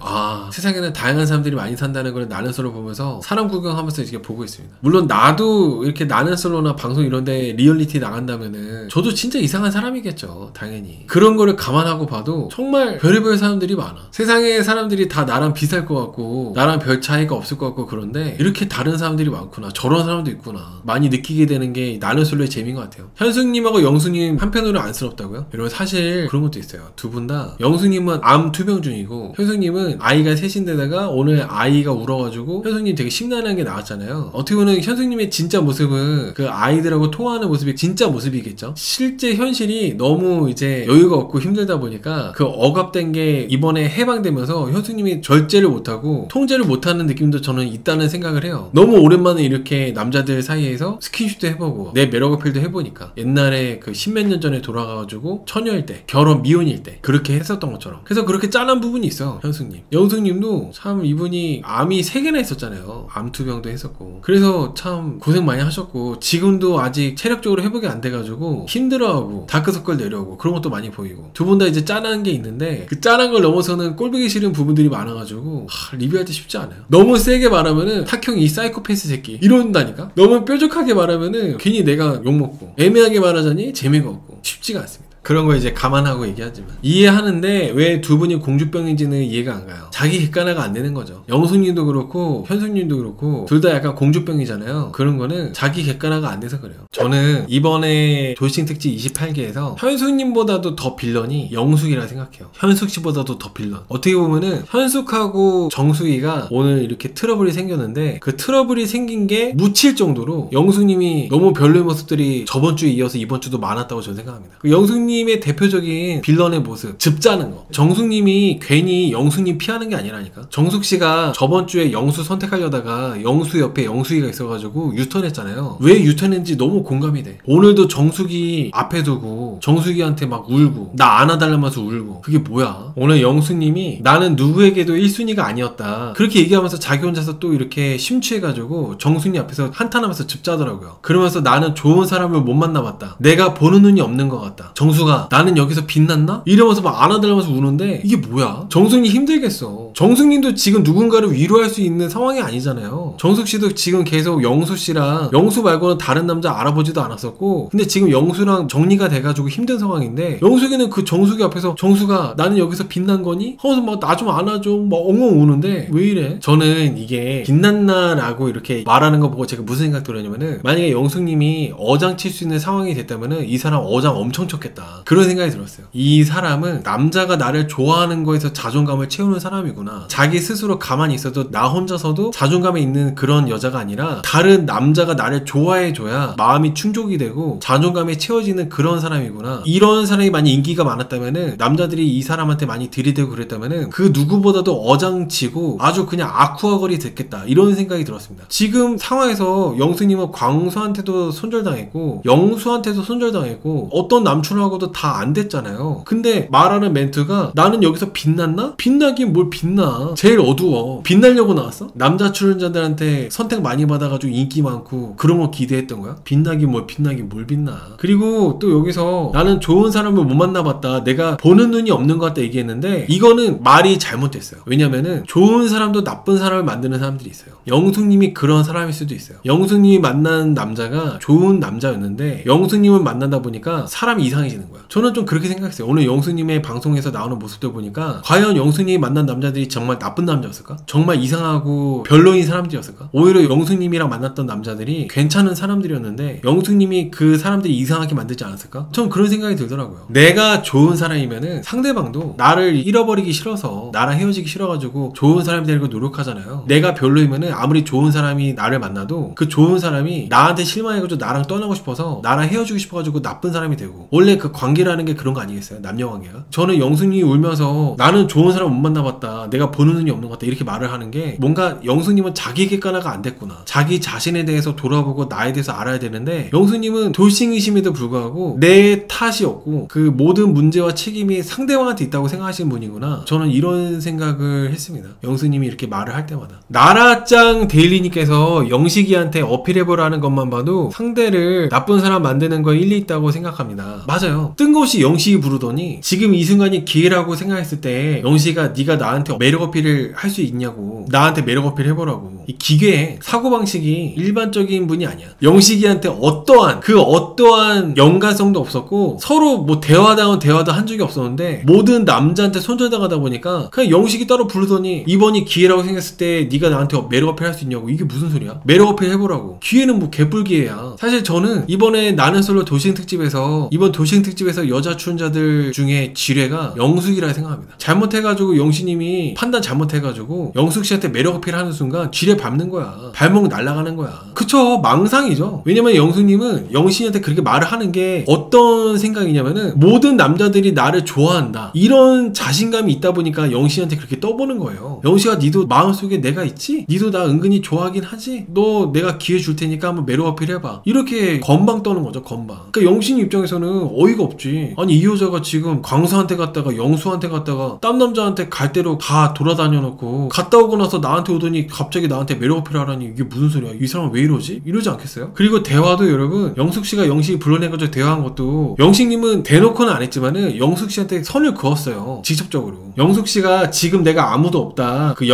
세상에는 다양한 사람들이 많이 산다는 걸 나는 솔로 보면서 사람 구경하면서 이렇게 보고 있습니다. 물론 나도 이렇게 나는 솔로나 방송 이런데 리얼리티 나간다면은 저도 진짜 이상한 사람이겠죠. 당연히 그런 거를 감안하고 봐도 정말 별의별 사람들이 많아. 세상에 사람들이 다 나랑 비슷할 것 같고 나랑 별 차이가 없을 것 같고 그런데 이렇게 다른 사람들이 많구나, 저런 사람도 있구나 많이 느끼게 되는 게 나는 솔로의 재미인 것 같아요. 현숙님하고 영숙님 한편으로 안쓰럽다고요? 여러분 사실 그런 것도 있어요. 두 분 다 영숙님은 암 투병 중이고 현숙님은 아이가 셋인데다가 오늘 아이가 울어가지고 현숙님 되게 심란한 게 나왔잖아요. 어떻게 보면 현숙님의 진짜 모습은 그 아이들하고 통화하는 모습이 진짜 모습이겠죠. 실제 현실이 너무 이제 여유가 없고 힘들다 보니까 그 억압된 게 이번에 해방되면서 현숙님이 절제를 못하고 통제를 못하는 느낌도 저는 있다는 생각을 해요. 너무 오랜만에 이렇게 남자들 사이에서 스킨십도 해보고 내 매력 어필도 해보니까 옛날에 그 십몇 년 전에 돌아가가지고 처녀일 때 결혼 미혼일 때 그렇게 했었던 것처럼 그래서 그렇게 짠한 부분이 있어. 현숙님 영숙님도 참 이분이 암이 3개나 있었잖아요. 암투병도 했었고 그래서 참 고생 많이 하셨고 지금도 아직 체력적으로 회복이 안 돼가지고 힘들어하고 다크서클 내려오고 그런 것도 많이 보이고 두 분 다 이제 짠한 게 있는데 그 짠한 걸 넘어서는 꼴보기 싫은 부분들이 많아가지고 리뷰할 때 쉽지 않아요. 너무 세게 말하면은 탁형 이 사이코패스 새끼 이런다니까. 너무 뾰족하게 말하면은 괜히 내가 욕먹고 애매하게 말하자니 재미가 없고 쉽지가 않습니다. 그런 거 이제 감안하고 얘기하지만 이해하는데 왜 두 분이 공주병인지는 이해가 안 가요. 자기 객관화가 안 되는 거죠. 영숙님도 그렇고 현숙님도 그렇고 둘 다 약간 공주병이잖아요. 그런 거는 자기 객관화가 안 돼서 그래요. 저는 이번에 돌싱 특집 28기에서 현숙님보다도 더 빌런이 영숙이라 생각해요. 현숙씨보다도 더 빌런. 어떻게 보면은 현숙하고 정숙이가 오늘 이렇게 트러블이 생겼는데 그 트러블이 생긴 게 묻힐 정도로 영숙님이 너무 별로의 모습들이 저번 주에 이어서 이번 주도 많았다고 저는 생각합니다. 그 영숙님의 대표적인 빌런의 모습, 즙 짜는 거. 정숙님이 괜히 영숙님 피하는 게 아니라니까. 정숙씨가 저번 주에 영수 선택하려다가 영수 옆에 영숙이가 있어가지고 유턴했잖아요. 왜 유턴했는지 너무 공감이 돼. 오늘도 정숙이 앞에 두고 정숙이한테 막 울고 나 안아달라면서 울고 그게 뭐야. 오늘 영숙님이 나는 누구에게도 1순위가 아니었다 그렇게 얘기하면서 자기 혼자서 또 이렇게 심취해가지고 정숙이 앞에서 한탄하면서 즙 짜더라고요. 그러면서 나는 좋은 사람을 못 만나봤다. 내가 보는 눈이 없는 것 같다. 정숙아 나는 여기서 빛났나? 이러면서 막 안아달라면서 우는데 이게 뭐야? 정숙이 힘들겠어. 정숙님도 지금 누군가를 위로할 수 있는 상황이 아니잖아요. 정숙씨도 지금 계속 영수씨랑 영수 말고는 다른 남자 알아보지도 않았었고 근데 지금 영수랑 정리가 돼가지고 힘든 상황인데 영숙이는 그 정숙이 앞에서 정숙아 나는 여기서 빛난 거니? 하면서 막 나 좀 안아줘 막 엉엉 우는데 왜 이래? 저는 이게 빛났나 라고 이렇게 말하는 거 보고 제가 무슨 생각 들었냐면은 만약에 영숙님이 어장 칠 수 있는 상황이 됐다면은 이 사람 어장 엄청 쳤겠다 그런 생각이 들었어요. 이 사람은 남자가 나를 좋아하는 거에서 자존감을 채우는 사람이구나. 자기 스스로 가만히 있어도 나 혼자서도 자존감에 있는 그런 여자가 아니라 다른 남자가 나를 좋아해줘야 마음이 충족이 되고 자존감이 채워지는 그런 사람이구나. 이런 사람이 많이 인기가 많았다면은 남자들이 이 사람한테 많이 들이대고 그랬다면은 그 누구보다도 어장치고 아주 그냥 아쿠아거리 됐겠다 이런 생각이 들었습니다. 지금 상황에서 영수님은 광수한테도 손절당했고 영수한테도 손절당했고 어떤 남친하고도 다 안 됐잖아요. 근데 말하는 멘트가 나는 여기서 빛났나? 빛나긴 뭘 빛나. 제일 어두워. 빛나려고 나왔어? 남자 출연자들한테 선택 많이 받아가지고 인기 많고 그런 거 기대했던 거야? 빛나긴 뭘 빛나. 그리고 또 여기서 나는 좋은 사람을 못 만나봤다. 내가 보는 눈이 없는 것 같다 얘기했는데 이거는 말이 잘못됐어요. 왜냐면은 좋은 사람도 나쁜 사람을 만드는 사람들이 있어요. 영숙님이 그런 사람일 수도 있어요. 영숙님이 만난 남자가 좋은 남자였는데 영숙님을 만나다 보니까 사람이 이상해지는 거야. 저는 좀 그렇게 생각했어요. 오늘 영숙님의 방송에서 나오는 모습들 보니까 과연 영숙님이 만난 남자들이 정말 나쁜 남자였을까? 정말 이상하고 별로인 사람들이었을까? 오히려 영숙님이랑 만났던 남자들이 괜찮은 사람들이었는데 영숙님이 그 사람들이 이상하게 만들지 않았을까? 전 그런 생각이 들더라고요. 내가 좋은 사람이면은 상대방도 나를 잃어버리기 싫어서 나랑 헤어지기 싫어가지고 좋은 사람이 되려고 노력하잖아요. 내가 별로이면은 아무리 좋은 사람이 나를 만나도 그 좋은 사람이 나한테 실망해가지고 나랑 떠나고 싶어서 나랑 헤어지고 싶어가지고 나쁜 사람이 되고 원래 그 관계라는 게 그런 거 아니겠어요? 남녀관계가. 저는 영숙님이 울면서 나는 좋은 사람 못 만나봤다. 내가 보는 눈이 없는 것 같다. 이렇게 말을 하는 게 뭔가 영숙님은 자기 객관화가 안 됐구나. 자기 자신에 대해서 돌아보고 나에 대해서 알아야 되는데 영숙님은 돌싱이심에도 불구하고 내 탓이 없고 그 모든 문제와 책임이 상대방한테 있다고 생각하시는 분이구나. 저는 이런 생각을 했습니다. 영숙님이 이렇게 말을 할 때마다. 나라짱 데일리님께서 영식이한테 어필해보라는 것만 봐도 상대를 나쁜 사람 만드는 거에 일리 있다고 생각합니다. 맞아요. 있잖아요. 뜬금없이 영식이 부르더니 지금 이 순간이 기회라고 생각했을 때 영식아 네가 나한테 매력 어필을 할 수 있냐고, 나한테 매력 어필 해보라고. 이 기괴해. 사고방식이 일반적인 분이 아니야. 영식이한테 어떠한 연관성도 없었고 서로 뭐 대화다운 대화도 한 적이 없었는데 모든 남자한테 손절당하다 보니까 그냥 영식이 따로 부르더니 이번이 기회라고 생각했을 때 네가 나한테 매력 어필 할 수 있냐고. 이게 무슨 소리야? 매력 어필 해보라고. 기회는 뭐 개뿔기회야. 사실 저는 이번에 나는 솔로 도시행 특집에서 이번 도시행 특집에서 여자 출연자들 중에 지뢰가 영숙이라 생각합니다. 잘못해가지고 영식님이 판단 잘못해가지고 영숙씨한테 매력 어필하는 순간 지뢰 밟는 거야. 발목 날아가는 거야. 그쵸, 망상이죠. 왜냐면 영숙님은 영식이한테 그렇게 말을 하는 게 어떤 생각이냐면은 모든 남자들이 나를 좋아한다 이런 자신감이 있다 보니까 영식이한테 그렇게 떠보는 거예요. 영식아 니도 마음속에 내가 있지? 니도 나 은근히 좋아하긴 하지? 너 내가 기회 줄 테니까 한번 매력 어필 해봐. 이렇게 건방 떠는 거죠, 건방. 그러니까 영식님 입장에서는 어이가 없지. 아니 이 여자가 지금 광수한테 갔다가 영수한테 갔다가 딴 남자한테 갈 대로 다 돌아다녀 놓고 갔다 오고 나서 나한테 오더니 갑자기 나한테 매력 어필 하라니 이게 무슨 소리야? 이 사람 왜 이러지? 이러지 않겠어요? 그리고 대화도 여러분, 영숙씨가 영식이 불러내가지고 대화한 것도 영식님은 대놓고는 안 했지만은 영숙씨한테 선을 그었어요. 직접적으로. 영숙씨가 지금 내가 아무도 없다, 그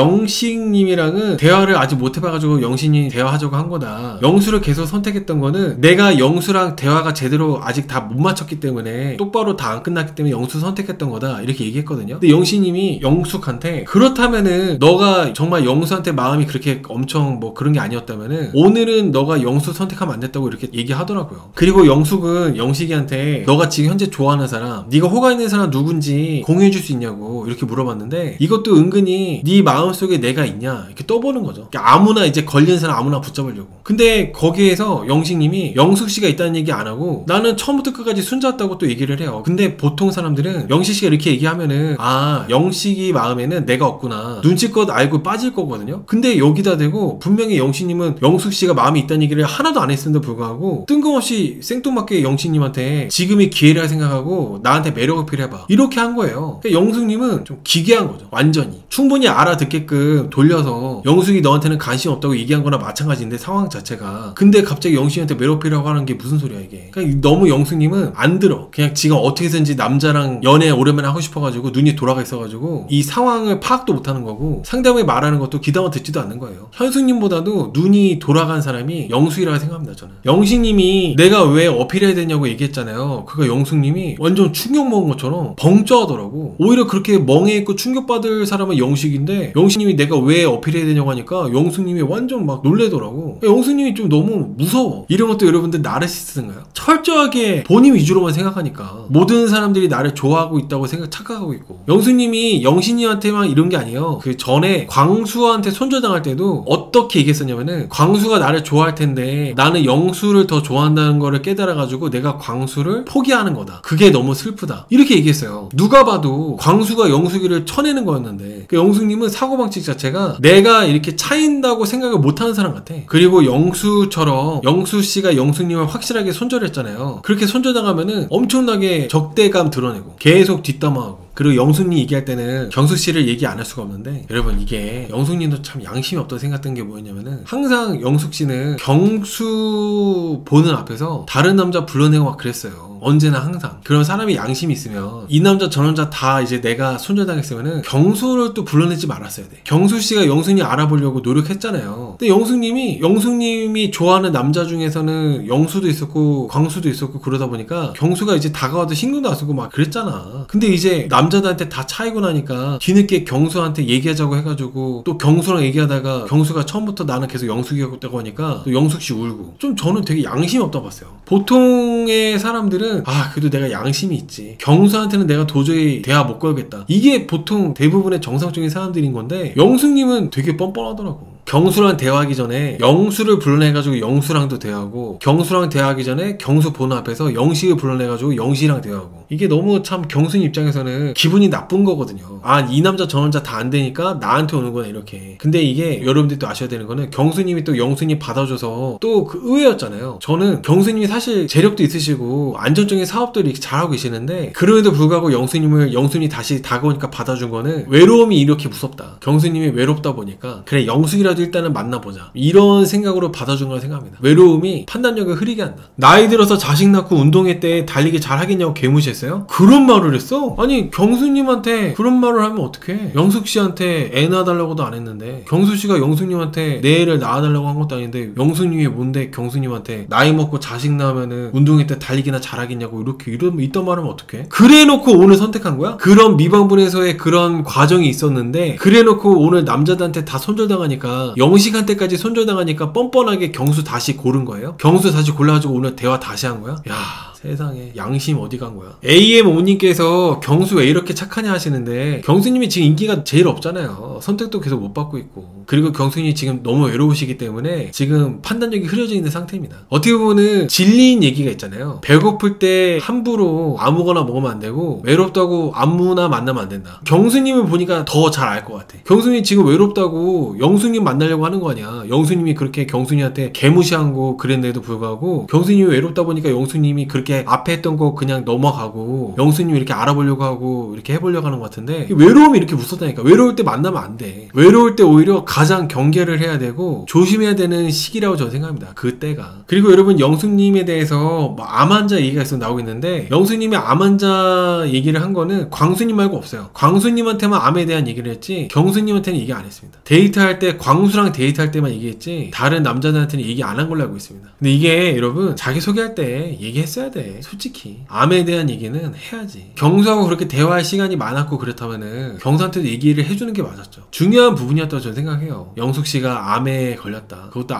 영식님이랑은 대화를 아직 못 해봐가지고 영식님이 대화하자고 한 거다. 영수를 계속 선택했던 거는 내가 영수랑 대화가 제대로 아직 다 못 맞췄기 때문에 똑바로 다 안 끝났기 때문에 영수 선택했던 거다 이렇게 얘기했거든요. 근데 영식님이 영숙한테 그렇다면은 너가 정말 영수한테 마음이 그렇게 엄청 뭐 그런 게 아니었다면은 오늘은 너가 영수 선택하면 안 됐다고 이렇게 얘기하더라고요. 그리고 영숙은 영식이한테 너가 지금 현재 좋아하는 사람, 네가 호감 있는 사람 누군지 공유해줄 수 있냐고 이렇게 물어봤는데 이것도 은근히 네 마음속에 내가 있냐 이렇게 떠보는 거죠. 그러니까 아무나 이제 걸리는 사람 아무나 붙잡으려고. 근데 거기에서 영식님이 영숙씨가 있다는 얘기 안 하고 나는 처음부터 끝까지 순자였다고 또 얘기를 해요. 근데 보통 사람들은 영식씨가 이렇게 얘기하면은 아 영식이 마음에는 내가 없구나 눈치껏 알고 빠질 거거든요. 근데 여기다 대고 분명히 영식님은 영숙씨가 마음이 있다는 얘기를 하나도 안 했음에도 불구하고 뜬금없이 생뚱맞게 영식님한테 지금이 기회라 생각하고 나한테 매력 어필해봐 이렇게 한 거예요. 그러니까 영숙님은 좀 기괴한 거죠. 완전히 충분히 알아듣게끔 돌려서 영숙이 너한테는 관심 없다고 얘기한 거나 마찬가지인데 상황 자체가. 근데 갑자기 영식이한테 매력 어필하고 하는 게 무슨 소리야 이게. 그러니까 너무 영숙님은 안 들어. 그냥 지금 어떻게든지 남자랑 연애 오랜만에 하고 싶어가지고 눈이 돌아가 있어가지고 이 상황을 파악도 못하는 거고 상대방이 말하는 것도 귀담아 듣지도 않는 거예요. 현숙님보다도 눈이 돌아간 사람이 영숙이라고 생각합니다. 저는 영식님이 내가 왜 어필해야 되냐고 얘기했잖아요. 그거 영숙님이 완전 충격 먹은 것처럼 벙쪄하더라고. 오히려 그렇게 멍해있고 충격받을 사람은 영식인데 영식님이 내가 왜 어필해야 되냐고 하니까 영숙님이 완전 막 놀래더라고. 영숙님이 좀 너무 무서워. 이런 것도 여러분들 나르시스트인가요? 철저하게 본인 위주로만 생각하니까 모든 사람들이 나를 좋아하고 있다고 착각하고 있고. 영숙님이 영식님한테만 이런 게 아니에요. 그 전에 광수한테 손절당할 때도 어떻게 얘기했었냐면은 광수가 나를 좋아할 텐데 나는 영수를 더 좋아한다는 거를 깨달아가지고 내가 광수를 포기하는 거다. 그게 너무 슬프다. 이렇게 얘기했어요. 누가 봐도 광수가 영숙이를 쳐내는 거였는데 그 영숙님은 사고방식 자체가 내가 이렇게 차인다고 생각을 못하는 사람 같아. 그리고 영수처럼 영수씨가 영숙님을 확실하게 손절했잖아요. 그렇게 손절당하면은 엄청나게 적대감 드러내고 계속 뒷담화하고. 그리고 영숙님 얘기할 때는 경숙씨를 얘기 안 할 수가 없는데 여러분 이게 영숙님도 참 양심이 없다고 생각했던 게 뭐였냐면은 항상 영숙씨는 경수 보는 앞에서 다른 남자 불러내고 막 그랬어요. 언제나 항상. 그런 사람이 양심이 있으면 이 남자 저 남자 다 이제 내가 손절당했으면은 경수를 또 불러내지 말았어야 돼. 경수씨가 영숙님 알아보려고 노력했잖아요. 근데 영숙님이 좋아하는 남자 중에서는 영수도 있었고 광수도 있었고 그러다 보니까 경수가 이제 다가와도 신경도 안 쓰고 막 그랬잖아. 근데 이제 남자들한테 다 차이고 나니까 뒤늦게 경수한테 얘기하자고 해가지고 또 경수랑 얘기하다가 경수가 처음부터 나는 계속 영숙이었다고 하니까 또 영숙씨 울고. 좀 저는 되게 양심이 없다고 봤어요. 보통의 사람들은 그래도 내가 양심이 있지. 경수한테는 내가 도저히 대화 못 걸겠다. 이게 보통 대부분의 정상적인 사람들인 건데 영숙님은 되게 뻔뻔하더라고. 경수랑 대화하기 전에 영수를 불러내가지고 영수랑도 대화하고 경수랑 대화하기 전에 경수 보는 앞에서 영식을 불러내가지고 영식이랑 대화하고. 이게 너무 참 경수님 입장에서는 기분이 나쁜 거거든요. 이 남자 저 남자 다 안 되니까 나한테 오는구나 이렇게. 근데 이게 여러분들이 또 아셔야 되는 거는 경수님이 또 영수님 받아줘서 또 그 의외였잖아요. 저는 경수님이 사실 재력도 있으시고 안정적인 사업들을 이렇게 잘하고 계시는데 그럼에도 불구하고 영수님이 다시 다가오니까 받아준 거는 외로움이 이렇게 무섭다. 경수님이 외롭다 보니까 그래 영숙이라도 그래도 일단은 만나보자, 이런 생각으로 받아준 거라 생각합니다. 외로움이 판단력을 흐리게 한다. 나이 들어서 자식 낳고 운동회 때 달리기 잘 하겠냐고 개무시했어요? 그런 말을 했어? 아니 경수님한테 그런 말을 하면 어떡해. 영숙씨한테 애 낳아달라고도 안 했는데, 경수씨가 영숙님한테 내 애를 낳아달라고 한 것도 아닌데 영숙님이 뭔데 경수님한테 나이 먹고 자식 낳으면은 운동회 때 달리기나 잘하겠냐고 이렇게 이딴 말 하면 어떡해. 그래놓고 오늘 선택한 거야? 그런 미방분에서의 그런 과정이 있었는데 그래놓고 오늘 남자들한테 다 손절당하니까, 영식한테까지 손절당하니까 뻔뻔하게 경수 다시 고른 거예요? 경수 다시 골라가지고 오늘 대화 다시 한 거야? 야, 세상에 양심 어디 간 거야. AM5님께서 경수 왜 이렇게 착하냐 하시는데, 경수님이 지금 인기가 제일 없잖아요. 선택도 계속 못 받고 있고, 그리고 경수님이 지금 너무 외로우시기 때문에 지금 판단력이 흐려져 있는 상태입니다. 어떻게 보면은 진리인 얘기가 있잖아요. 배고플 때 함부로 아무거나 먹으면 안 되고, 외롭다고 아무나 만나면 안 된다. 경수님을 보니까 더 잘 알 것 같아. 경수님이 지금 외롭다고 영수님 만나려고 하는 거 아니야. 영수님이 그렇게 경수님한테 개무시한 거 그랬는데도 불구하고 경수님이 외롭다 보니까 영수님이 그렇게 앞에 했던 거 그냥 넘어가고 영수님이 이렇게 알아보려고 하고 이렇게 해보려고 하는 것 같은데, 외로움이 이렇게 무섭다니까. 외로울 때 만나면 안 돼. 외로울 때 오히려 가장 경계를 해야 되고 조심해야 되는 시기라고 저는 생각합니다. 그때가. 그리고 여러분, 영수님에 대해서 뭐 암 환자 얘기가 계속 나오고 있는데, 영수님이 암 환자 얘기를 한 거는 광수님 말고 없어요. 광수님한테만 암에 대한 얘기를 했지 경수님한테는 얘기 안 했습니다. 데이트할 때 광수랑 데이트할 때만 얘기했지 다른 남자들한테는 얘기 안 한 걸로 알고 있습니다. 근데 이게 여러분, 자기소개할 때 얘기했어야 돼. 솔직히 암에 대한 얘기는 해야지. 경수하고 그렇게 대화할 시간이 많았고 그렇다면은 경수한테도 얘기를 해주는 게 맞았죠. 중요한 부분이었다고 저는 생각해요. 영숙씨가 암에 걸렸다, 그것도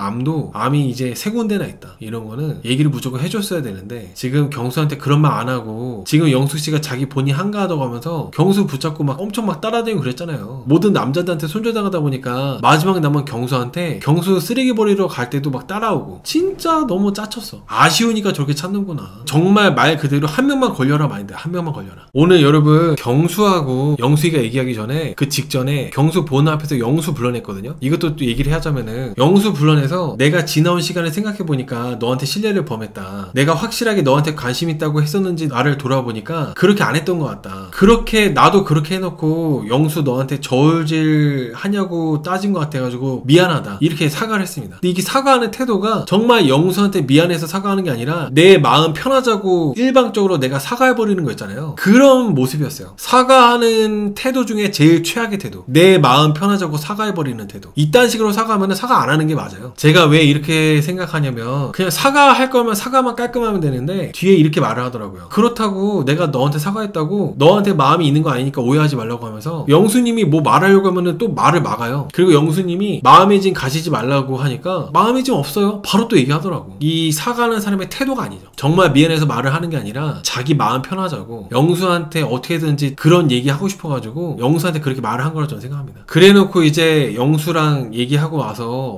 암이 이제 3군데나 있다, 이런 거는 얘기를 무조건 해줬어야 되는데, 지금 경수한테 그런 말 안 하고 지금 영숙씨가 자기 본인 한가하다고 하면서 경수 붙잡고 막 엄청 막 따라다니고 그랬잖아요. 모든 남자들한테 손절당하다 보니까 마지막에 남은 경수한테, 경수 쓰레기 버리러 갈 때도 막 따라오고, 진짜 너무 짜쳤어. 아쉬우니까 저렇게 찾는구나. 정말 말 그대로 한 명만 걸려라 마인드. 한 명만 걸려라. 오늘 여러분, 경수하고 영수이가 얘기하기 전에 그 직전에 경수 보는 앞에서 영수 불러냈거든요. 이것도 또 얘기를 하자면은, 영수 불러내서 내가 지나온 시간을 생각해보니까 너한테 신뢰를 범했다, 내가 확실하게 너한테 관심 있다고 했었는지 나를 돌아보니까 그렇게 안 했던 것 같다, 그렇게 나도 그렇게 해놓고 영수 너한테 저울질 하냐고 따진 것 같아가지고 미안하다, 이렇게 사과를 했습니다. 근데 이게 사과하는 태도가 정말 영수한테 미안해서 사과하는 게 아니라 내 마음 편하자고 일방적으로 내가 사과해버리는 거 있잖아요. 그런 모습이었어요. 사과하는 태도 중에 제일 최악의 태도, 내 마음 편하자고 사과해버리는 태도. 이딴 식으로 사과하면 사과 안 하는 게 맞아요. 제가 왜 이렇게 생각하냐면, 그냥 사과할 거면 사과만 깔끔하면 되는데 뒤에 이렇게 말을 하더라고요. 그렇다고 내가 너한테 사과했다고 너한테 마음이 있는 거 아니니까 오해하지 말라고 하면서, 영수님이 뭐 말하려고 하면은 또 말을 막아요. 그리고 영수님이 마음의 짐 가지지 말라고 하니까 마음의 짐 없어요, 바로 또 얘기하더라고. 이 사과하는 사람의 태도가 아니죠. 정말 미안해서 말을 하는 게 아니라 자기 마음 편하자고 영수한테 어떻게든지 그런 얘기 하고 싶어가지고 영수한테 그렇게 말을 한 거라 저는 생각합니다. 그래놓고 이제 영수랑 얘기하고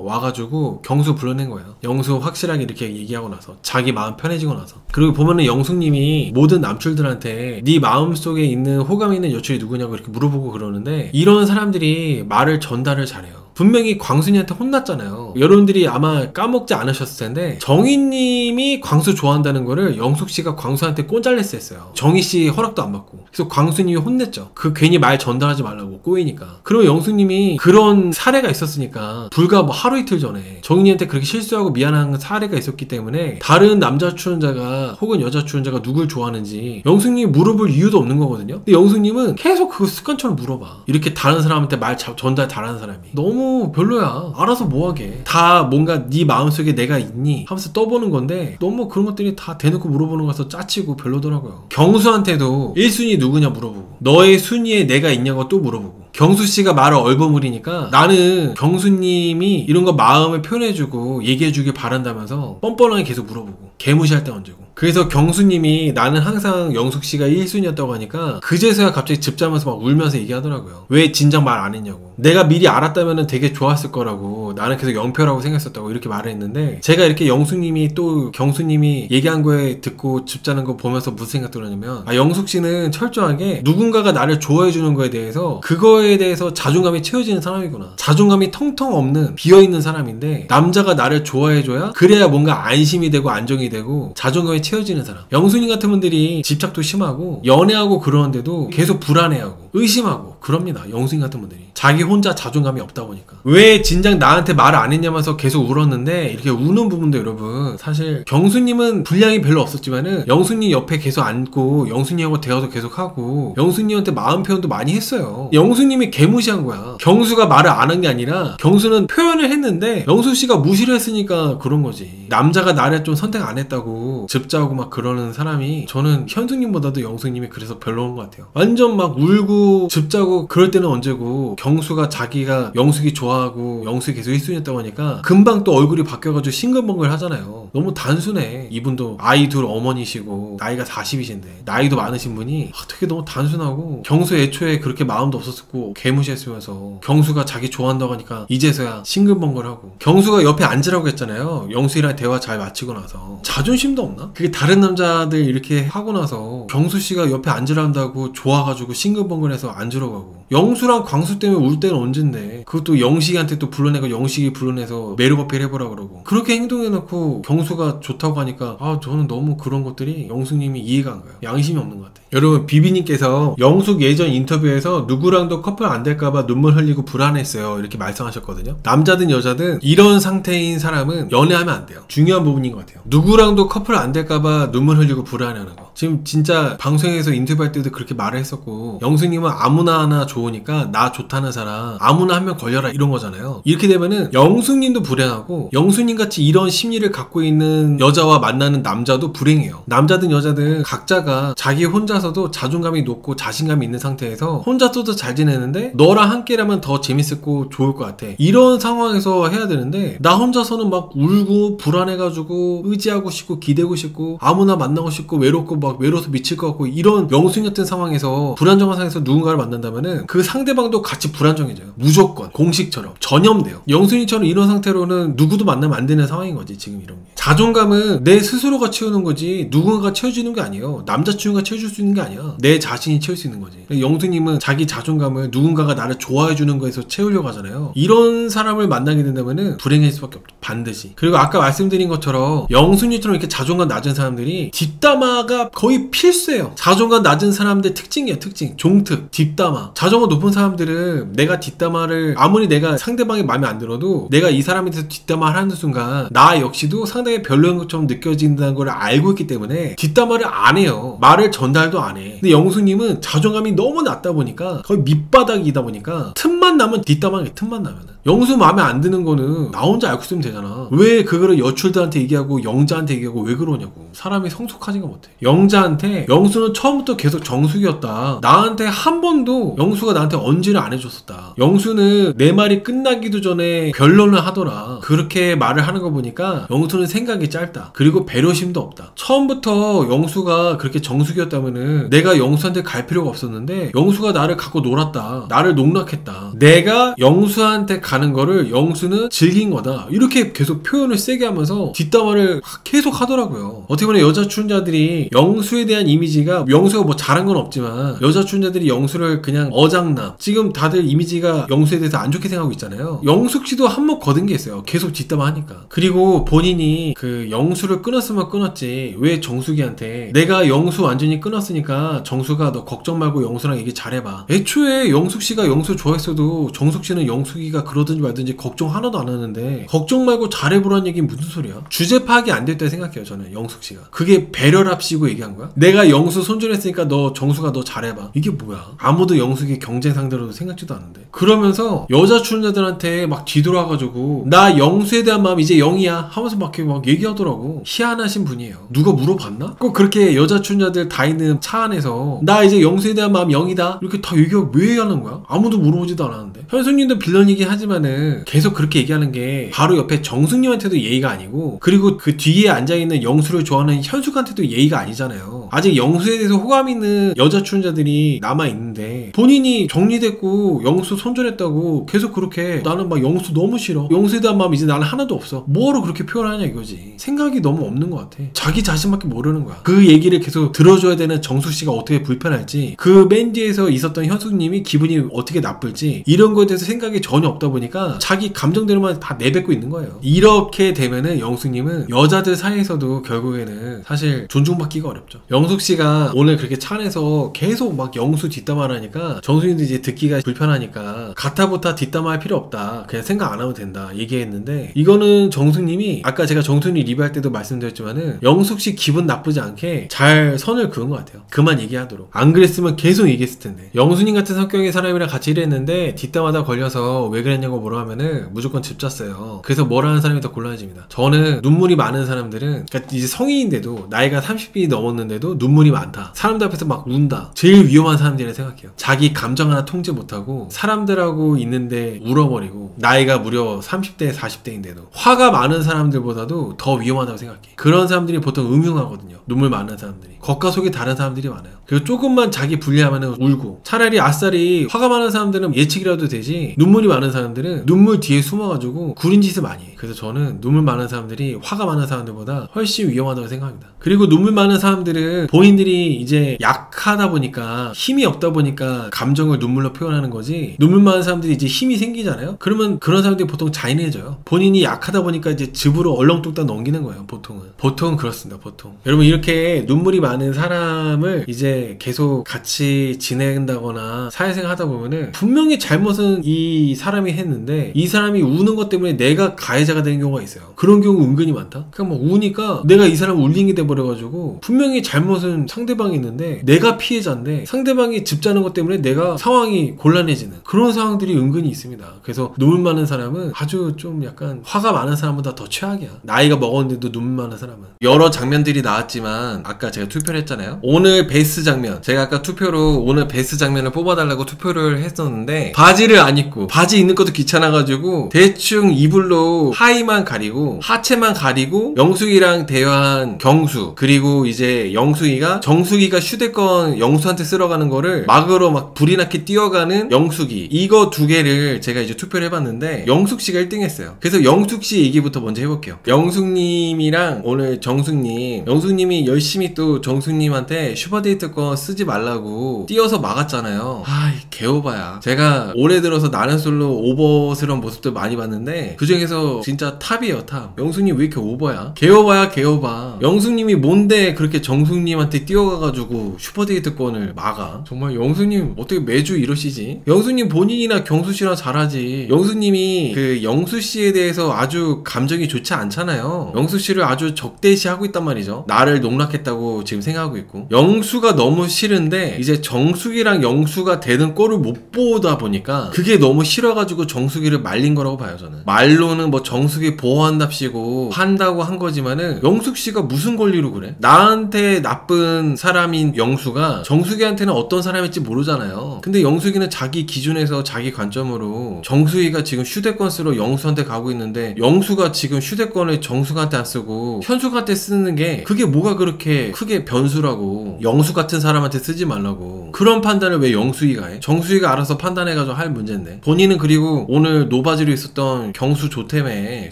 와가지고 경수 불러낸 거예요. 영수 확실하게 이렇게 얘기하고 나서, 자기 마음 편해지고 나서. 그리고 보면은 영숙님이 모든 남출들한테 네 마음속에 있는 호감 있는 여출이 누구냐고 이렇게 물어보고 그러는데, 이런 사람들이 말을 전달을 잘해요. 분명히 광순이한테 혼났잖아요. 여러분들이 아마 까먹지 않으셨을 텐데, 정희님이 광수 좋아한다는 거를 영숙씨가 광수한테 꼰잘레스 했어요. 정희씨 허락도 안 받고. 그래서 광수님이 혼냈죠. 그 괜히 말 전달하지 말라고, 꼬이니까. 그러면 영숙님이 그런 사례가 있었으니까, 불과 뭐 하루 이틀 전에 정희님한테 그렇게 실수하고 미안한 사례가 있었기 때문에 다른 남자 출연자가 혹은 여자 출연자가 누굴 좋아하는지 영숙님이 물어볼 이유도 없는 거거든요. 근데 영숙님은 계속 그거 습관처럼 물어봐. 이렇게 다른 사람한테 말 전달 잘하는 사람이 너무 별로야. 알아서 뭐하게. 다 뭔가 네 마음속에 내가 있니? 하면서 떠보는 건데, 너무 그런 것들이 다 대놓고 물어보는 거라서 짜치고 별로더라고요. 경수한테도 1순위 누구냐 물어보고, 너의 순위에 내가 있냐고 또 물어보고, 경수씨가 말을 얼버무리니까 나는 경수님이 이런 거 마음을 표현해주고 얘기해주길 바란다면서 뻔뻔하게 계속 물어보고, 개무시할 때 얹고. 그래서 경수님이 나는 항상 영숙씨가 1순위였다고 하니까 그제서야 갑자기 집 자면서 막 울면서 얘기하더라고요. 왜 진작 말 안 했냐고. 내가 미리 알았다면 되게 좋았을 거라고, 나는 계속 영표라고 생겼었다고 이렇게 말을 했는데, 제가 이렇게 영숙님이 또 경수님이 얘기한 거에 듣고 집 자는 거 보면서 무슨 생각 들었냐면, 영숙씨는 철저하게 누군가가 나를 좋아해주는 거에 대해서, 그거에 대해서 자존감이 채워지는 사람이구나. 자존감이 텅텅 없는 비어있는 사람인데, 남자가 나를 좋아해줘야 그래야 뭔가 안심이 되고 안정이 되고 자존감이 채워지는 사람. 영순이 같은 분들이 집착도 심하고 연애하고 그러는데도 계속 불안해하고 의심하고 그럽니다. 영수님 같은 분들이 자기 혼자 자존감이 없다 보니까 왜 진작 나한테 말을 안 했냐면서 계속 울었는데 이렇게 우는 부분도 여러분 사실 경수님은 분량이 별로 없었지만은 영수님 옆에 계속 앉고 영수님하고 대화도 계속 하고 영수님한테 마음 표현도 많이 했어요. 영수님이 개무시한 거야. 경수가 말을 안 한 게 아니라 경수는 표현을 했는데 영수씨가 무시를 했으니까 그런 거지. 남자가 나를 좀 선택 안 했다고 즙자고 막 그러는 사람이 저는 현수님보다도 영수님이 그래서 별로인 것 같아요. 완전 막 울고 즙자고 그럴 때는 언제고 경수가 자기가 영숙이 좋아하고 영숙이 계속 1순위였다고 하니까 금방 또 얼굴이 바뀌어가지고 싱글벙글 하잖아요. 너무 단순해. 이분도 아이 둘 어머니시고 나이가 40이신데 나이도 많으신 분이 되게 너무 단순하고 경수 애초에 그렇게 마음도 없었고 개무시했으면서 경수가 자기 좋아한다고 하니까 이제서야 싱글벙글하고 경수가 옆에 앉으라고 했잖아요. 영수이랑 대화 잘 마치고 나서 자존심도 없나? 그게 다른 남자들 이렇게 하고 나서 경수씨가 옆에 앉으라 한다고 좋아가지고 싱글벙글해서 앉으러 가고 영수랑 광수 때문에 울 때는 언젠데 그것도 영식이한테 또 불러내고 영식이 불러내서 매력 어필 해보라 그러고 그렇게 행동해놓고 경수가 좋다고 하니까 저는 너무 그런 것들이 영수님이 이해가 안 가요. 양심이 없는 것 같아요. 여러분 비비님께서 영숙 예전 인터뷰에서 누구랑도 커플 안 될까봐 눈물 흘리고 불안했어요 이렇게 말씀하셨거든요. 남자든 여자든 이런 상태인 사람은 연애하면 안 돼요. 중요한 부분인 것 같아요. 누구랑도 커플 안 될까봐 눈물 흘리고 불안해하는 거. 지금 진짜 방송에서 인터뷰할 때도 그렇게 말을 했었고 영수님은 아무나 하나 좋으니까 나 좋다는 사람 아무나 한 명 걸려라 이런 거잖아요. 이렇게 되면은 영수님도 불행하고 영수님 같이 이런 심리를 갖고 있는 여자와 만나는 남자도 불행해요. 남자든 여자든 각자가 자기 혼자서도 자존감이 높고 자신감이 있는 상태에서 혼자서도 잘 지내는데 너랑 함께라면 더 재밌었고 좋을 것 같아. 이런 상황에서 해야 되는데 나 혼자서는 막 울고 불안해가지고 의지하고 싶고 기대고 싶고 아무나 만나고 싶고 외롭고 막 외로워서 미칠 것 같고 이런 영수님 같은 상황에서 불안정한 상황에서 누군가를 만난다면은 그 상대방도 같이 불안정해져요. 무조건 공식처럼 전염돼요. 영수님처럼 이런 상태로는 누구도 만나면 안 되는 상황인 거지 지금 이런 게. 자존감은 내 스스로가 채우는 거지 누군가가 채워주는 게 아니에요. 남자친구가 채워줄 수 있는 게 아니야. 내 자신이 채울 수 있는 거지. 영수님은 자기 자존감을 누군가가 나를 좋아해주는 거에서 채우려고 하잖아요. 이런 사람을 만나게 된다면은 불행할 수밖에 없죠. 반드시. 그리고 아까 말씀드린 것처럼 영수님처럼 이렇게 자존감 낮은 사람들이 뒷담화가 거의 필수예요. 자존감 낮은 사람들 특징이에요. 특징. 종특. 뒷담화. 자존감 높은 사람들은 내가 뒷담화를 아무리 내가 상대방이 마음에 안 들어도 내가 이 사람에 대해서 뒷담화를 하는 순간 나 역시도 상당히 별로인 것처럼 느껴진다는 걸 알고 있기 때문에 뒷담화를 안 해요. 말을 전달도 안 해. 근데 영수님은 자존감이 너무 낮다 보니까 거의 밑바닥이다 보니까 틈만 나면 뒷담화해. 틈만 나면은. 영수 마음에 안 드는 거는 나 혼자 알고 있으면 되잖아. 왜 그거를 여출들한테 얘기하고 영자한테 얘기하고 왜 그러냐고. 사람이 성숙하지가 못해. 영자한테 영수는 처음부터 계속 정숙이었다. 나한테 한 번도 영수가 나한테 언지를 안 해줬었다. 영수는 내 말이 끝나기도 전에 변론을 하더라. 그렇게 말을 하는 거 보니까 영수는 생각이 짧다. 그리고 배려심도 없다. 처음부터 영수가 그렇게 정숙이었다면은 내가 영수한테 갈 필요가 없었는데 영수가 나를 갖고 놀았다. 나를 농락했다. 내가 영수한테 가는 거를 영수는 즐긴 거다. 이렇게 계속 표현을 세게 하면서 뒷담화를 계속 하더라고요. 어떻게 보면 여자 출연자들이 영수에 대한 이미지가 영수가 뭐 잘한 건 없지만 여자 출연자들이 영수를 그냥 어장남. 지금 다들 이미지가 영수에 대해서 안 좋게 생각하고 있잖아요. 영숙 씨도 한몫 거둔 게 있어요. 계속 뒷담화 하니까. 그리고 본인이 그 영수를 끊었으면 끊었지 왜 정숙이한테 내가 영수 완전히 끊었으니까 정수가 너 걱정 말고 영수랑 얘기 잘해봐. 애초에 영숙 씨가 영수 좋아했어도 정숙 씨는 영숙이가 그러든지 말든지 걱정 하나도 안 하는데 걱정 말고 잘해보라는 얘기는 무슨 소리야? 주제 파악이 안 됐다 생각해요. 저는 영숙 씨가 그게 배려랍시고 얘기한 거야? 내가 영수 손절했으니까 너 정수가 너 잘해봐. 이게 뭐야? 아무도 영숙이 경쟁 상대로도 생각지도 않는데. 그러면서 여자 출연자들한테 막 뒤돌아가지고 나 영수에 대한 마음 이제 0이야 하면서 막 얘기하더라고. 희한하신 분이에요. 누가 물어봤나? 꼭 그렇게 여자 출연자들 다 있는 차 안에서 나 이제 영수에 대한 마음 0이다 이렇게 다 얘기하고 왜 하는 거야? 아무도 물어보지도 않았는데. 현숙님도 빌런 얘기 하지만은 계속 그렇게 얘기하는 게 바로 옆에 정숙님한테도 예의가 아니고 그리고 그 뒤에 앉아있는 영수를 좋아하는 현숙한테도 예의가 아니잖아요. 아직 영수에 대해서 호감 있는 여자 출연자들이 남아있는데 본인이 정리됐고 영수 손절했다고 계속 그렇게 나는 막 영수 너무 싫어. 영수에 대한 마음 이제 나는 하나도 없어. 뭐하러 그렇게 표현하냐 이거지. 생각이 너무 없는 것 같아. 자기 자신밖에 모르는 거야. 그 얘기를 계속 들어줘야 되는 정수씨가 어떻게 불편할지 그 맨 뒤에서 있었던 현숙님이 기분이 어떻게 나쁠지 이런 거에 대해서 생각이 전혀 없다 보니까 자기 감정대로만 다 내뱉고 있는 거예요. 이렇게 되면은 영숙님은 여자들 사이에서도 결국에는 사실 존중받기가 어렵죠. 영숙 씨가 오늘 그렇게 차 안에서 계속 막 영수 뒷담화를 하니까 정수님도 이제 듣기가 불편하니까 가타부타 뒷담화할 필요 없다, 그냥 생각 안 하면 된다 얘기했는데, 이거는 정수님이 아까 제가 정수님 리뷰할 때도 말씀드렸지만은 영숙 씨 기분 나쁘지 않게 잘 선을 그은 것 같아요. 그만 얘기하도록. 안 그랬으면 계속 얘기했을 텐데. 영수님 같은 성격의 사람이랑 같이 일했는데 뒷담화다 걸려서 왜 그랬냐고 뭐라 하면은 무조건 집 짰어요. 그래서 뭘 하는 사람이 더 곤란해집니다. 저는 눈물이 많은 사람들은, 그러니까 이제 성인인데도 나이가 30이 넘었는데도 눈물이 많다, 사람들 앞에서 막 운다, 제일 위험한 사람들이라 생각해요. 자기 감정 하나 통제 못하고 사람들하고 있는데 울어버리고, 나이가 무려 30대 40대인데도 화가 많은 사람들보다도 더 위험하다고 생각해. 그런 사람들이 보통 음흉하거든요. 눈물 많은 사람들이. 겉과 속이 다른 사람들이 많아요. 그리고 조금만 자기 불리하면 울고, 차라리 아싸리 화가 많은 사람들은 예측이라도 되지, 눈물이 많은 사람들은 눈물 뒤에 숨어가지고 구린 짓을 많이 해. 그래서 저는 눈물 많은 사람들이 화가 많은 사람들보다 훨씬 위험하다고 생각합니다. 그리고 눈물 많은 사람들은 본인들이 이제 약하다 보니까, 힘이 없다 보니까 감정을 눈물로 표현하는 거지, 눈물 많은 사람들이 이제 힘이 생기잖아요. 그러면 그런 사람들이 보통 잔인해져요. 본인이 약하다 보니까 이제 즙으로 얼렁뚱땅 넘기는 거예요. 보통은 그렇습니다. 보통. 여러분, 이렇게 눈물이 많은 사람을 이제 계속 같이 지낸다거나 사회생활 하다 보면은 분명히 잘못은 이 사람이 했는데 이 사람이 우는 것 때문에 내가 가해자가 되는 경우가 있어요. 그런 경우 은근히 많다. 그냥 막 우니까 내가 이 사람 울링이 돼버려가지고, 분명히 잘못은 상대방이 있는데 내가 피해자인데 상대방이 집 짜는 것 때문에 내가 상황이 곤란해지는 그런 상황들이 은근히 있습니다. 그래서 눈물 많은 사람은 아주 좀 약간 화가 많은 사람보다 더 최악이야. 나이가 먹었는데도 눈물 많은 사람은. 여러 장면들이 나왔지만 아까 제가 투표를 했잖아요. 오늘 베스트 장면, 제가 아까 투표로 오늘 베스트 장면을 뽑아달라고 투표를 했었는데, 바지를 안 입고, 바지 입는 것도 귀찮아가지고 대충 이불로 하의만 가리고 하체만 가리고 영숙이랑 대화한 경수, 그리고 이제 영숙이가 정숙이가 휴대권 영수한테 쓸어가는 거를 막으로 막 불이 나게 뛰어가는 영숙이, 이거 두 개를 제가 이제 투표를 해봤는데 영숙씨가 1등 했어요. 그래서 영숙씨 얘기부터 먼저 해볼게요. 영숙님이랑 오늘 정숙님, 영숙님이 열심히 또 정숙님한테 슈퍼데이트권 쓰지 말라고 뛰어서 막았잖아요. 아이 개오바야. 제가 올해 들어서 나는 솔로 오버스러운 모습들 많이 봤는데 그 중에서 진짜 탑이에요, 탑. 영숙님 왜 이렇게 오버야? 개오바야, 개오바. 영숙님이 뭔데 그렇게 정숙님한테 뛰어가가지고 슈퍼데이트권을 막아? 정말 영숙님 어떻게 매주 이러시지? 영숙님 본인이나 경수씨랑 잘하지. 영숙님이 그 영수씨에 대해서 아주 감정이 좋지 않잖아요. 영수씨를 아주 적대시하고 있단 말이죠. 나를 농락했다고 지금 생각하고 있고, 영수가 너무 싫은데 이제 정숙이랑 영수가 되는 꼴을 못 보다 보니까 그게 너무 싫어가지고 정숙이를 말린 거라고 봐요. 저는 말로는 뭐 정숙이 보호한답시고 한다고 한 거지만은 영숙씨가 무슨 권리로 그래? 나한테 나쁜 사람인 영수가 정숙이한테는 어떤 사람일지 모르잖아요. 근데 영숙이는 자기 기준에서 자기 관점으로 정숙이가 지금 휴대권 쓰러 영수한테 가고 있는데 영수가 지금 휴대권을 정숙한테 안 쓰고 현숙한테 쓰는 게 그게 뭐가 그렇게 크게 변수라고, 영수 같은 사람한테 쓰지 말라고. 그런 판단을 왜 영숙이가 해? 정숙이가 알아서 판단해가지고 할 문제인데. 본인은 그리고 오늘 노바지로 있었던 경수 조템에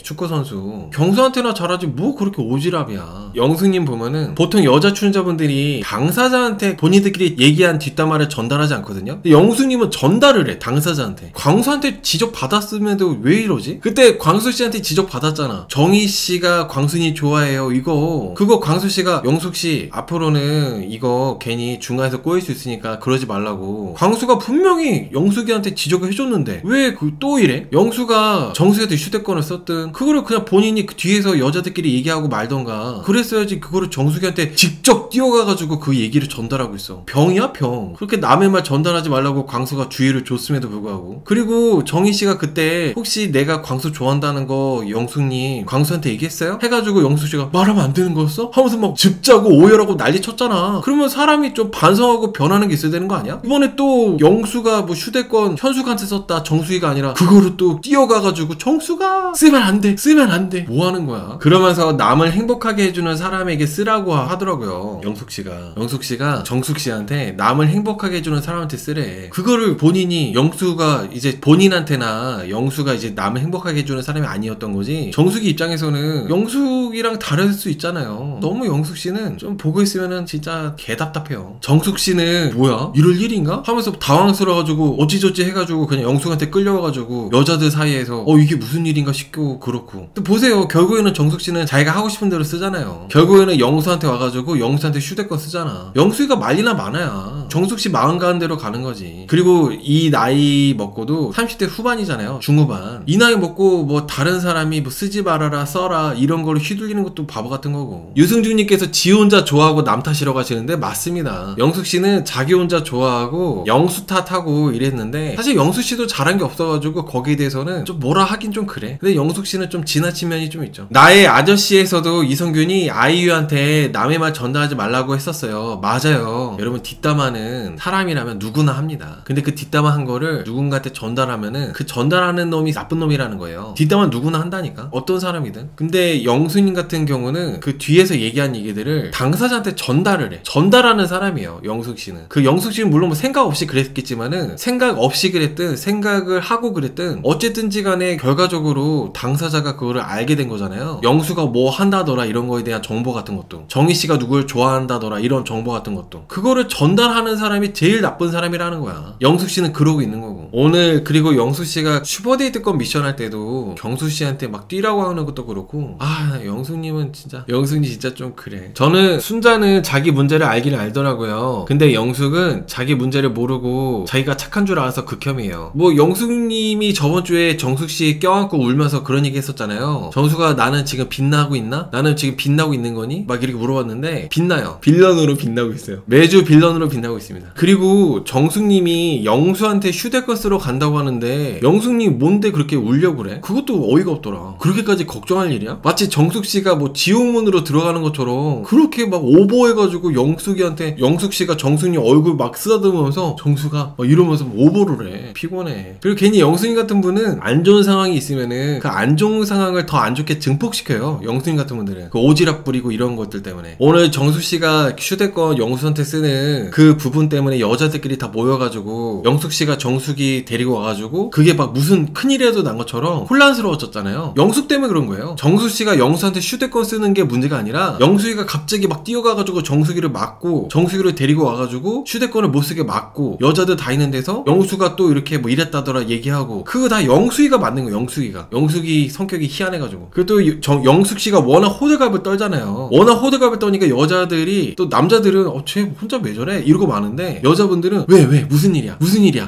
축구선수, 경수한테나 잘하지 뭐 그렇게 오지랖이야. 영숙님 보면은 보통 여자 출연자분들이 당사자한테 본인들끼리 얘기한 뒷담화를 전달하지 않거든요. 근데 영숙님은 전달을 해, 당사자한테. 광수한테 지적 받았음에도 왜 이러지? 그때 광수씨한테 지적 받았잖아. 정희씨가 광순이 좋아해요 이거. 그거 광수씨가 영숙씨 앞으로는 이거 괜히 중간에서 꼬일 수 있으니까 그러지 말라고 광수가 분명히 영숙이한테 지적을 해줬는데 왜 또 이래? 영수가 정수한테 휴대권을 썼든 그거를 그냥 본인이 그 뒤에서 여자들끼리 얘기하고 말던가 그랬어야지, 그거를 정숙이한테 직접 뛰어가가지고 그 얘기를 전달하고 있어. 병이야 병. 그렇게 남의 말 전달하지 말라고 광수가 주의를 줬음에도 불구하고. 그리고 정희씨가 그때 혹시 내가 광수 좋아한다는 거 영숙님 광수한테 얘기했어요? 해가지고 영숙씨가 말하면 안 되는 거였어? 하면서 막 즙자고 오열하고 난리 쳤잖아. 그러면 사람이 좀 반성하고 변하는 게 있어야 되는 거 아니야? 이번에 또 영수가 뭐 휴대권 현숙한테 썼다 정수이가 아니라 그거를 또 뛰어가가지고 정수가 쓰면 안 돼, 쓰면 안 돼. 뭐 하는 거야? 그러면서 남을 행복하게 해주는 사람에게 쓰라고 하더라고요. 영숙씨가 정숙씨한테 남을 행복하게 해주는 사람한테 쓰래. 그거를 본인이, 영수가 이제 본인한테나 영수가 이제 남을 행복하게 해주는 사람이 아니었던 거지. 정숙이 입장에서는 영숙이랑 다를 수 있잖아요. 너무 영숙씨는 좀 보고 있으면은 진짜 개답답해요. 정숙씨는 뭐야? 이럴 일인가? 하면서 당황스러워가지고 어찌저찌 해가지고 그냥 영숙한테 끌려와가지고 여자들 사이에서 이게 무슨 일인가 싶고 그렇고. 또 보세요. 결국에는 정숙씨는 자기가 하고 싶은 대로 쓰잖아요. 결국에는 영수한테 와가지고 와가지고 영수한테 휴대폰 쓰잖아. 영수이가 말리나 마나야. 정숙씨 마음 가는 대로 가는 거지. 그리고 이 나이 먹고도 30대 후반이잖아요. 중후반. 이 나이 먹고 뭐 다른 사람이 뭐 쓰지 말아라 써라 이런 거를 휘둘리는 것도 바보 같은 거고. 유승준님께서 지 혼자 좋아하고 남 탓이라고 하시는데 맞습니다. 영숙씨는 자기 혼자 좋아하고 영수 탓하고 이랬는데 사실 영수씨도 잘한 게 없어가지고 거기에 대해서는 좀 뭐라 하긴 좀 그래. 근데 영숙씨는 좀 지나친 면이 좀 있죠. 나의 아저씨에서도 이성균이 아이유한테 남의 말 전달하지 말라고 했었어요. 맞아요. 여러분 뒷담화는 사람이라면 누구나 합니다. 근데 그 뒷담화 한 거를 누군가한테 전달하면은 그 전달하는 놈이 나쁜 놈이라는 거예요. 뒷담화 누구나 한다니까. 어떤 사람이든. 근데 영수님 같은 경우는 그 뒤에서 얘기한 얘기들을 당사자한테 전달을 해. 전달하는 사람이에요. 영숙씨는. 그 영숙씨는 물론 뭐 생각 없이 그랬겠지만은 생각 없이 그랬든 생각을 하고 그랬든 어쨌든지 간에 결과적으로 당사자가 그거를 알게 된 거잖아요. 영수가 뭐 한다더라 이런 거에 대한 정보 같은 것도, 정희씨가 누굴 좋아한다더라 이런 정보 같은 것도, 그거를 전달하는 사람이 제일 나쁜 사람이라는 거야. 영숙씨는 그러고 있는 거고. 오늘 그리고 영수씨가 슈퍼데이트권 미션 할 때도 경수씨한테 막 뛰라고 하는 것도 그렇고, 영숙님은 진짜, 영숙님 진짜 좀 그래. 저는 순자는 자기 문제를 알긴 알더라고요. 근데 영숙은 자기 문제를 모르고 자기가 착한 줄 알아서 극혐이에요. 뭐 영숙님이 저번 주에 정숙씨 껴안고 울면서 그런 얘기 했었잖아요. 정수가 나는 지금 빛나고 있나? 나는 지금 빛나고 있는 거니? 막 이렇게 물어봤는데 빛나요. 빌런으로 빛나고 있어요. 매주 빌런으로 빛나고 있습니다. 그리고 정숙님이 영수한테 휴대폰 쓰러 간다고 하는데 영숙님 뭔데 그렇게 울려고 그래? 그것도 어이가 없더라. 그렇게까지 걱정할 일이야? 마치 정숙씨가 뭐 지옥문으로 들어가는 것처럼 그렇게 막 오버해가지고 영숙이한테, 영숙씨가 정숙님 얼굴 막 쓰다듬으면서 정수가 막 이러면서 오버를 해. 피곤해. 그리고 괜히 영숙님 같은 분은 안 좋은 상황이 있으면은 그 안 좋은 상황을 더 안 좋게 증폭시켜요. 영숙님 같은 분들은 그 오지랖 부리고 이런 것들 때문에. 오늘 정수씨가 휴대폰 영수한테 쓰는 그 부분 때문에 여자들끼리 다 모여가지고 영숙씨가 정숙이 데리고 와가지고 그게 막 무슨 큰일이라도 난 것처럼 혼란스러워졌잖아요. 영숙 때문에 그런 거예요. 정수씨가 영수한테 휴대폰 쓰는 게 문제가 아니라 영숙이가 갑자기 막 뛰어가가지고 정숙이를 막고 정숙이를 데리고 와가지고 휴대폰을 못 쓰게 막고 여자들 다 있는 데서 영수가 또 이렇게 뭐 이랬다더라 얘기하고, 그거 다 영숙이가 만든 거예요. 영숙이 성격이 희한해가지고. 그리고 또 영숙씨가 워낙 호들갑을 떨잖아요. 워낙 호들갑을 떠니까 여자들이, 또 남자들은 쟤 혼자 왜 저래? 이러고 마는데 여자분들은 왜 무슨 일이야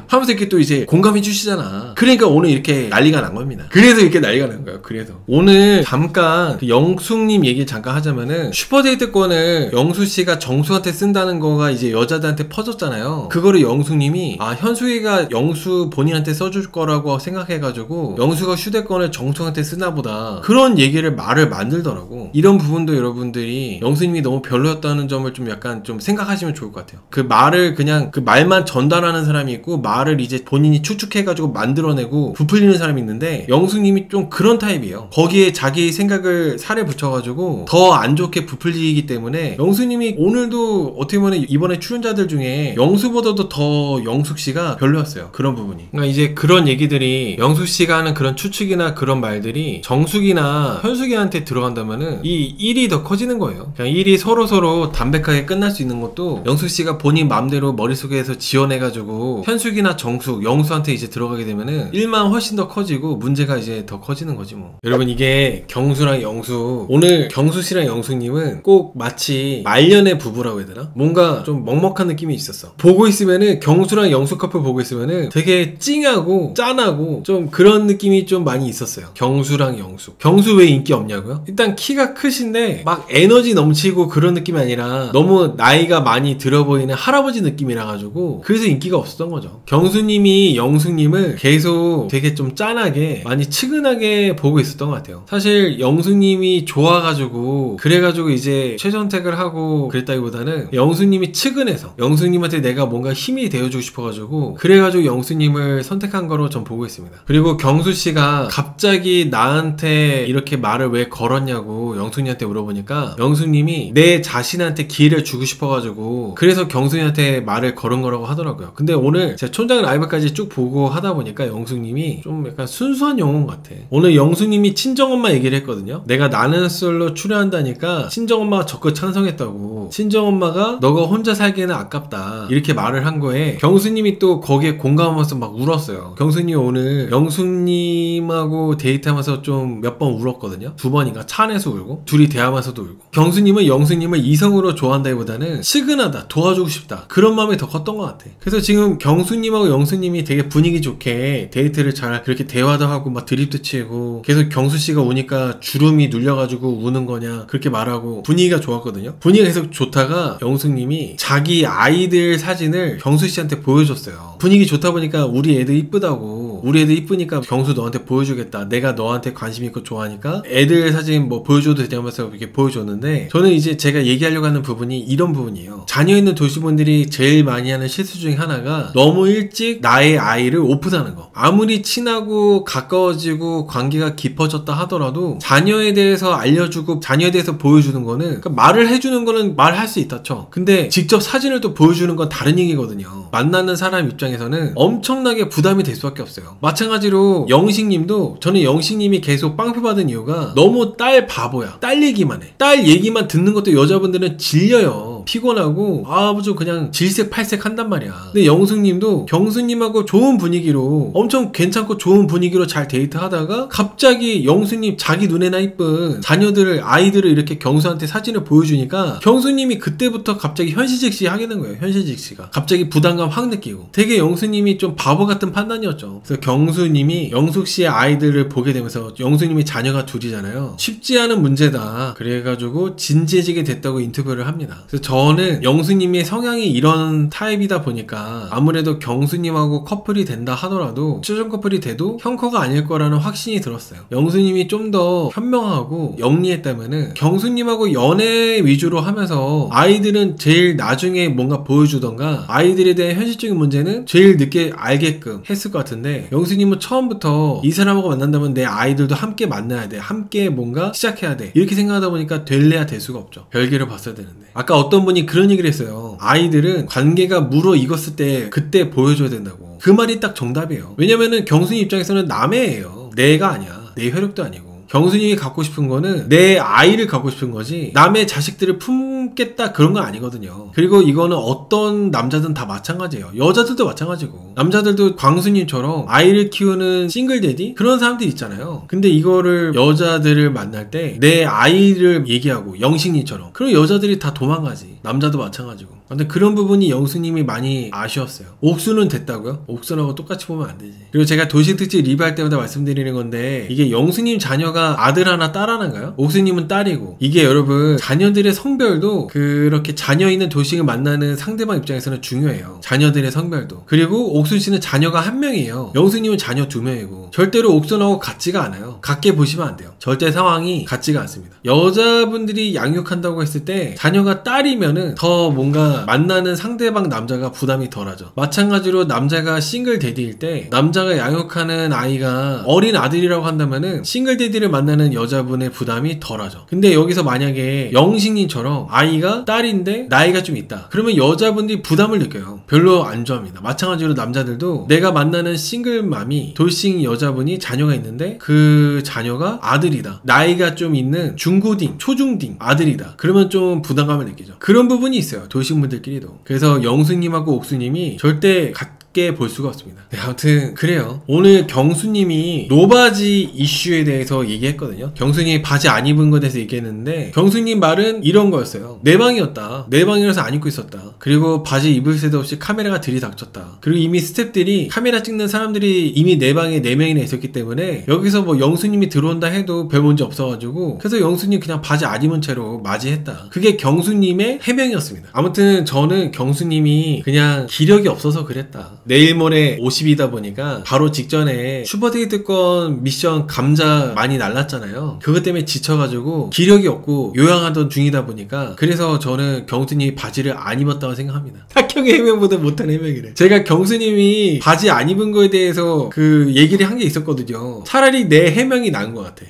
하면서 이렇게 또 이제 공감해 주시잖아. 그러니까 오늘 이렇게 난리가 난 겁니다. 그래서 이렇게 난리가 난 거예요. 그래서 오늘 잠깐 그 영숙님 얘기 잠깐 하자면은, 슈퍼데이트권을 영수씨가 정수한테 쓴다는 거가 이제 여자들한테 퍼졌잖아요. 그거를 영숙님이 현수이가 영수 본인한테 써줄 거라고 생각해가지고 영수가 휴대권을 정수한테 쓰나 보다, 그런 말을 만들더라고. 이런 부분도 여러분들이 영수님이 너무 별로였다는 점을 좀 약간 좀 생각하시면 좋을 것 같아요. 그 말을 그냥 그 말만 전달하는 사람이 있고 말을 이제 본인이 추측해가지고 만들어내고 부풀리는 사람이 있는데, 영수님이 좀 그런 타입이에요. 거기에 자기 생각을 살에 붙여가지고 더 안 좋게 부풀리기 때문에 영수님이 오늘도 어떻게 보면 이번에 출연자들 중에 영수보다도 더 영숙씨가 별로였어요. 그런 부분이. 그러니까 이제 그런 얘기들이, 영숙씨가 하는 그런 추측이나 그런 말들이 정숙이나 현숙이한테 들어간다면은 이 일이 더 커지는 거예요. 그냥 일이 서로 담백하게 끝날 수 있는 것도 영숙씨가 본인 마음대로 머릿속에서 지어내가지고 현숙이나 정숙, 영수한테 이제 들어가게 되면은 일만 훨씬 더 커지고 문제가 이제 더 커지는 거지 뭐. 여러분, 이게 경수랑 영수, 오늘 경수씨랑 영숙님은 꼭 마치 말년의 부부라고 해야 되나? 뭔가 좀 먹먹한 느낌이 있었어. 보고 있으면은 경수랑 영수 커플 보고 있으면은 되게 찡하고 짠하고 좀 그런 느낌이 좀 많이 있었어요. 경수랑 영수. 경수 왜 인기 없냐고요? 일단 키가 크신데 막 에너지 넘치고 그런 느낌이 아니라 너무 나이가 많이 들어 보이는 할아버지 느낌이라 가지고 그래서 인기가 없었던 거죠. 경수님이 영숙님을 계속 되게 좀 짠하게 많이 측은하게 보고 있었던 것 같아요. 사실 영숙님이 좋아가지고 그래가지고 이제 최선택을 하고 그랬다기보다는 영수님이 측은해서 영수님한테 내가 뭔가 힘이 되어주고 싶어가지고 그래가지고 영수님을 선택한 거로 전 보고 있습니다. 그리고 경수씨가 갑자기 나한테 이렇게 말을 왜 걸었냐고 영숙님한테 물어보니까 영숙님이 내 자신한테 기회를 주고 싶어가지고 그래서 경수님한테 말을 걸은 거라고 하더라고요. 근데 오늘 제가 촌장 라이브까지 쭉 보고 하다 보니까 영숙님이 좀 약간 순수한 영혼 같아. 오늘 영숙님이 친정엄마 얘기를 했거든요. 내가 나는 솔로 출연한다니까 친정엄마가 적극 찬성했다고. 친정엄마가 너가 혼자 살기에는 아깝다 이렇게 말을 한 거에 경수님이 또 거기에 공감하면서 막 울었어요. 경수님이 오늘 영숙님하고 데이트하면서 좀 몇 번 울었거든요. 2번인가 차 안에서 울고 둘이 대화하면서도 울고. 경수님은 영수님을 이성으로 좋아한다기보다는 시근하다, 도와주고 싶다, 그런 마음이 더 컸던 것 같아. 그래서 지금 경수님하고 영수님이 되게 분위기 좋게 데이트를 잘 그렇게 대화도 하고 막 드립도 치고 계속 경수씨가 오니까 주름이 눌려가지고 우는 거냐 그렇게 말하고 분위기가 좋았거든요. 분위기가 계속 좋다가 영수님이 자기 아이들 사진을 경수씨한테 보여줬어요. 분위기 좋다 보니까 우리 애들 이쁘다고, 우리 애들 이쁘니까 경수 너한테 보여주겠다, 내가 너한테 관심 있고 좋아하니까 애들 사진 뭐 보여줘도 되냐면서 이렇게 보여줬는데, 저는 이제 제가 얘기하려고 하는 부분이 이런 부분이에요. 자녀 있는 도시분들이 제일 많이 하는 실수 중에 하나가 너무 일찍 나의 아이를 오픈하는 거. 아무리 친하고 가까워지고 관계가 깊어졌다 하더라도 자녀에 대해서 알려주고 자녀에 대해서 보여주는 거는, 그러니까 말을 해주는 거는 말할 수 있다 쳐. 근데 직접 사진을 또 보여주는 건 다른 얘기거든요. 만나는 사람 입장에서는 엄청나게 부담이 될 수밖에 없어요. 마찬가지로 영식님도, 저는 영식님이 계속 빵표 받은 이유가 너무 딸 바보야. 딸 얘기만 해. 딸 얘기만 듣는 것도 여자분들은 질려요. 피곤하고 아주 그냥 질색팔색 한단 말이야. 근데 영숙님도 경수님하고 좋은 분위기로, 엄청 괜찮고 좋은 분위기로 잘 데이트하다가 갑자기 영수님 자기 눈에나 이쁜 자녀들을, 아이들을 이렇게 경수한테 사진을 보여주니까 경수님이 그때부터 갑자기 현실직시 하게 된 거예요. 현실직시가 갑자기 부담감 확 느끼고. 되게 영수님이 좀 바보 같은 판단이었죠. 그래서 경수님이 영숙씨의 아이들을 보게 되면서, 영수님이 자녀가 둘이잖아요. 쉽지 않은 문제다, 그래가지고 진지해지게 됐다고 인터뷰를 합니다. 그래서 저는 영수님의 성향이 이런 타입이다 보니까 아무래도 경수님하고 커플이 된다 하더라도, 최종 커플이 돼도 형커가 아닐 거라는 확신이 들었어요. 영수님이 좀 더 현명하고 영리했다면은 경수님하고 연애 위주로 하면서 아이들은 제일 나중에 뭔가 보여주던가, 아이들에 대한 현실적인 문제는 제일 늦게 알게끔 했을 것 같은데, 영수님은 처음부터 이 사람하고 만난다면 내 아이들도 함께 만나야 돼, 함께 뭔가 시작해야 돼, 이렇게 생각하다 보니까 될래야 될 수가 없죠. 별개로 봤어야 되는데. 아까 어떤 분이 그런 얘기를 했어요. 아이들은 관계가 무르익었을 때 그때 보여줘야 된다고. 그 말이 딱 정답이에요. 왜냐면은 경수님 입장에서는 남의 애예요. 내가 아니야. 내 혈육도 아니고. 경수님이 갖고 싶은 거는 내 아이를 갖고 싶은 거지, 남의 자식들을 품겠다 그런 건 아니거든요. 그리고 이거는 어떤 남자든 다 마찬가지예요. 여자들도 마찬가지고. 남자들도 광수님처럼 아이를 키우는 싱글데디 그런 사람들이 있잖아요. 근데 이거를 여자들을 만날 때 내 아이를 얘기하고, 영식님처럼 그런 여자들이 다 도망가지. 남자도 마찬가지고. 근데 그런 부분이 영수님이 많이 아쉬웠어요. 옥수는 됐다고요? 옥수하고 똑같이 보면 안 되지. 그리고 제가 도시특집 리뷰할 때마다 말씀드리는 건데, 이게 영수님 자녀가 아들 하나 딸 하나인가요? 옥수님은 딸이고. 이게 여러분 자녀들의 성별도 그렇게 자녀 있는 도식을 만나는 상대방 입장에서는 중요해요. 자녀들의 성별도. 그리고 옥순씨는 자녀가 한 명이에요. 영수님은 자녀 두 명이고. 절대로 옥순하고 같지가 않아요. 같게 보시면 안 돼요. 절대 상황이 같지가 않습니다. 여자분들이 양육한다고 했을 때 자녀가 딸이면은 더 뭔가 만나는 상대방 남자가 부담이 덜하죠. 마찬가지로 남자가 싱글 데디일 때 남자가 양육하는 아이가 어린 아들이라고 한다면은 싱글 데디를 만나는 여자분의 부담이 덜하죠. 근데 여기서 만약에 영식님처럼 아이가 딸인데 나이가 좀 있다, 그러면 여자분들이 부담을 느껴요. 별로 안 좋아합니다. 마찬가지로 남자들도 내가 만나는 싱글맘이, 돌싱 여자분이 자녀가 있는데 그 자녀가 아들이다, 나이가 좀 있는 중고딩, 초중딩 아들이다, 그러면 좀 부담감을 느끼죠. 그런 부분이 있어요, 돌싱분들끼리도. 그래서 영수님하고 옥수님이 절대 같게 볼 수가 없습니다. 네, 아무튼 그래요. 오늘 경수님이 노바지 이슈에 대해서 얘기했거든요. 경수님이 바지 안 입은 것에 대해서 얘기했는데, 경수님 말은 이런 거였어요. 내 방이었다, 내 방이라서 안 입고 있었다, 그리고 바지 입을 새도 없이 카메라가 들이닥쳤다, 그리고 이미 스태프들이 카메라 찍는 사람들이 이미 내 방에 4명이나 있었기 때문에 여기서 뭐 영수님이 들어온다 해도 별 문제 없어가지고, 그래서 영수님 그냥 바지 안 입은 채로 맞이했다. 그게 경수님의 해명이었습니다. 아무튼 저는 경수님이 그냥 기력이 없어서 그랬다. 내일 모레 50이다 보니까 바로 직전에 슈퍼데이트권 미션 감자 많이 날랐잖아요. 그것 때문에 지쳐가지고 기력이 없고 요양하던 중이다 보니까, 그래서 저는 경수님이 바지를 안 입었다고 생각합니다. 탁형의 해명보다 못한 해명이래. 제가 경수님이 바지 안 입은 거에 대해서 그 얘기를 한 게 있었거든요. 차라리 내 해명이 나은 것 같아.